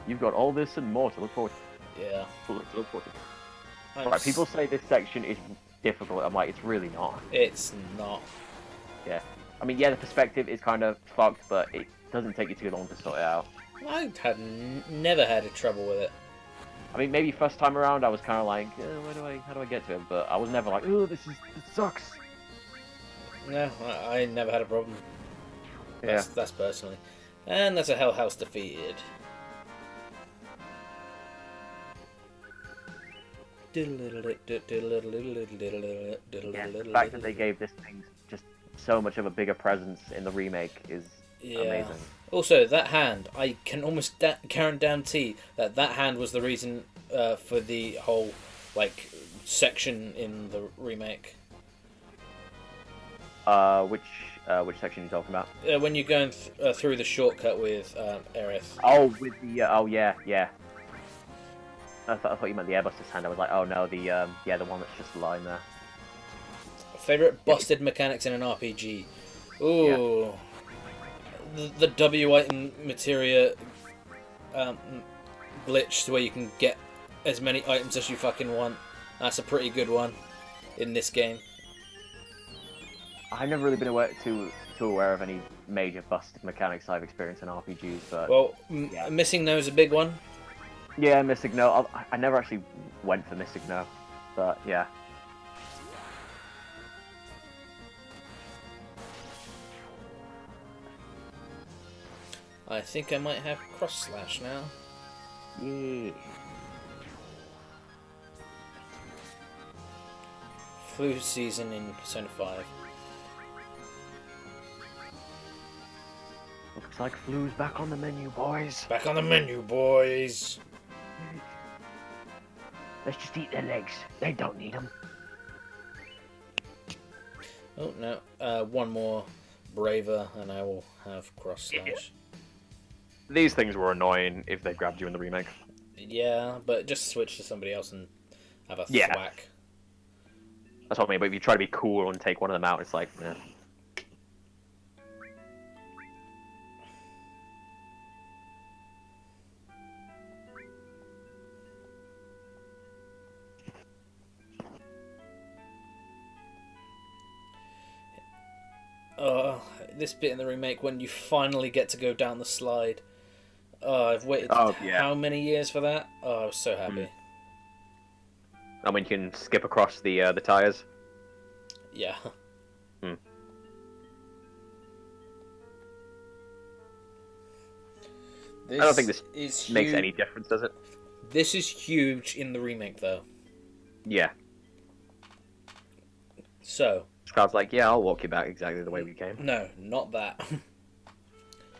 You've got all this and more to look forward to. Yeah. Right, people say this section is difficult. I'm like, it's really not. It's not. Yeah. I mean, yeah, the perspective is kind of fucked, but it doesn't take you too long to sort it out. I had never had a trouble with it. I mean, maybe first time around I was kind of like, how do I get to him? But I was never like, oh, this sucks. No, I never had a problem. Yeah. That's personally. And that's a Hell House defeated. Yeah, the fact that they gave this thing just so much of a bigger presence in the remake is amazing. Also, that hand, I can almost guarantee that hand was the reason for the whole section in the remake. Which section are you talking about? When you're going through the shortcut with Aerith. Oh, with the yeah. I thought you meant the Airbuster's hand. I was like, oh no, the one that's just lying there. Favorite busted mechanics in an RPG. Ooh. Yeah. The W item materia glitch where you can get as many items as you fucking want. That's a pretty good one in this game. I've never really been too aware of any major busted mechanics I've experienced in RPGs, but... Well, Missing No is a big one. Yeah, Mystic No. I never actually went for Mystic No, but yeah. I think I might have Cross Slash now. Yeah. Flu season in Persona 5. Looks like Flu's back on the menu, boys. Back on the menu, boys. Let's just eat their legs. They don't need them. Oh no! One more Braver, and I will have Cross Slash. Yeah. These things were annoying if they grabbed you in the remake. Yeah, but just switch to somebody else and have a thwack. That's what I mean. But if you try to be cool and take one of them out, it's like, eh. This bit in the remake when you finally get to go down the slide. I've waited how many years for that? Oh, I was so happy. And when you can skip across the tires. Yeah. I don't think this is makes any difference, does it? This is huge in the remake, though. Yeah. So. Cloud's like, yeah, I'll walk you back exactly the way we came. No, not that.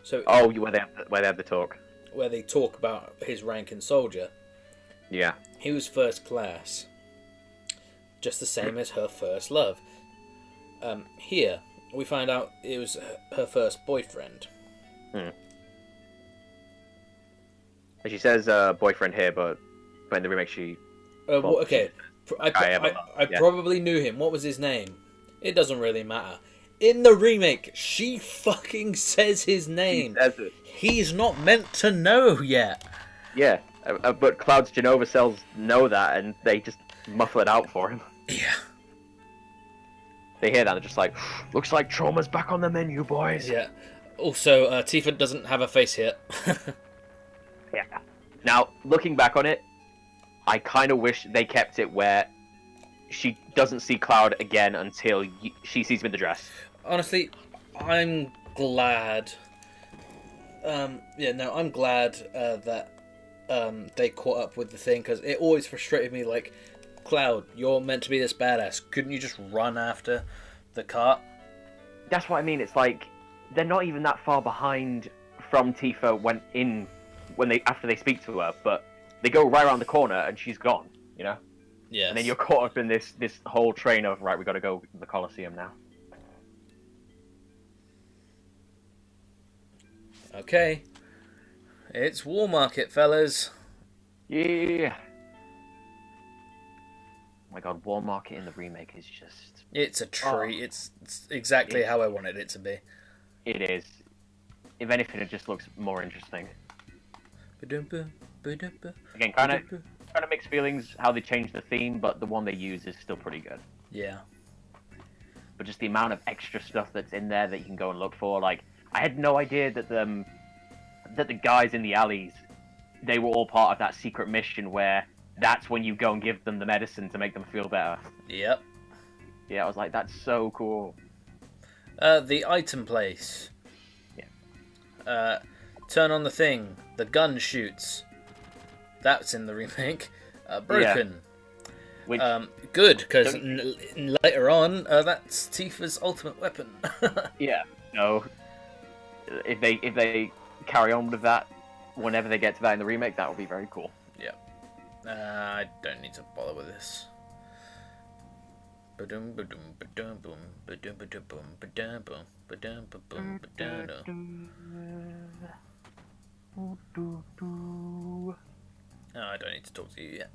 So. Oh, where they have the talk. Where they talk about his rank in soldier. Yeah. He was first class. Just the same as her first love. Here, we find out it was her first boyfriend. And she says boyfriend here, but in the remake she... okay. I probably knew him. What was his name? It doesn't really matter. In the remake, she fucking says his name. She says it. He's not meant to know yet. Yeah, but Cloud's Genova cells know that, and they just muffle it out for him. Yeah. They hear that, and they're just like, looks like trauma's back on the menu, boys. Yeah. Also, Tifa doesn't have a face here. Yeah. Now, looking back on it, I kind of wish they kept it where she doesn't see Cloud again until she sees him in the dress. Honestly, I'm glad. I'm glad that they caught up with the thing, because it always frustrated me. Like, Cloud, you're meant to be this badass. Couldn't you just run after the cart? That's what I mean. It's like they're not even that far behind from Tifa after they speak to her, but they go right around the corner and she's gone. You know. Yes. And then you're caught up in this whole train of, right, we got to go to the Colosseum now. Okay. It's War Market, fellas. Yeah. Oh my god, War Market in the remake is just... It's a treat. Oh. It's exactly how I wanted it to be. It is. If anything, it just looks more interesting. Again, kind of mixed feelings how they changed the theme, but the one they use is still pretty good. Yeah. But just the amount of extra stuff that's in there that you can go and look for, like, I had no idea that the guys in the alleys, they were all part of that secret mission where that's when you go and give them the medicine to make them feel better. Yep. Yeah, I was like, that's so cool. The item place. Yeah. Turn on the thing. The gun shoots. That's in the remake. Broken. Yeah. Which, good, because later on, that's Tifa's ultimate weapon. Yeah. No. If they carry on with that, whenever they get to that in the remake, that would be very cool. Yeah. I don't need to bother with this. Oh, I don't need to talk to you yet.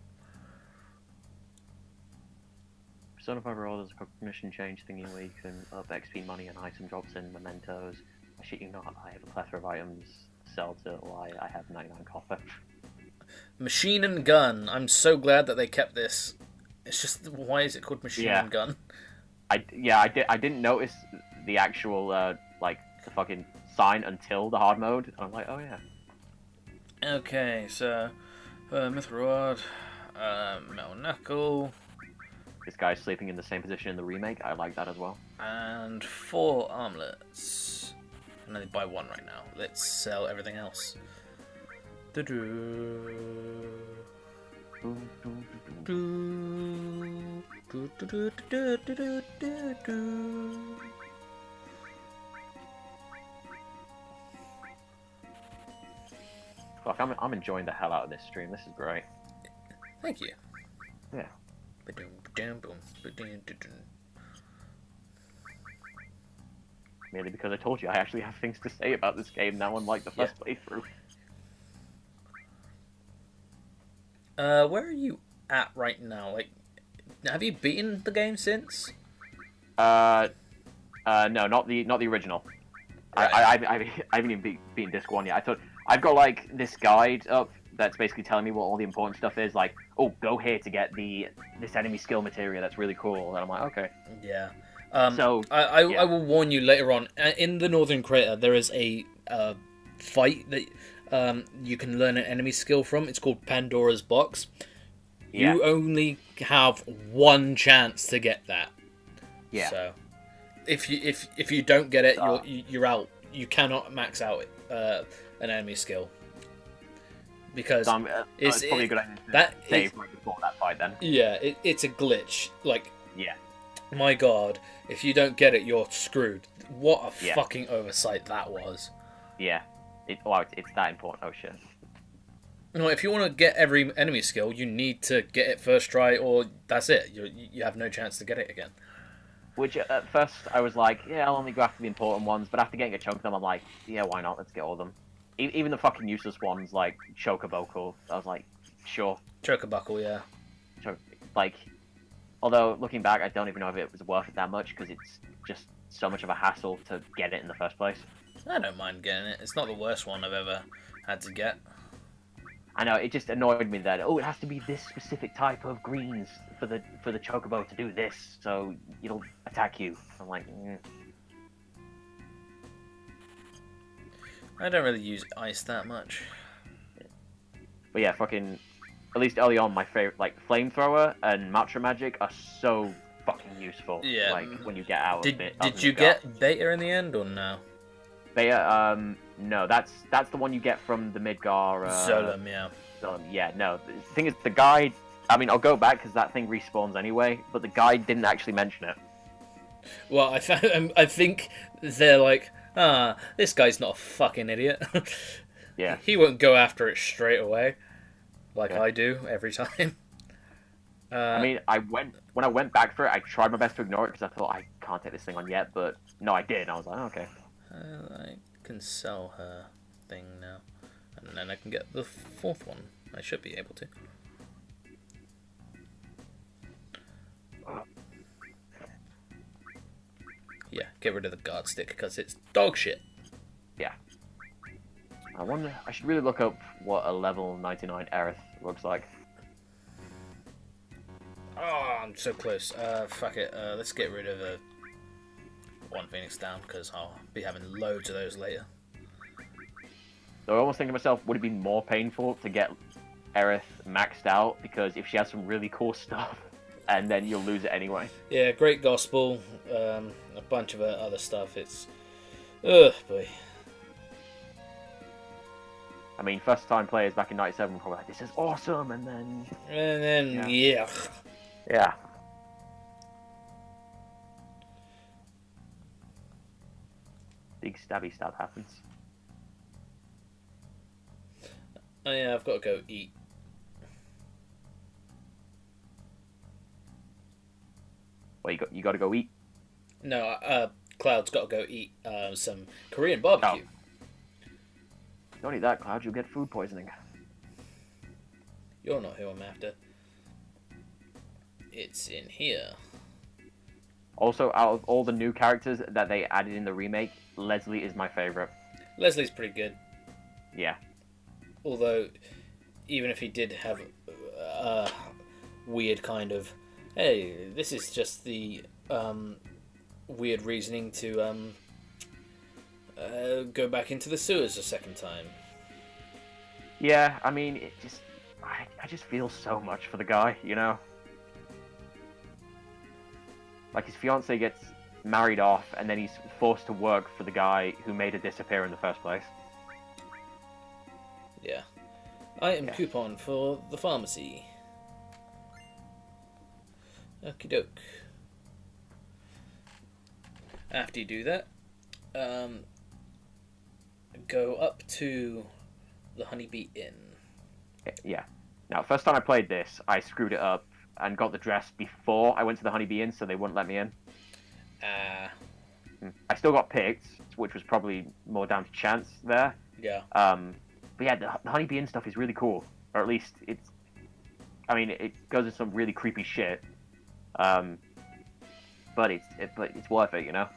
Persona 5 Roll is a cognition change thingy where you can up XP money and item drops in mementos. I shit you not, I have a plethora of items sell to why I have 99 copper. Machine and gun. I'm so glad that they kept this. It's just, why is it called machine and gun? I didn't notice the actual like the fucking sign until the hard mode. And I'm like, oh yeah. Okay, so Mithril, Metal Knuckle. This guy's sleeping in the same position in the remake. I like that as well. And 4 armlets. I'm only buy 1 right now. Let's sell everything else. Fuck, I'm enjoying the hell out of this stream. This is great. Thank you. Yeah. Merely because I told you I actually have things to say about this game now, unlike the first playthrough. Where are you at right now? Like, have you beaten the game since? No, not the original. Right. I haven't even beaten disc 1 yet. I thought I've got like this guide up that's basically telling me what all the important stuff is. Like, oh, go here to get this enemy skill materia. That's really cool. And I'm like, okay. Yeah. So I will warn you later on. In the Northern Crater, there is a fight that you can learn an enemy skill from. It's called Pandora's Box. Yeah. You only have 1 chance to get that. Yeah. So if you don't get it, you're out. You cannot max out an enemy skill. because So it's probably a good idea to save right before that fight then. Yeah, it's a glitch. Like, Yeah. my god, if you don't get it, you're screwed. What a Yeah. fucking oversight that was. Yeah. It's that important. Oh shit. No, if you want to get every enemy skill, you need to get it first try, or that's it. You have no chance to get it again. Which at first I was like, yeah, I'll only go after the important ones. But after getting a chunk of them, I'm like, yeah, why not? Let's get all of them. Even the fucking useless ones like Chocobo, I was like, sure. Chocobuckle, yeah. Like, although looking back, I don't even know if it was worth it that much because it's just so much of a hassle to get it in the first place. I don't mind getting it. It's not the worst one I've ever had to get. I know, it just annoyed me that, oh, it has to be this specific type of greens for the Chocobo to do this, so it'll attack you. I'm like, I don't really use ice that much. But yeah, fucking, at least early on, my favorite, like, Flamethrower and Matcha Magic are so fucking useful. Yeah. Like, when you get out of it. Did you get Beta in the end, or no? Beta, no, that's the one you get from the Midgar, Zolom, yeah. Zolom, yeah, no. The thing is, the guide, I mean, I'll go back because that thing respawns anyway, but the guide didn't actually mention it. Well, I think they're like, this guy's not a fucking idiot. Yeah. He won't go after it straight away, like I do every time. I mean, when I went back for it, I tried my best to ignore it because I thought I can't take this thing on yet, but no, I did. I was like, oh, okay. I can sell her thing now, and then I can get the fourth one. I should be able to. Yeah, get rid of the guard stick because it's dog shit. Yeah. I wonder. I should really look up what a level 99 Aerith looks like. Oh, I'm so close. Fuck it. Let's get rid of one Phoenix down because I'll be having loads of those later. So I almost think to myself, would it be more painful to get Aerith maxed out because if she has some really cool stuff, and then you'll lose it anyway. Yeah, Great Gospel, a bunch of other stuff. It's, ugh, boy. I mean, first time players back in '97 were probably like, "This is awesome," and then yeah. Yeah. Big stabby stab happens. Oh yeah, I've got to go eat. Well, you got to go eat. No, Cloud's got to go eat some Korean barbecue. Oh. Don't eat that, Cloud. You'll get food poisoning. You're not who I'm after. It's in here. Also, out of all the new characters that they added in the remake, Leslie is my favorite. Leslie's pretty good. Yeah. Although, even if he did have a weird kind of, hey, this is just the weird reasoning to go back into the sewers a second time. Yeah, I mean, it just, I just feel so much for the guy, you know? Like, his fiancée gets married off, and then he's forced to work for the guy who made her disappear in the first place. Yeah. Item coupon for the pharmacy. Okie doke. After you do that, go up to the Honeybee Inn. Yeah. Now, first time I played this, I screwed it up and got the dress before I went to the Honeybee Inn, so they wouldn't let me in. I still got picked, which was probably more down to chance there. Yeah. But yeah, the Honeybee Inn stuff is really cool. Or at least it's... I mean, it goes into some really creepy shit. But it's worth it, you know?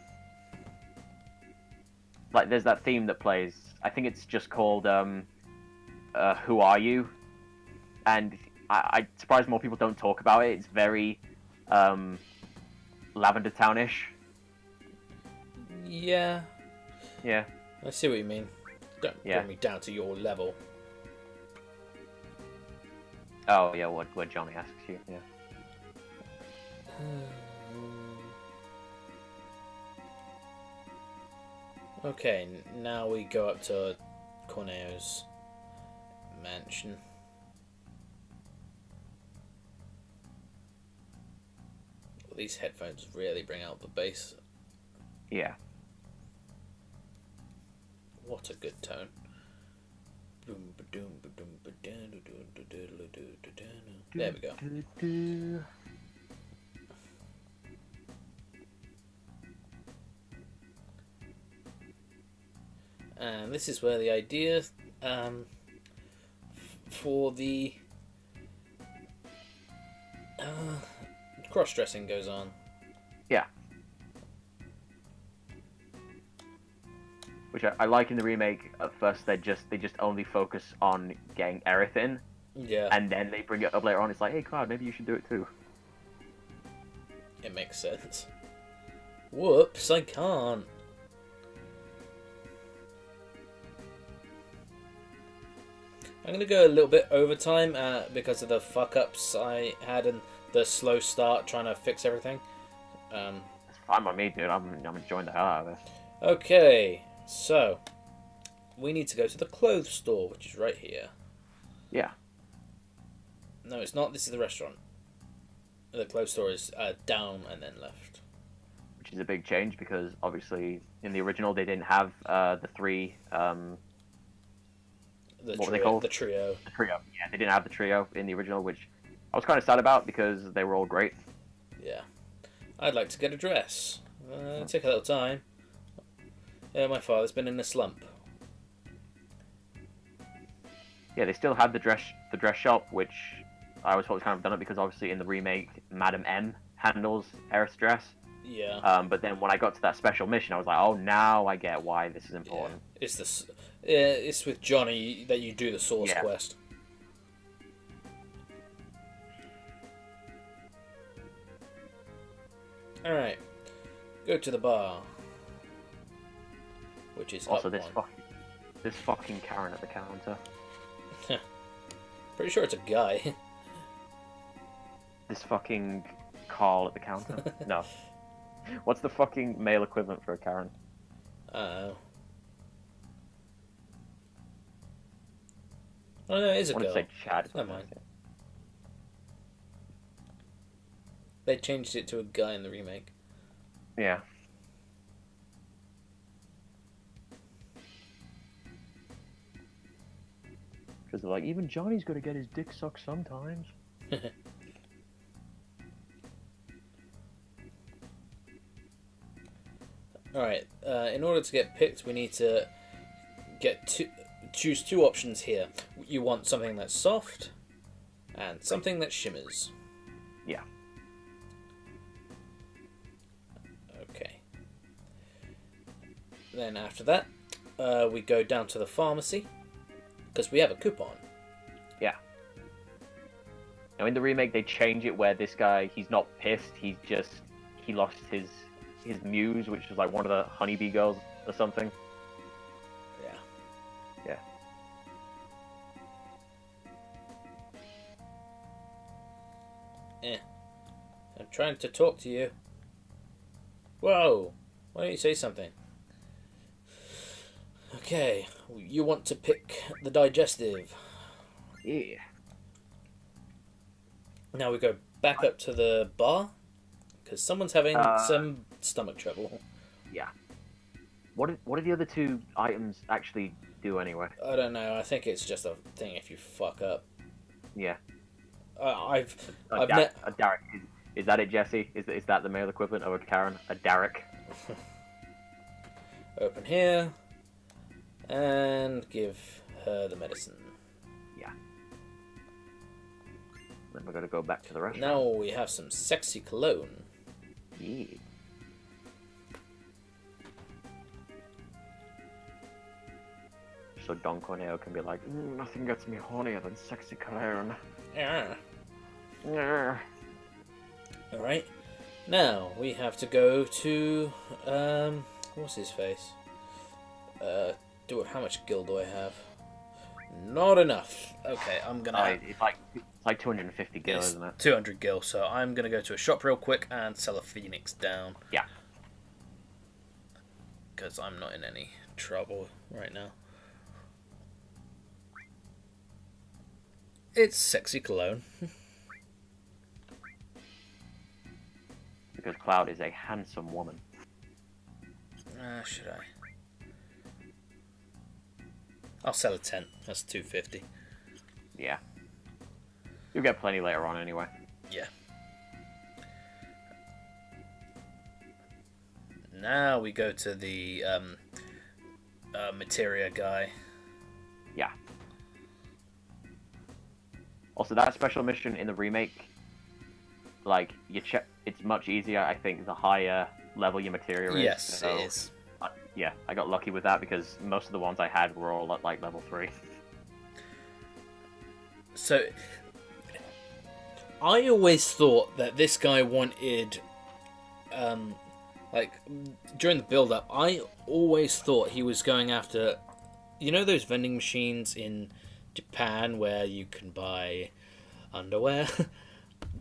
Like, there's that theme that plays... I think it's just called, Who Are You? And I'm surprised more people don't talk about it. It's very, Lavender Town-ish. Yeah. Yeah. I see what you mean. Don't bring me down to your level. Oh, yeah, what Johnny asks you, yeah. Okay, now we go up to Corneo's mansion. Well, these headphones really bring out the bass. Yeah. What a good tone. There we go. And this is where the idea for the cross-dressing goes on. Yeah. Which I like in the remake. At first, they just only focus on getting Aerith in, Yeah. and then they bring it up later on. It's like, hey, Cloud, maybe you should do it too. It makes sense. Whoops, I can't. I'm gonna go a little bit overtime because of the fuck-ups I had and the slow start trying to fix everything. It's fine by me, dude. I'm enjoying the hell out of this. Okay, so we need to go to the clothes store, which is right here. Yeah. No, it's not. This is the restaurant. The clothes store is down and then left. Which is a big change because obviously in the original they didn't have the three. What were they called? The trio. The trio. Yeah, they didn't have the trio in the original, which I was kind of sad about because they were all great. Yeah. I'd like to get a dress. Take a little time. Yeah, my father's been in a slump. Yeah, they still had the dress shop, which I always thought was kind of done it because obviously in the remake, Madam M handles Aerith's dress. Yeah. But then when I got to that special mission, I was like, oh, now I get why this is important. Yeah. It's with Johnny that you do the source quest. Alright. Go to the bar. Which is also up this fucking Karen at the counter. Pretty sure it's a guy. This fucking Carl at the counter. No. What's the fucking male equivalent for a Karen? Oh, no, it is a I want girl. to say Chad. Never mind. They changed it to a guy in the remake. Yeah. Because they're like, even Johnny's got to get his dick sucked sometimes. Alright, in order to get picked, we need to choose two options here. You want something that's soft and something that shimmers. Yeah. Okay. Then after that, we go down to the pharmacy because we have a coupon. Yeah. Now in the remake, they change it where this guy, he's not pissed. He lost his muse, which was like one of the honeybee girls or something. Yeah. Yeah. I'm trying to talk to you. Whoa! Why don't you say something? Okay, you want to pick the digestive. Yeah. Now we go back up to the bar because someone's having some stomach trouble. Yeah. What do the other two items actually do anyway? I don't know. I think it's just a thing if you fuck up. Yeah. I've met a Derek. Is that it, Jesse? Is that the male equivalent of a Karen? A Derek? Open here and give her the medicine. Yeah. Then we're gonna go back to the restaurant. Now we have some sexy cologne. Yeah. So Don Corneo can be like, nothing gets me hornier than sexy cologne. Yeah. Yeah. Alright. Now we have to go to what's his face? How much gil do I have? Not enough. Okay, I'm gonna. It's like 250 gil, isn't it? 200 gil. So I'm gonna go to a shop real quick and sell a phoenix down. Yeah. Because I'm not in any trouble right now. It's sexy cologne. Because Cloud is a handsome woman. Should I? I'll sell a 10. That's 250. Yeah. You'll get plenty later on anyway. Yeah. Now we go to the materia guy. Yeah. Also, that special mission in the remake, like, it's much easier, I think, the higher level your materia is. Yes, so, it is. Yeah, I got lucky with that because most of the ones I had were all at, like, level 3. So, I always thought that this guy wanted, like, during the build-up, I always thought he was going after, you know those vending machines in Japan where you can buy underwear?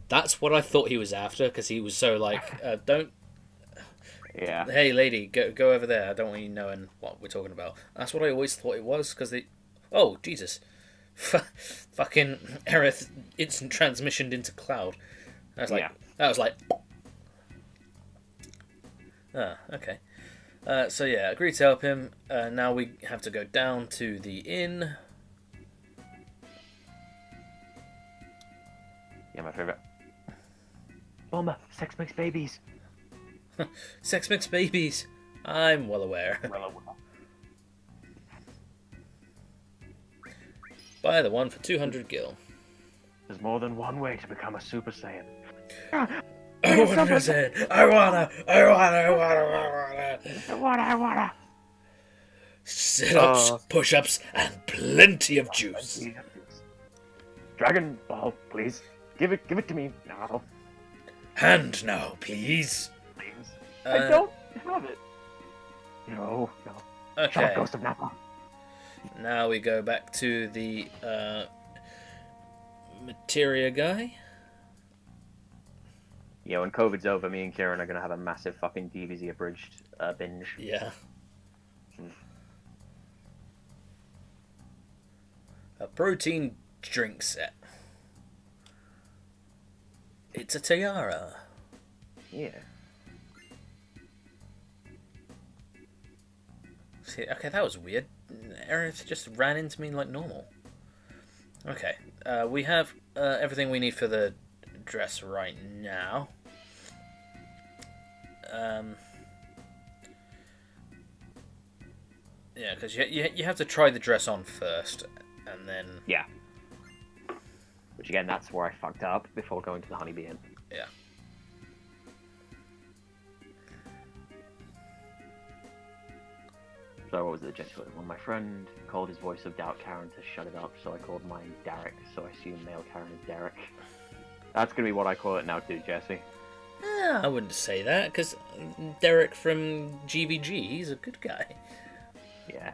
That's what I thought he was after, because he was so like, don't... Yeah. Hey, lady, go over there. I don't want you knowing what we're talking about. That's what I always thought it was, because they... Oh, Jesus. Fucking Aerith instant transmissioned into Cloud. I was like... Yeah. That was like... Ah, okay. So yeah, agreed to help him. Now we have to go down to the inn. Yeah, my favorite. Bomber, sex makes babies. Sex makes babies. I'm well aware. Buy the one for 200 gil. There's more than one way to become a Super Saiyan. I wanna. Sit-ups, push-ups, and plenty of juice. Dragon Ball, please. Give it to me now. Hand now, please. Please. I don't have it. No. Okay. Shut up, Ghost of Nappa. Now we go back to the materia guy. Yeah, when COVID's over, me and Kieran are gonna have a massive fucking DBZ abridged binge. Yeah. A protein drink set. It's a tiara. Yeah. See, okay, that was weird. Aerith just ran into me like normal. Okay, we have everything we need for the dress right now. Yeah, because you have to try the dress on first, and then... Yeah. Which again, that's where I fucked up before going to the Honeybee Inn. Yeah. So what was the gesture? When my friend called his voice of doubt Karen to shut it up, so I called mine Derek, so I assume male Karen is Derek. That's gonna be what I call it now too, Jesse. I wouldn't say that, because Derek from GVG, he's a good guy. Yeah.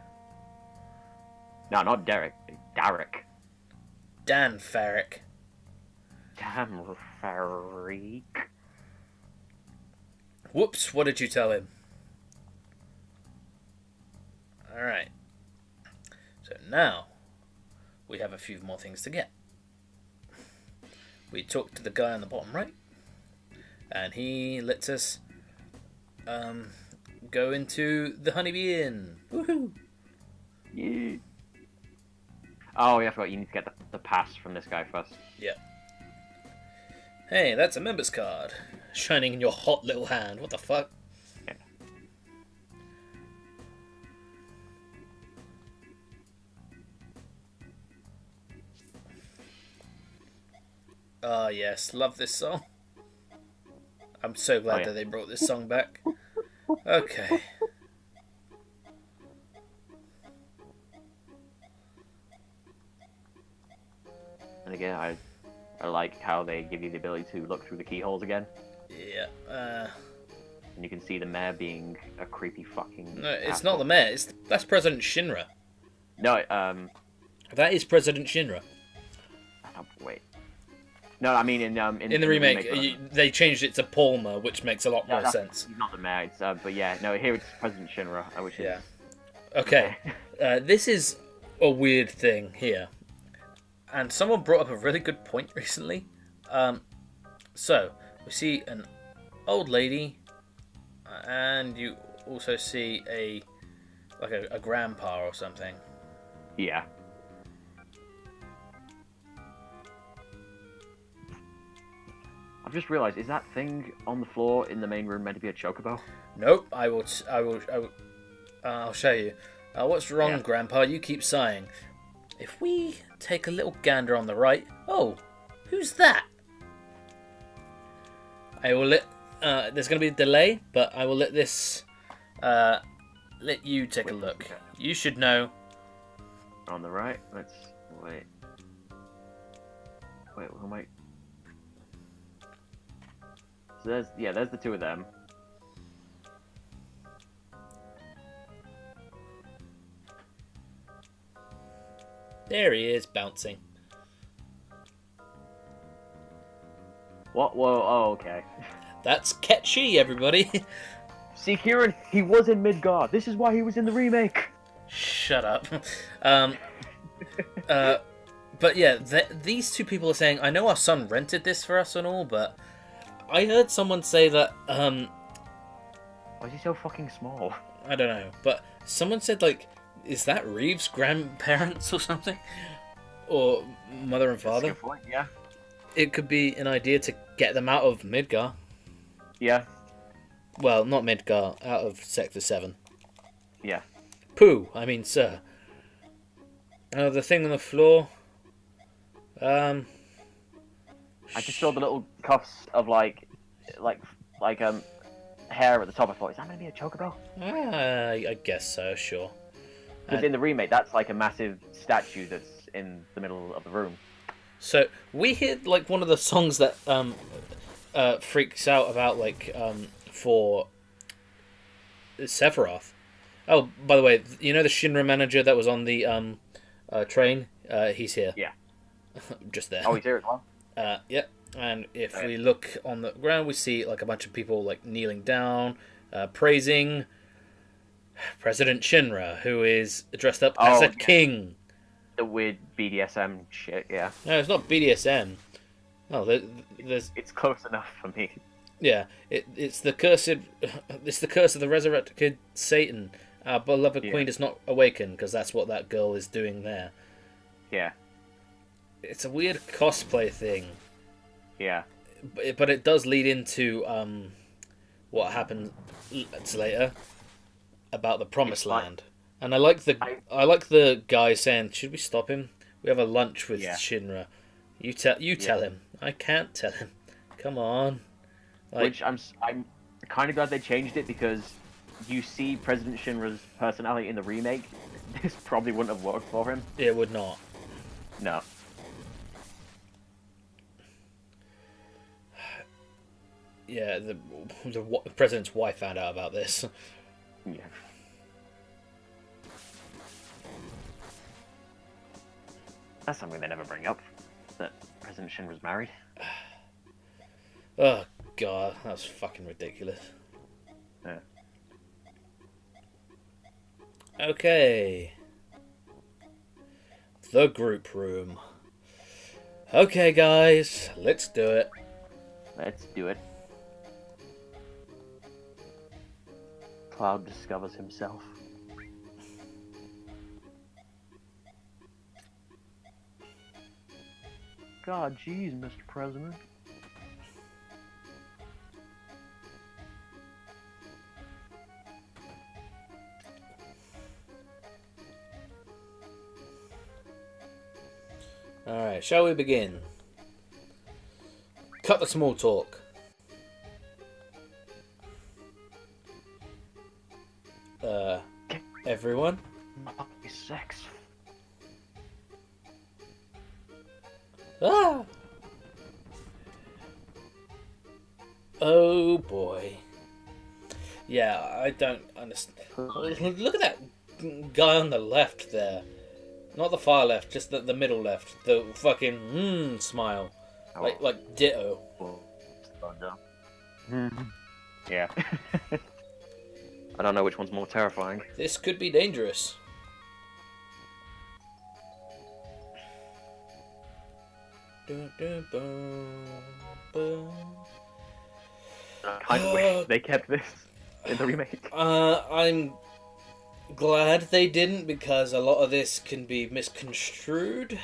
No, not Derek. Derek. Dan Farrick. Damn, Farrick. Whoops, what did you tell him? Alright. So now, we have a few more things to get. We talked to the guy on the bottom right, and he lets us go into the Honeybee Inn. Woohoo! Yeah. Oh, yeah, I forgot you need to get the pass from this guy first. Yeah. Hey, that's a member's card. Shining in your hot little hand. What the fuck? Yeah. Ah, yes. Love this song. I'm so glad that they brought this song back. Okay. And again, I like how they give you the ability to look through the keyholes again. Yeah. And you can see the mayor being a creepy fucking... No, it's not the mayor. That's President Shinra. No, That is President Shinra. Wait. No, I mean in the remake, they changed it to Palmer, which makes a lot more sense. Not the mayor, it's, but yeah, no, here it's President Shinra, which is... Okay. This is a weird thing here. And someone brought up a really good point recently. So we see an old lady, and you also see a grandpa or something. Yeah. I've just realised, is that thing on the floor in the main room meant to be a chocobo? Nope. I'll show you. What's wrong, Yeah. Grandpa? You keep sighing. If we take a little gander on the right... Oh, who's that? I will let... there's going to be a delay, but I will let this... let you take a look. Okay. You should know. On the right? Let's... Wait, who am I... So there's the two of them. There he is, bouncing. What? Whoa, oh, okay. That's catchy, everybody. See, Kieran, he was in Midgard. This is why he was in the remake. Shut up. But yeah, these two people are saying, I know our son rented this for us and all, but I heard someone say that, Why is he so fucking small? I don't know, but someone said, like, is that Reeves' grandparents or something? Or mother and father? That's a good point, yeah. It could be an idea to get them out of Midgar. Yeah. Well, not Midgar, out of Sector 7. Yeah. Pooh, I mean, sir. Oh, the thing on the floor. I just saw the little cuffs of like hair at the top. I thought, is that gonna be a chocobo? I guess so, sure. Because in the remake, that's like a massive statue that's in the middle of the room. So we hear like one of the songs that freaks out about for Sephiroth. Oh, by the way, you know the Shinra manager that was on the train? He's here. Yeah. Just there. Oh, he's here as well. Yep. And if we look on the ground, we see like a bunch of people like kneeling down, praising President Shinra, who is dressed up as a king. The weird BDSM shit, yeah. No, it's not BDSM. Oh, there's. It's close enough for me. Yeah, it's the cursed. It's the curse of the resurrected Satan. Our beloved queen does not awaken, because that's what that girl is doing there. Yeah. It's a weird cosplay thing. Yeah. But it does lead into what happens later about the Promised Land. And I like the guy saying, "Should we stop him? We have a lunch with Shinra. You tell him. I can't tell him. Come on." Which I'm kind of glad they changed it, because you see President Shinra's personality in the remake. This probably wouldn't have worked for him. It would not. No. Yeah, the president's wife found out about this. Yeah. That's something they never bring up, that President Shinra's married. Oh god, that's fucking ridiculous. Yeah. Okay. The group room. Okay guys, let's do it. Let's do it. Cloud discovers himself. God, jeez, Mr. President. Alright, shall we begin? Cut the small talk. Everyone? Sex. Ah! Oh boy. Yeah, I don't understand. Look at that guy on the left there. Not the far left, just the middle left. The fucking smile. Like ditto. Yeah. I don't know which one's more terrifying. This could be dangerous. I kind of wish they kept this in the remake. I'm glad they didn't, because a lot of this can be misconstrued.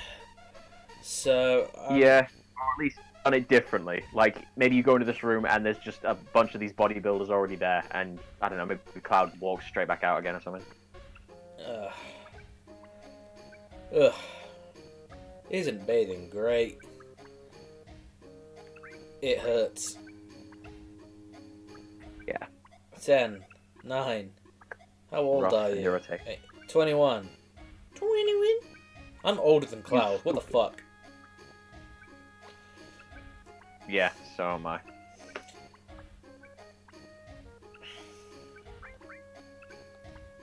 So Yeah, or at least done it differently. Like, maybe you go into this room and there's just a bunch of these bodybuilders already there, and I don't know, maybe Cloud walks straight back out again or something. Ugh. Isn't bathing great? It hurts. Yeah. 10, 9. How old Rough are and you? irritating. 21. 21? I'm older than Cloud. What the fuck? Yeah, so am I.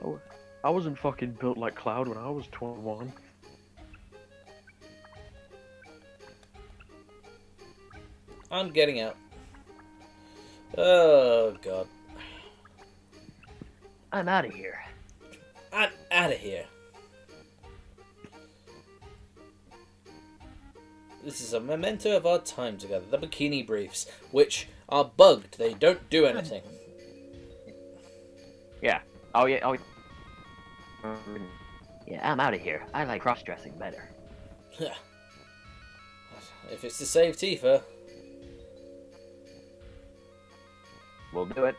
Oh, I wasn't fucking built like Cloud when I was 21. I'm getting out. Oh, God. I'm out of here. I'm out of here. This is a memento of our time together. The bikini briefs, which are bugged. They don't do anything. Yeah. Oh, yeah. Oh, yeah, I'm out of here. I like cross-dressing better. If it's to save Tifa. We'll do it.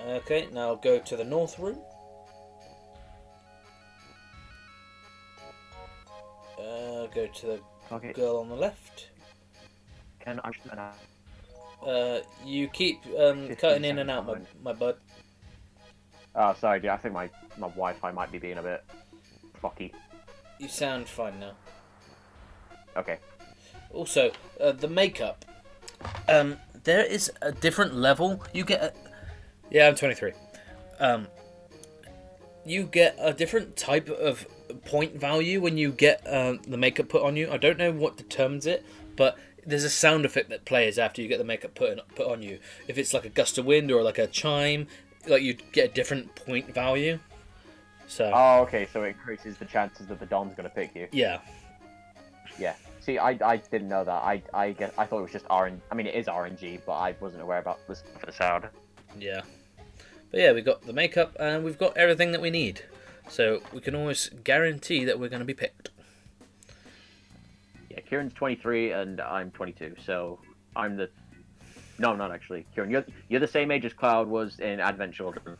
Okay, now go to the north room. Go to the Okay. girl on the left. Can I... You keep cutting in and out, my bud. Oh, sorry, dude. I think my Wi-Fi might be being a bit fucky. You sound fine now. Okay. Also, the makeup. There is a different level. You get Yeah, I'm 23. You get a different type of point value when you get the makeup put on you. I don't know what determines it, but there's a sound effect that plays after you get the makeup put on you. If it's like a gust of wind or like a chime, like you get a different point value. So. Oh, okay. So it increases the chances that the Don's gonna pick you. Yeah. Yeah. See, I didn't know that. I thought it was just RNG. I mean, it is RNG, but I wasn't aware about this for the sound. Yeah. But yeah, we got the makeup and we've got everything that we need. So we can always guarantee that we're going to be picked. Yeah, Kieran's 23 and I'm 22, so I'm the... No, I'm not actually. Kieran, you're the same age as Cloud was in Advent Children.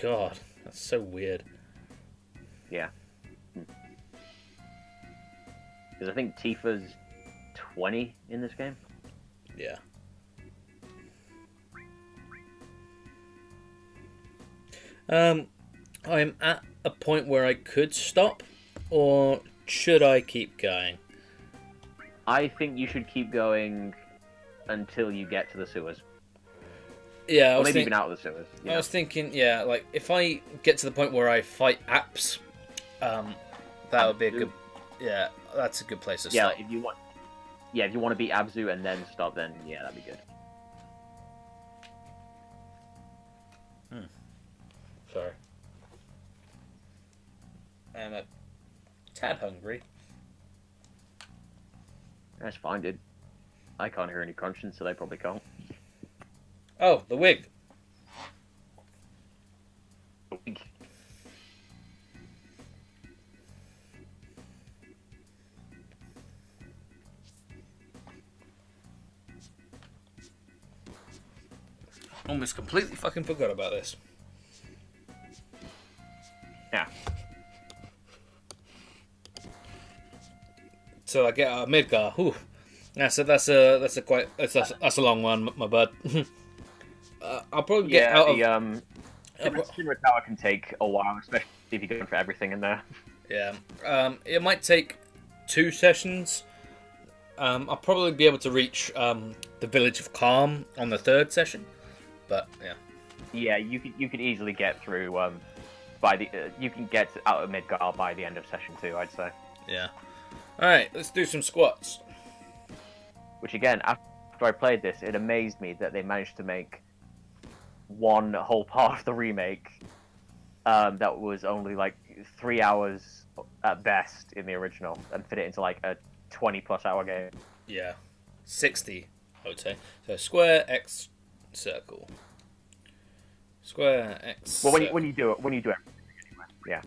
God, that's so weird. Yeah. Because I think Tifa's 20 in this game. Yeah. I'm at a point where I could stop, or should I keep going? I think you should keep going until you get to the sewers. Yeah, Or maybe even out of the sewers. I was thinking, yeah, like if I get to the point where I fight apps, that would be a good. Yeah, that's a good place to stop. If you want. Yeah, if you want to beat Abzu and then stop, then yeah, that'd be good. Sorry. I'm a tad hungry. That's fine, dude. I can't hear any crunching, so they probably can't. Oh, the wig. Almost completely fucking forgot about this. Yeah. So I get Midgar. Ooh, that's a long one, my bud. I'll probably get out of. Shinra Tower can take a while, especially if you're going for everything in there. Yeah. It might take 2 sessions. I'll probably be able to reach the Village of Calm on the 3rd session, but yeah. Yeah, you could easily get through. You can get out of Midgar by the end of session 2, I'd say. Yeah. Alright, let's do some squats. Which again, after I played this, it amazed me that they managed to make one whole part of the remake that was only like 3 hours at best in the original, and fit it into like a 20+ hour game. Yeah, 60, I would say. So square X circle. Square X. Well, circle. when you do it anyway. Yeah.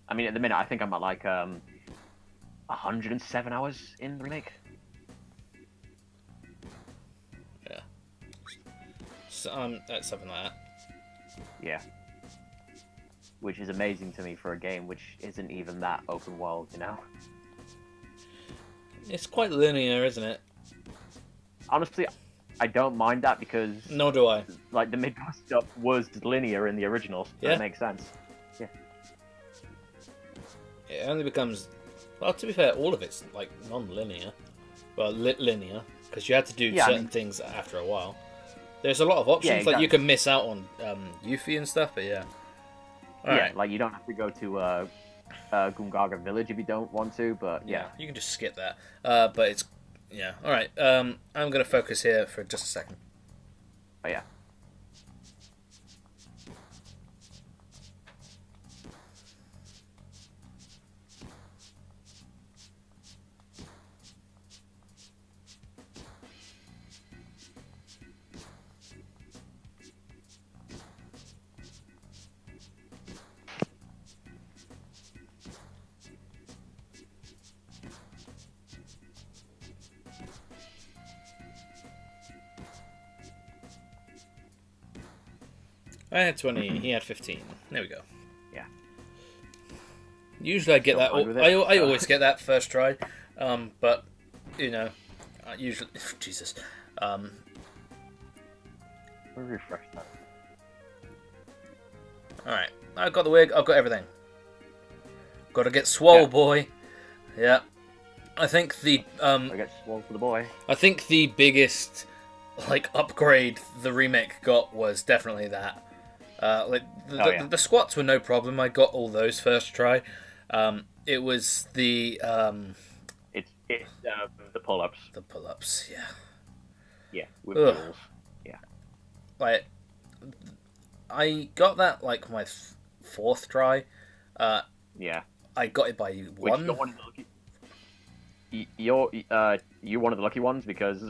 I mean, at the minute, I think I'm at like 107 hours in the remake. Yeah. So, something like that. Yeah. Which is amazing to me for a game which isn't even that open world, you know? It's quite linear, isn't it? Honestly, I don't mind that because... Nor do I. Like, the mid-boss stuff was linear in the original, so Yeah. it makes sense. Yeah. It only becomes... Well, to be fair, all of it's, like, non-linear. Well, linear, because you had to do certain things after a while. There's a lot of options, Yeah, exactly. like you can miss out on Yuffie and stuff, but yeah. Alright, like you don't have to go to Gungaga Village if you don't want to, but yeah. You can just skip that. But it's... Yeah, alright. I'm going to focus here for just a second. Oh yeah. I had 20, he had 15. There we go. Yeah. Usually I get that... Fine with it. I always get that first try. But, you know, usually... Jesus. We'll refresh that. Alright. I've got the wig, I've got everything. Gotta get swole, boy. Yeah. I think the... I get swole for the boy. I think the biggest, like, upgrade the remake got was definitely that. Like the squats were no problem. I got all those first try. It was the It's the pull-ups. The pull-ups, yeah. Yeah, with rules. Yeah. Like, I got that like my fourth try. Yeah. I got it by one. You're one of the lucky. You're one of the lucky ones because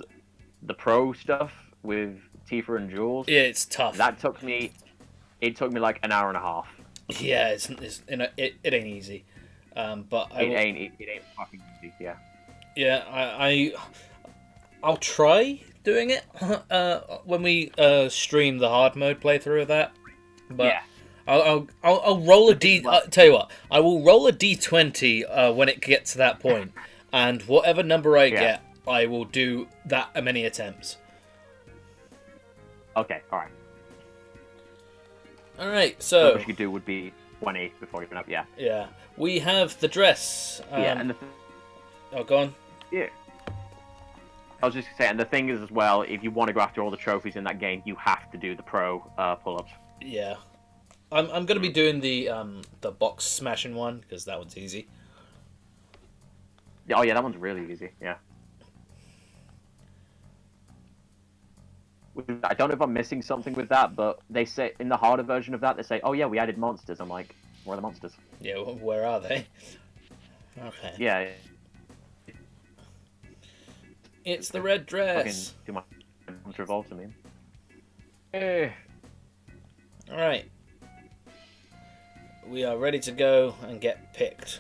the pro stuff with Tifa and Jules. Yeah, it's tough. That took me. It took me like an hour and a half. Yeah, it ain't easy. But it ain't fucking easy. Yeah. Yeah, I'll try doing it when we stream the hard mode playthrough of that. But yeah. I'll roll a D. Tell you what, I will roll a D20 when it gets to that point, and whatever number I get, I will do that many attempts. Okay. All right. All right. So what you could do would be 20 before you open up. Yeah. Yeah. We have the dress. And oh, go on. Yeah. I was just saying, and the thing is as well, if you want to go after all the trophies in that game, you have to do the pro pull-ups. Yeah. I'm going to be doing the box smashing one because that one's easy. Oh yeah, that one's really easy. Yeah. I don't know if I'm missing something with that, but they say in the harder version of that, they say, "Oh yeah, we added monsters." I'm like, "Where are the monsters?" Yeah, where are they? Okay. Yeah. It's the red dress. Fucking do my monster revolves, I mean. Hey. All right. We are ready to go and get picked.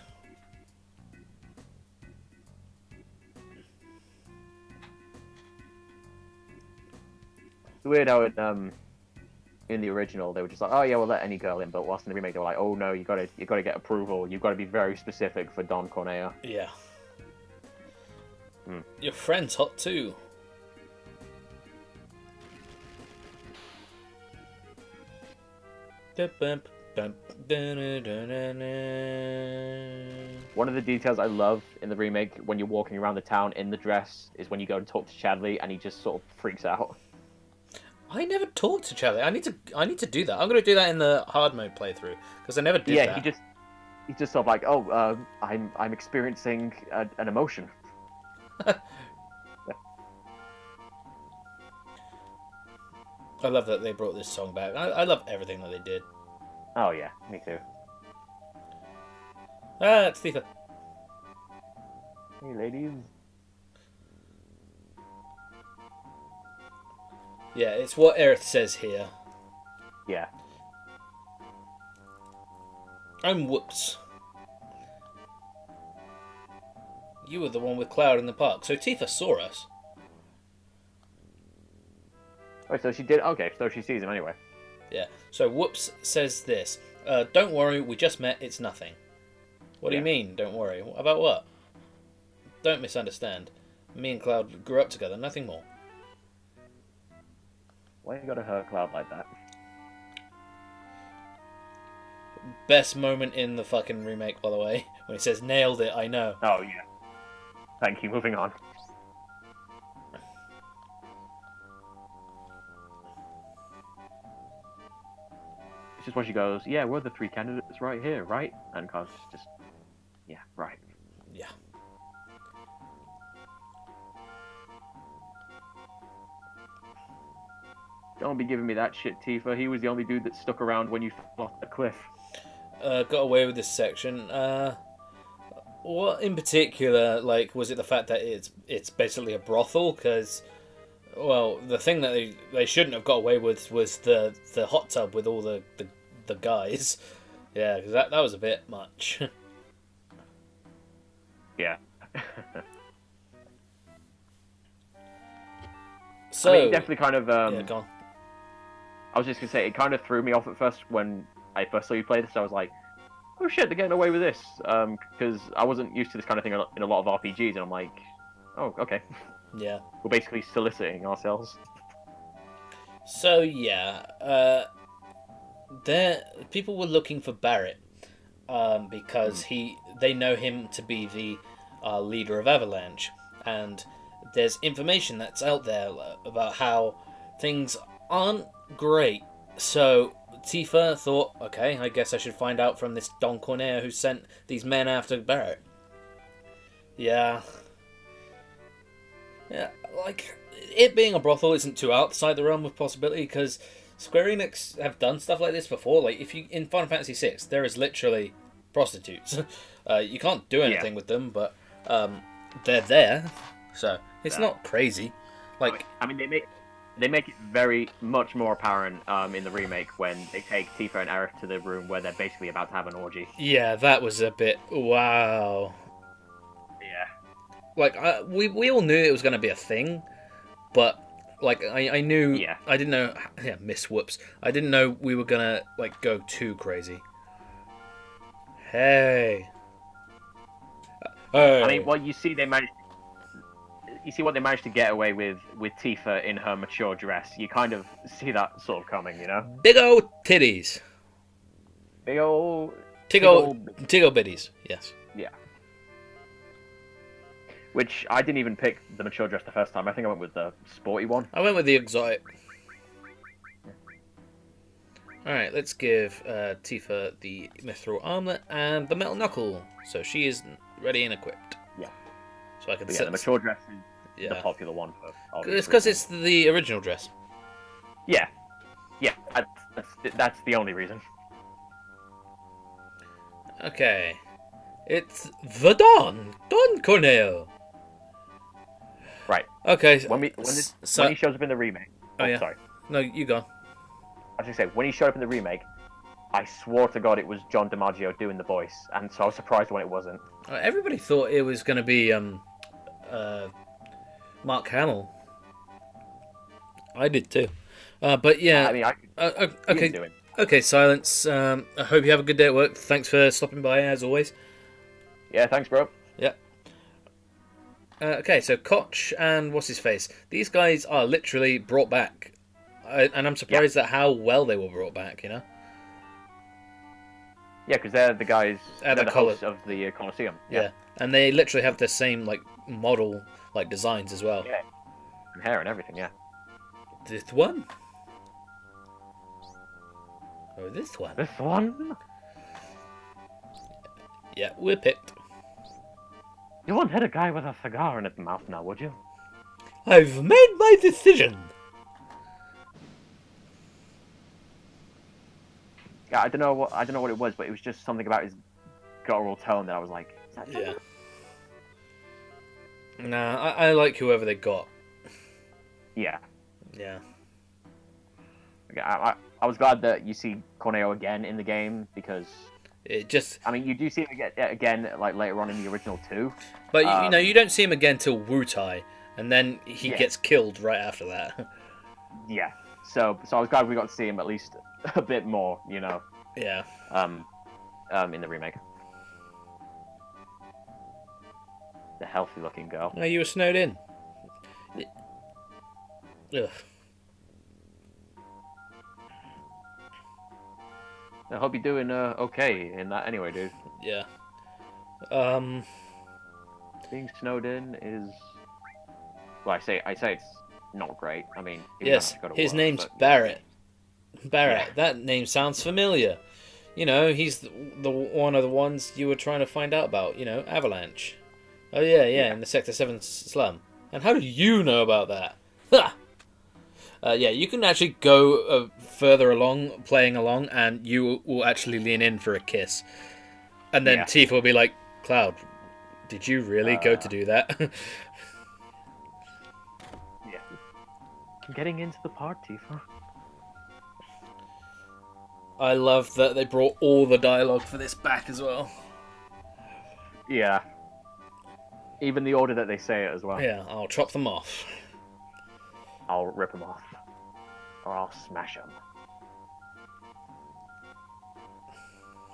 It's weird how it, in the original they were just like, oh yeah, we'll let any girl in, but whilst in the remake they were like, oh no, you gotta get approval. You've got to be very specific for Don Cornea. Yeah. Your friend's hot too. One of the details I love in the remake when you're walking around the town in the dress is when you go and talk to Chadley and he just sort of freaks out. I never talked to Chadley. I need to do that. I'm going to do that in the hard mode playthrough because I never did that. Yeah, he's just sort of like, oh, I'm experiencing an emotion. I love that they brought this song back. I love everything that they did. Oh yeah, me too. Ah, it's Tifa. Hey, ladies. Yeah, it's what Aerith says here. Yeah. I'm Whoops. You were the one with Cloud in the park, so Tifa saw us. Oh, so she did. Okay, so she sees him anyway. Yeah. So Whoops says this. Don't worry, we just met. It's nothing. What do you mean, don't worry? About what? Don't misunderstand. Me and Cloud grew up together, nothing more. Why you gotta hurt Cloud like that? Best moment in the fucking remake, by the way. When he says, nailed it, I know. Oh, yeah. Thank you, moving on. It's just when she goes, yeah, we're the 3 candidates right here, right? And Cloud's just, yeah, right. Yeah. Don't be giving me that shit, Tifa. He was the only dude that stuck around when you fell off the cliff. Got away with this section. What in particular, like, was it the fact that it's basically a brothel? Because, well, the thing that they shouldn't have got away with was the hot tub with all the guys. Yeah, because that was a bit much. Yeah. So, I mean, it definitely kind of... yeah, go on. I was just going to say, it kind of threw me off at first when I first saw you play this. I was like, oh shit, they're getting away with this. Because I wasn't used to this kind of thing in a lot of RPGs, and I'm like, oh, okay. Yeah. We're basically soliciting ourselves. So, yeah. People were looking for Barrett. Because they know him to be the leader of Avalanche. And there's information that's out there about how things aren't great. So Tifa thought, okay, I guess I should find out from this Don Corneo who sent these men after Barrett. Yeah. Yeah, like, it being a brothel isn't too outside the realm of possibility, because Square Enix have done stuff like this before. Like, if you in Final Fantasy VI, there is literally prostitutes. You can't do anything with them, but they're there, so it's not crazy. Like, I mean, they make it very much more apparent in the remake when they take Tifa and Aerith to the room where they're basically about to have an orgy. yeah, that was a bit wow. Yeah. Like, we all knew it was going to be a thing, but like I knew, I didn't know. Yeah, Miss Whoops. I didn't know we were gonna like go too crazy. Hey. I mean, well, you see, what they managed to get away with Tifa in her mature dress. You kind of see that sort of coming, you know? Big old titties. Big old... Tiggle bitties, yes. Yeah. Which, I didn't even pick the mature dress the first time. I think I went with the sporty one. I went with the exotic. Alright, let's give Tifa the mithril armlet and the metal knuckle. So she is ready and equipped. Yeah. So I can the mature dress is the popular one. It's because it's the original dress. Yeah. Yeah, that's the only reason. Okay. It's the Don Corneo. Right. Okay. When he shows up in the remake... Oh, yeah. Sorry. No, you go. I was going to say, when he showed up in the remake, I swore to God it was John DiMaggio doing the voice, and so I was surprised when it wasn't. Everybody thought it was going to be Mark Hamill. I did too. But yeah. I mean, okay. Okay, Silence. I hope you have a good day at work. Thanks for stopping by, as always. Yeah, thanks, bro. Yeah. Okay, so Koch and what's his face? These guys are literally brought back. And I'm surprised at how well they were brought back, you know? Yeah, because they're the guys, they're the hosts of the Colosseum. Yeah, and they literally have the same, like, model, like, designs as well. Yeah, and hair and everything, yeah. This one? Oh, this one? This one? Yeah, we're picked. You won't hit a guy with a cigar in his mouth now, would you? I've made my decision! Yeah, I don't know what it was, but it was just something about his guttural tone that I was like, is that Nah, I like whoever they got. Yeah. Yeah. Okay, I was glad that you see Corneo again in the game because It just... I mean, you do see him again like later on in the original 2. But, you know, you don't see him again till Wutai, and then he gets killed right after that. Yeah. So I was glad we got to see him at least a bit more, you know. Yeah. In the remake. The healthy-looking girl. No, you were snowed in. Ugh. I hope you're doing okay in that anyway, dude. Yeah. Being snowed in is... Well, I say it's not great. I mean... Yes, his name's Barrett. Barrett, Yeah. that name sounds familiar. You know, he's the one of the ones you were trying to find out about, you know, Avalanche. Oh, yeah, in the Sector 7 slum. And how do you know about that? Ha! Yeah, you can actually go further along, playing along, and you will actually lean in for a kiss. And then Tifa will be like, Cloud, did you really go to do that? Yeah. Getting into the part, Tifa. I love that they brought all the dialogue for this back as well. Yeah. Even the order that they say it as well. Yeah, I'll chop them off. I'll rip them off. Or I'll smash them.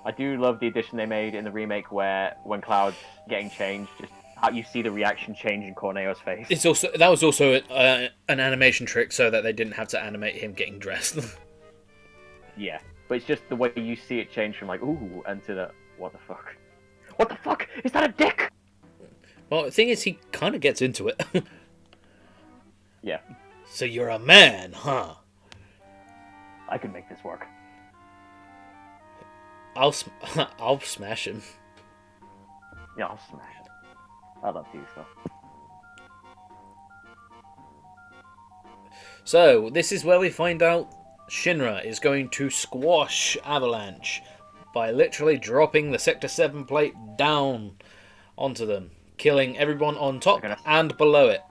I do love the addition they made in the remake where when Cloud's getting changed, just how you see the reaction change in Corneo's face. It's also that was also an animation trick so that they didn't have to animate him getting dressed. Yeah. But it's just the way you see it change from like, ooh, and to the, what the fuck? What the fuck? Is that a dick? Well, the thing is, he kind of gets into it. Yeah. So you're a man, huh? I can make this work. I'll smash him. Yeah, I'll smash it. I love you, so. So, this is where we find out Shinra is going to squash Avalanche by literally dropping the Sector 7 plate down onto them, killing everyone on top and below it.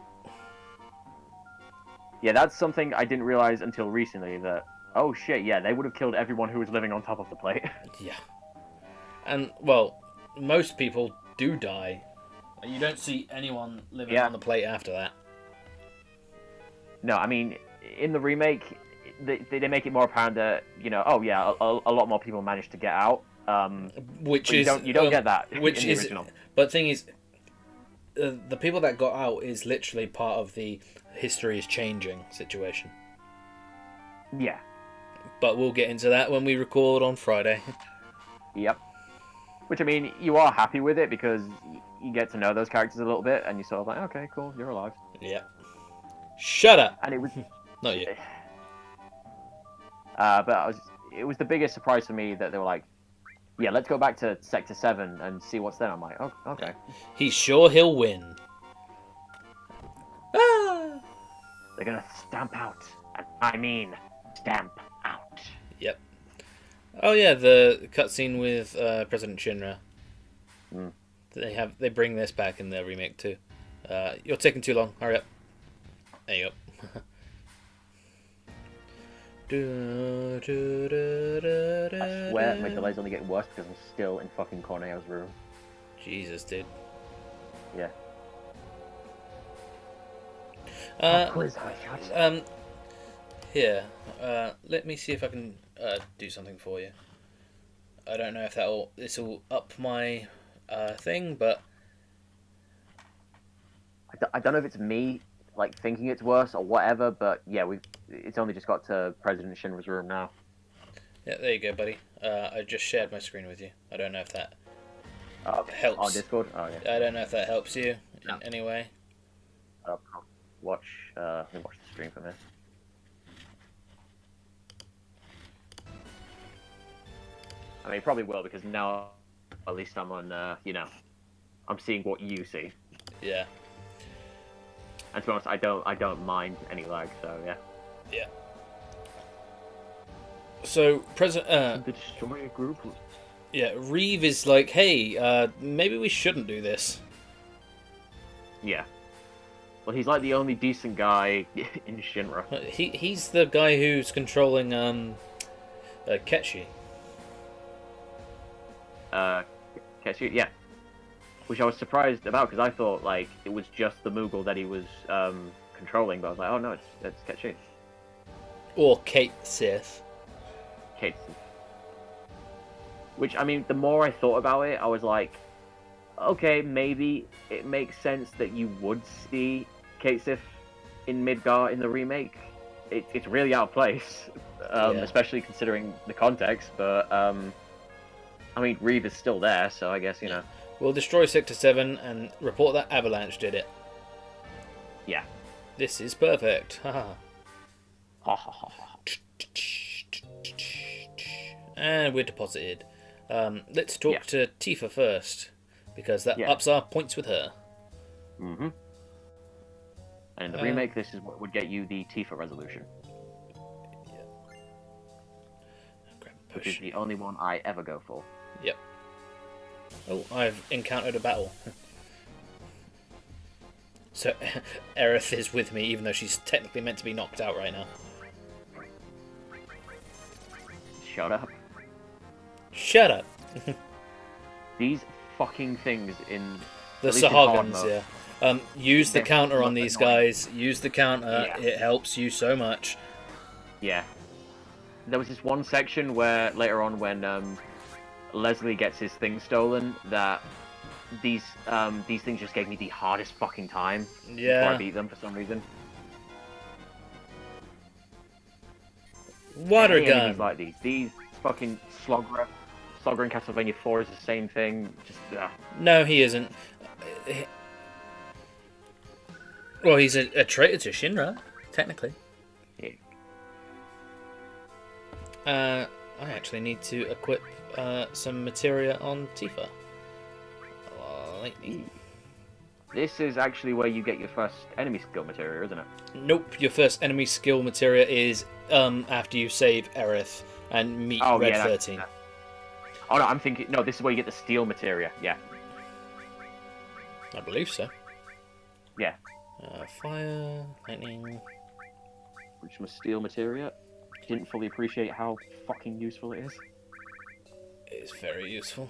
Yeah, that's something I didn't realize until recently, that, oh shit, yeah, they would have killed everyone who was living on top of the plate. Yeah. And, well, most people do die. You don't see anyone living on the plate after that. No, I mean, in the remake, they make it more apparent that, you know, oh yeah, a lot more people managed to get out. Which is you don't get that which in the is, original. But the thing is, the people that got out is literally part of the history is changing situation. Yeah. But we'll get into that when we record on Friday. Yep. Which, I mean, you are happy with it because you get to know those characters a little bit, and you're sort of like, okay, cool, you're alive. Yeah. Shut up! And it was... Not yet. But it was the biggest surprise for me that they were like, yeah, let's go back to Sector 7 and see what's there. I'm like, oh, okay. He's sure he'll win. Ah! They're gonna stamp out. And I mean, stamp out. Yep. Oh yeah, the cutscene with President Shinra. Mm. They bring this back in the remake too. You're taking too long. Hurry up. There you go. I swear my delay's only getting worse because I'm still in fucking Corneo's room. Jesus, dude. Yeah. Here. Let me see if I can do something for you. I don't know if this will up my thing, but I don't know if it's me like thinking it's worse or whatever, but yeah, it's only just got to President Shinra's room now. Yeah, there you go, buddy. I just shared my screen with you. I don't know if that helps. On Discord? Oh, yeah. I don't know if that helps you in any way. I'll watch the stream from here. I mean, it probably will, because now at least I'm on, you know, I'm seeing what you see. Yeah. And to be honest, I don't mind any lag, so yeah. Yeah. So, The Destroyer group? Yeah, Reeve is like, hey, maybe we shouldn't do this. Yeah. Well, he's like the only decent guy in Shinra. He's the guy who's controlling Ketchi. Ketsu, yeah. Which I was surprised about because I thought like it was just the Moogle that he was controlling, but I was like, oh no, it's Ketsu. Or Kate Sith. Kate. Which, I mean, the more I thought about it, I was like, okay, maybe it makes sense that you would see Kate Sith in Midgar in the remake. It's really out of place, especially considering the context, but, I mean, Reeve is still there, so I guess, you know. We'll destroy Sector 7 and report that Avalanche did it. Yeah. This is perfect. Haha. Ha ha ha ha. And we're deposited. Let's talk to Tifa first, because that ups our points with her. Mm-hmm. And in the remake, this is what would get you the Tifa resolution. Yeah. Which is the only one I ever go for. Yep. Oh, I've encountered a battle. So, Aerith is with me, even though she's technically meant to be knocked out right now. Shut up. Shut up. These fucking things in... The Sahagans, yeah. Use the counter on these guys. Use the counter. Yeah. It helps you so much. Yeah. There was this one section where, later on, when Leslie gets his thing stolen, that these things just gave me the hardest fucking time before I beat them for some reason. Water gun. Like these fucking Slogger in Castlevania 4 is the same thing. Just no, he isn't. Well, he's a traitor to Shinra, technically. Yeah. I actually need to equip some materia on Tifa. This is actually where you get your first enemy skill materia, isn't it? Nope, your first enemy skill materia is after you save Aerith and meet Red 13. Oh no, I'm thinking... No, this is where you get the steel materia, yeah. I believe so. Yeah. Fire, lightning... Which was steel materia. Didn't fully appreciate how fucking useful it is. It's very useful.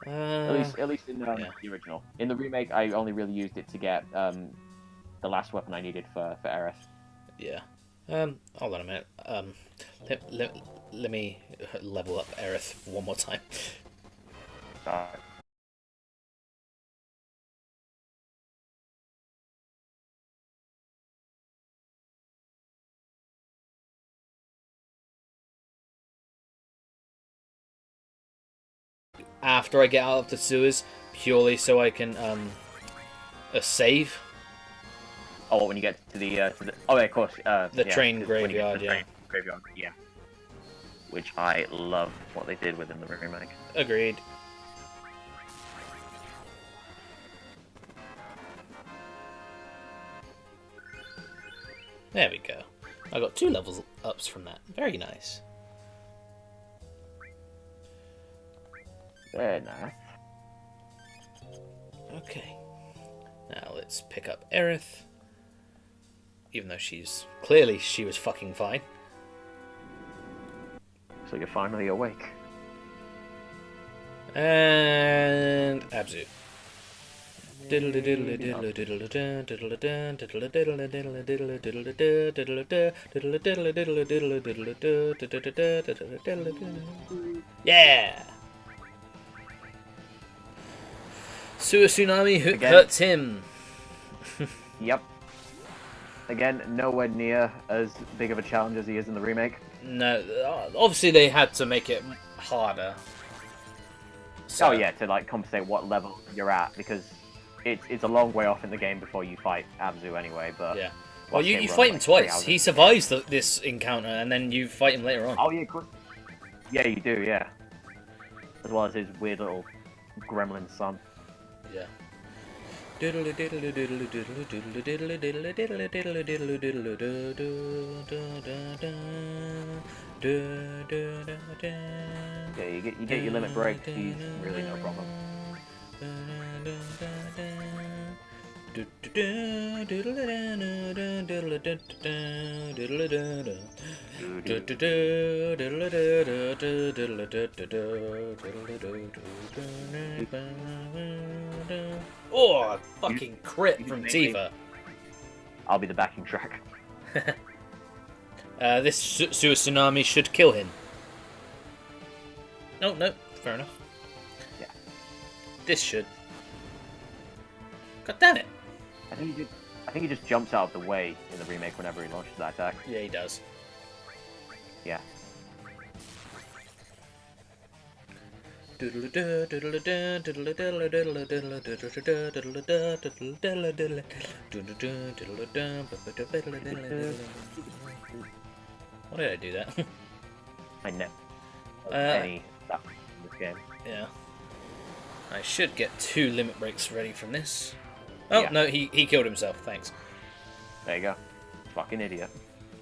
At least in the original. In the remake, I only really used it to get the last weapon I needed for Aerith. Yeah. Hold on a minute. Let me level up Aerith one more time. After I get out of the sewers, purely so I can save. Oh, when you get to the oh yeah, of course, the train graveyard, train graveyard, yeah. Which I love what they did within the remake. Agreed. There we go. I got 2 levels ups from that. Very nice. Very nice. Okay. Now let's pick up Aerith. Even though she was fucking fine. So you're finally awake. And Abzu. Yeah! Sewer Tsunami hurts him. Yep. Again, nowhere near as big of a challenge as he is in the remake. No, obviously they had to make it harder. So. Oh yeah, to like compensate what level you're at, because it's a long way off in the game before you fight Abzu anyway. But yeah, well you fight him twice. He survives this encounter, and then you fight him later on. Oh yeah, of course. Yeah, you do. Yeah, as well as his weird little gremlin son. Yeah. Yeah, you get your limit breaks, he's really no problem. Oh, a fucking crit from Tifa. I'll be the backing track. This sewer tsunami should kill him. No, fair enough. Yeah. This should. God damn it. I think he just jumps out of the way in the remake whenever he launches that attack. Yeah, he does. Yeah. Why did I do that? I never any stuff in this game. Yeah. I should get 2 limit breaks ready from this. Oh, Yeah. no, he killed himself, thanks. There you go. Fucking idiot.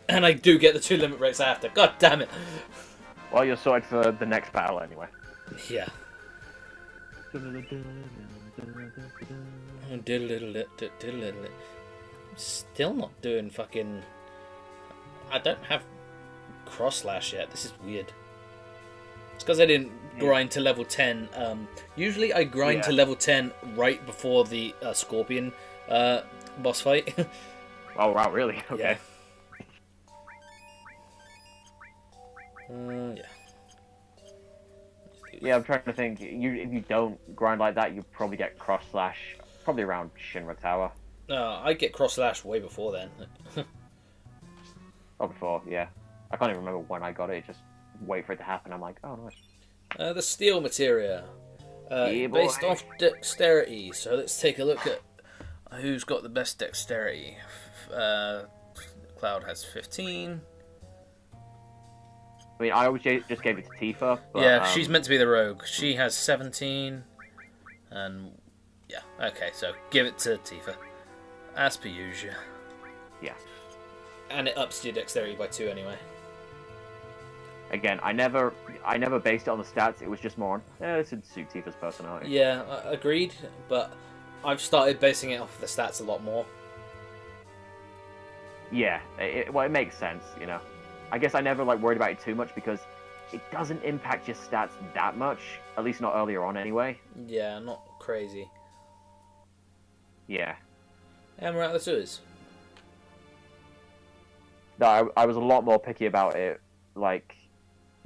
And I do get the 2 limit breaks after. God damn it. Well, you're sorted for the next battle anyway. Yeah. Still not doing fucking... I don't have cross slash yet. This is weird. It's because I didn't grind to level 10. Usually I grind to level 10 right before the Scorpion boss fight. Oh, wow, really? Okay. Yeah. Yeah, I'm trying to think. If you don't grind like that, you probably get cross slash probably around Shinra Tower. I get cross slash way before then. Or before, yeah. I can't even remember when I got it. Just wait for it to happen. I'm like, oh, nice. The steel materia. Based off dexterity. So let's take a look at who's got the best dexterity. Cloud has 15. I mean, I always just gave it to Tifa. But, Yeah, she's meant to be the rogue. She has 17. And yeah, okay, so give it to Tifa. As per usual. Yeah. And it ups your dexterity by 2 anyway. Again, I never based it on the stats. It was just more on, this would suit Tifa's personality. Yeah, agreed. But I've started basing it off the stats a lot more. Yeah, well, it makes sense, you know. I guess I never worried about it too much because it doesn't impact your stats that much. At least not earlier on, anyway. Yeah, not crazy. Yeah. And we're out of the sewers. No, I was a lot more picky about it,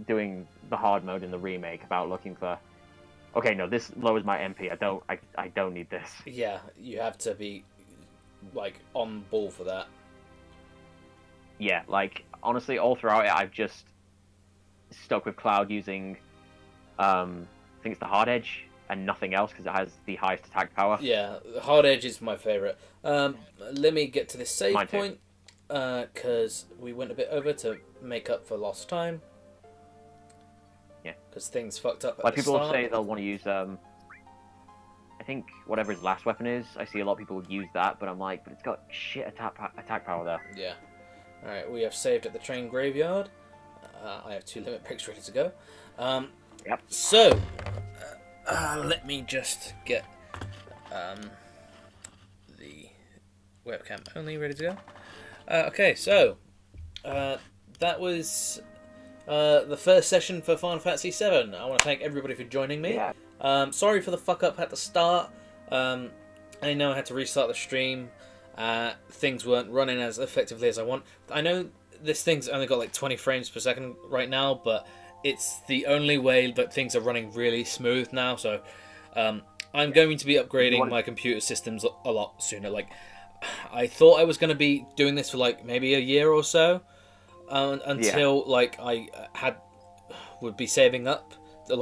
doing the hard mode in the remake, about looking for, okay, no, this lowers my MP. I don't need this. Yeah, you have to be on ball for that. Yeah, honestly, all throughout it, I've just stuck with Cloud using, I think it's the hard edge and nothing else because it has the highest attack power. Yeah, hard edge is my favourite. Let me get to this save point because we went a bit over to make up for lost time. Yeah, because things fucked up. At the people start. say they'll want to use I think whatever his last weapon is. I see a lot of people use that, but I'm like, but it's got shit attack power there. Yeah. Alright, we have saved at the train graveyard. I have 2 limit picks ready to go. Yep. So, let me just get the webcam only ready to go. Okay, so that was the first session for Final Fantasy VII. I want to thank everybody for joining me. Yeah. Sorry for the fuck up at the start. I know I had to restart the stream. Things weren't running as effectively as I want. I know this thing's only got 20 frames per second right now, but it's the only way that things are running really smooth now. So I'm going to be upgrading my computer systems a lot sooner. I thought I was going to be doing this for maybe a year or so until I would be saving up,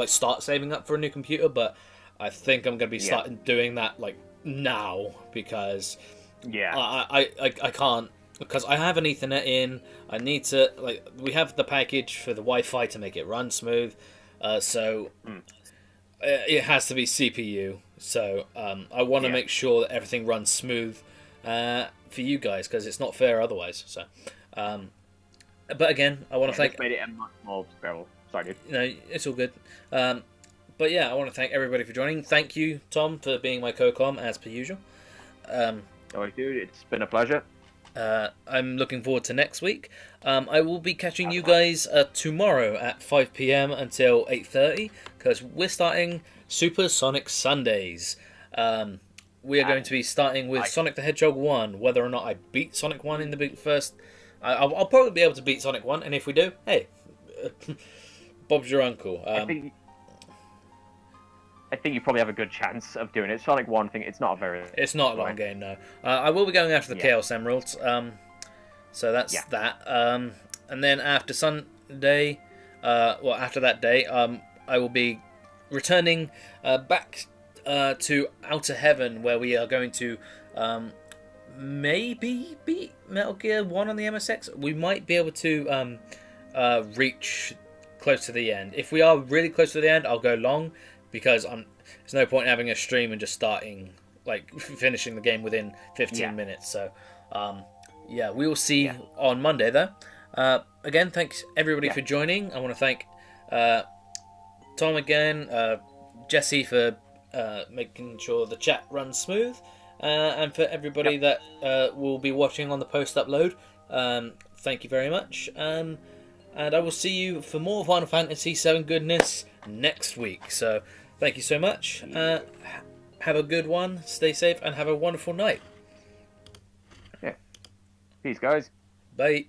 start saving up for a new computer. But I think I'm going to be starting doing that now because. Yeah. I can't because I have an Ethernet in. I need to we have the package for the Wi-Fi to make it run smooth. So it has to be CPU. So I want to make sure that everything runs smooth for you guys because it's not fair otherwise. So, but again, I want to thank. Made it a much more bearable. Sorry, dude. No, it's all good. But yeah, I want to thank everybody for joining. Thank you, Tom, for being my co-com as per usual. Alright, dude, it's been a pleasure. I'm looking forward to next week. I will be catching you guys tomorrow at 5 p.m. until 8:30 because we're starting Super Sonic Sundays. We are going to be starting with Sonic the Hedgehog 1. Whether or not I beat Sonic 1 in the first... I'll probably be able to beat Sonic 1, and if we do, hey, Bob's your uncle. I think you probably have a good chance of doing it. Sonic 1 thing, it's not a long game, no. I will be going after the Chaos Emeralds, so that's that. And then after Sunday, after that day, I will be returning back to Outer Heaven, where we are going to maybe beat Metal Gear 1 on the MSX. We might be able to reach close to the end. If we are really close to the end, I'll go long, because there's no point in having a stream and just finishing the game within 15 minutes. So, we will see on Monday, though. Again, thanks everybody for joining. I want to thank Tom again, Jesse for making sure the chat runs smooth, and for everybody that will be watching on the post-upload. Thank you very much. And I will see you for more Final Fantasy VII goodness next week. So, thank you so much. Have a good one, stay safe, and have a wonderful night. Yeah. Peace, guys. Bye.